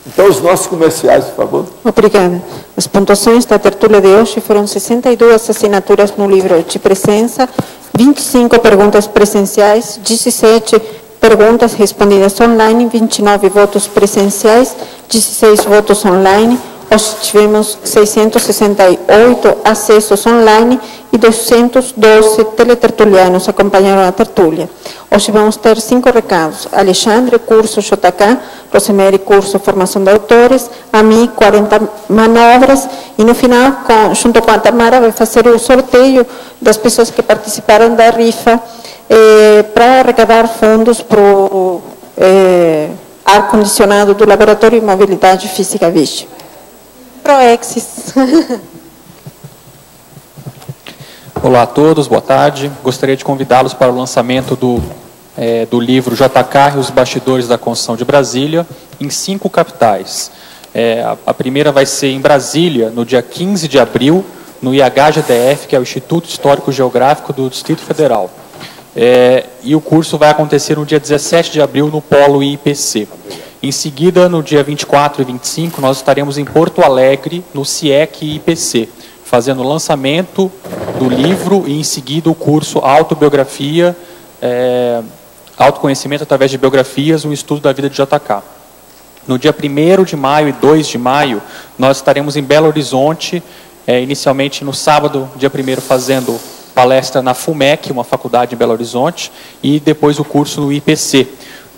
Então, os nossos comerciais, por favor. Obrigada. As pontuações da tertúlia de hoje foram 62 assinaturas no livro de presença, 25 perguntas presenciais, 17 perguntas respondidas online, 29 votos presenciais, 16 votos online. Hoje tivemos 668 acessos online e 212 teletertulianos acompanharam a tertúlia. Hoje vamos ter 5 recados. Alexandre, curso JK, Rosemary, curso Formação de Autores, a mim, 40 manobras, e no final, junto com a Tamara, vai fazer o sorteio das pessoas que participaram da rifa para arrecadar fundos para o ar-condicionado do Laboratório de Mobilidade Física Vichy. Proexis. Olá a todos, boa tarde. Gostaria de convidá-los para o lançamento do livro JK e os Bastidores da Construção de Brasília, em 5 capitais. A primeira vai ser em Brasília, no dia 15 de abril, no IHGDF, que é o Instituto Histórico Geográfico do Distrito Federal. E o curso vai acontecer no dia 17 de abril no Polo IPC. Em seguida, no dia 24 e 25, nós estaremos em Porto Alegre, no CIEC IPC, fazendo o lançamento do livro e, em seguida, o curso Autobiografia, Autoconhecimento através de Biografias, um estudo da vida de JK. No dia 1º de maio e 2 de maio, nós estaremos em Belo Horizonte, inicialmente no sábado, dia 1º, fazendo palestra na FUMEC, uma faculdade em Belo Horizonte, e depois o curso no IPC.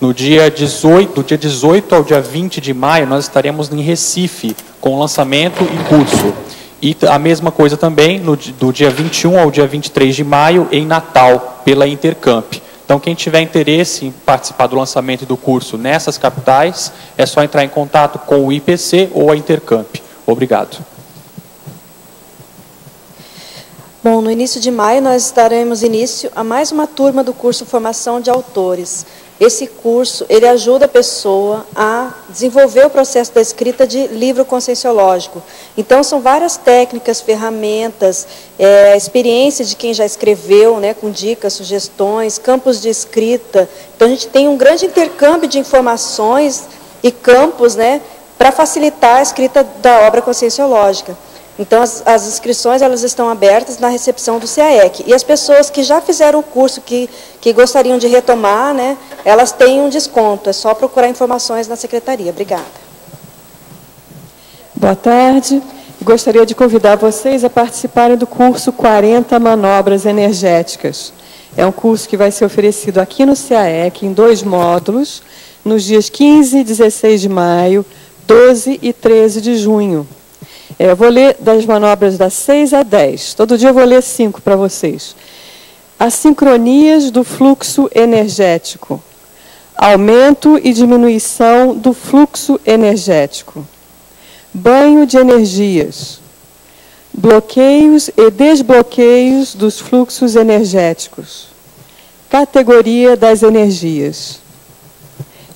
No dia 18 ao dia 20 de maio, nós estaremos em Recife, com lançamento e curso. E a mesma coisa também, do dia 21 ao dia 23 de maio, em Natal, pela Intercamp. Então, quem tiver interesse em participar do lançamento do curso nessas capitais, é só entrar em contato com o IPC ou a Intercamp. Obrigado. Bom, no início de maio nós daremos início a mais uma turma do curso Formação de Autores. Esse curso, ele ajuda a pessoa a desenvolver o processo da escrita de livro conscienciológico. Então, são várias técnicas, ferramentas, experiência de quem já escreveu, né, com dicas, sugestões, campos de escrita. Então, a gente tem um grande intercâmbio de informações e campos, né, para facilitar a escrita da obra conscienciológica. Então, as inscrições elas estão abertas na recepção do CAEC. E as pessoas que já fizeram o curso, que gostariam de retomar, né, elas têm um desconto. É só procurar informações na secretaria. Obrigada. Boa tarde. Gostaria de convidar vocês a participarem do curso 40 Manobras Energéticas. É um curso que vai ser oferecido aqui no CAEC, em 2 módulos, nos dias 15 e 16 de maio, 12 e 13 de junho. Eu vou ler das manobras das 6 a 10. Todo dia eu vou ler 5 para vocês. Assincronias do fluxo energético. Aumento e diminuição do fluxo energético. Banho de energias. Bloqueios e desbloqueios dos fluxos energéticos. Categoria das energias.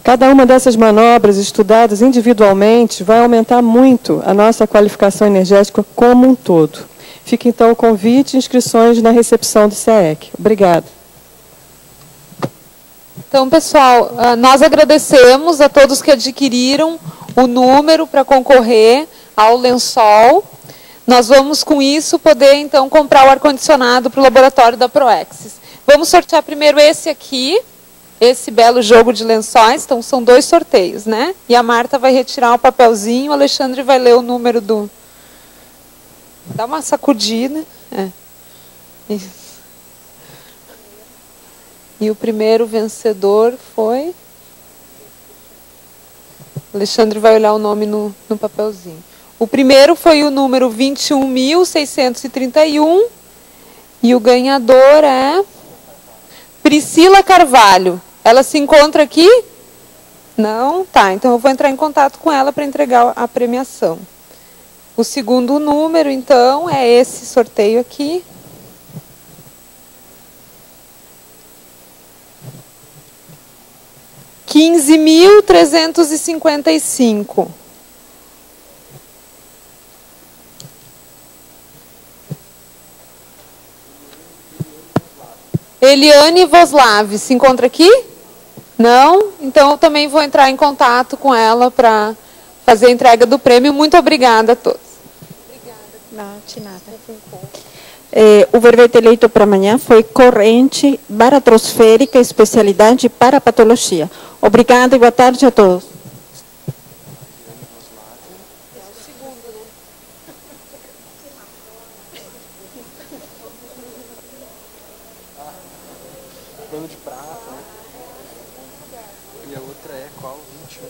Cada uma dessas manobras estudadas individualmente vai aumentar muito a nossa qualificação energética como um todo. Fica então o convite e inscrições na recepção do CAEC. Obrigada. Então, pessoal, nós agradecemos a todos que adquiriram o número para concorrer ao lençol. Nós vamos, com isso, poder, então, comprar o ar-condicionado para o laboratório da Proexis. Vamos sortear primeiro esse aqui. Esse belo jogo de lençóis, então são 2 sorteios, né? E a Marta vai retirar o papelzinho, o Alexandre vai ler o número do... Dá uma sacudida. Isso. E o primeiro vencedor foi... O Alexandre vai olhar o nome no papelzinho. O primeiro foi o número 21.631 e o ganhador é Priscila Carvalho. Ela se encontra aqui? Não? Tá, então eu vou entrar em contato com ela para entregar a premiação. O segundo número, então, é esse sorteio aqui. R$15.355. Eliane Voslav, se encontra aqui? Não? Então eu também vou entrar em contato com ela para fazer a entrega do prêmio. Muito obrigada a todos. Não, de nada. O verbete eleito para amanhã foi corrente baratrosférica, especialidade para patologia. Obrigada e boa tarde a todos. Pano de prata, né? E a outra é qual? 21?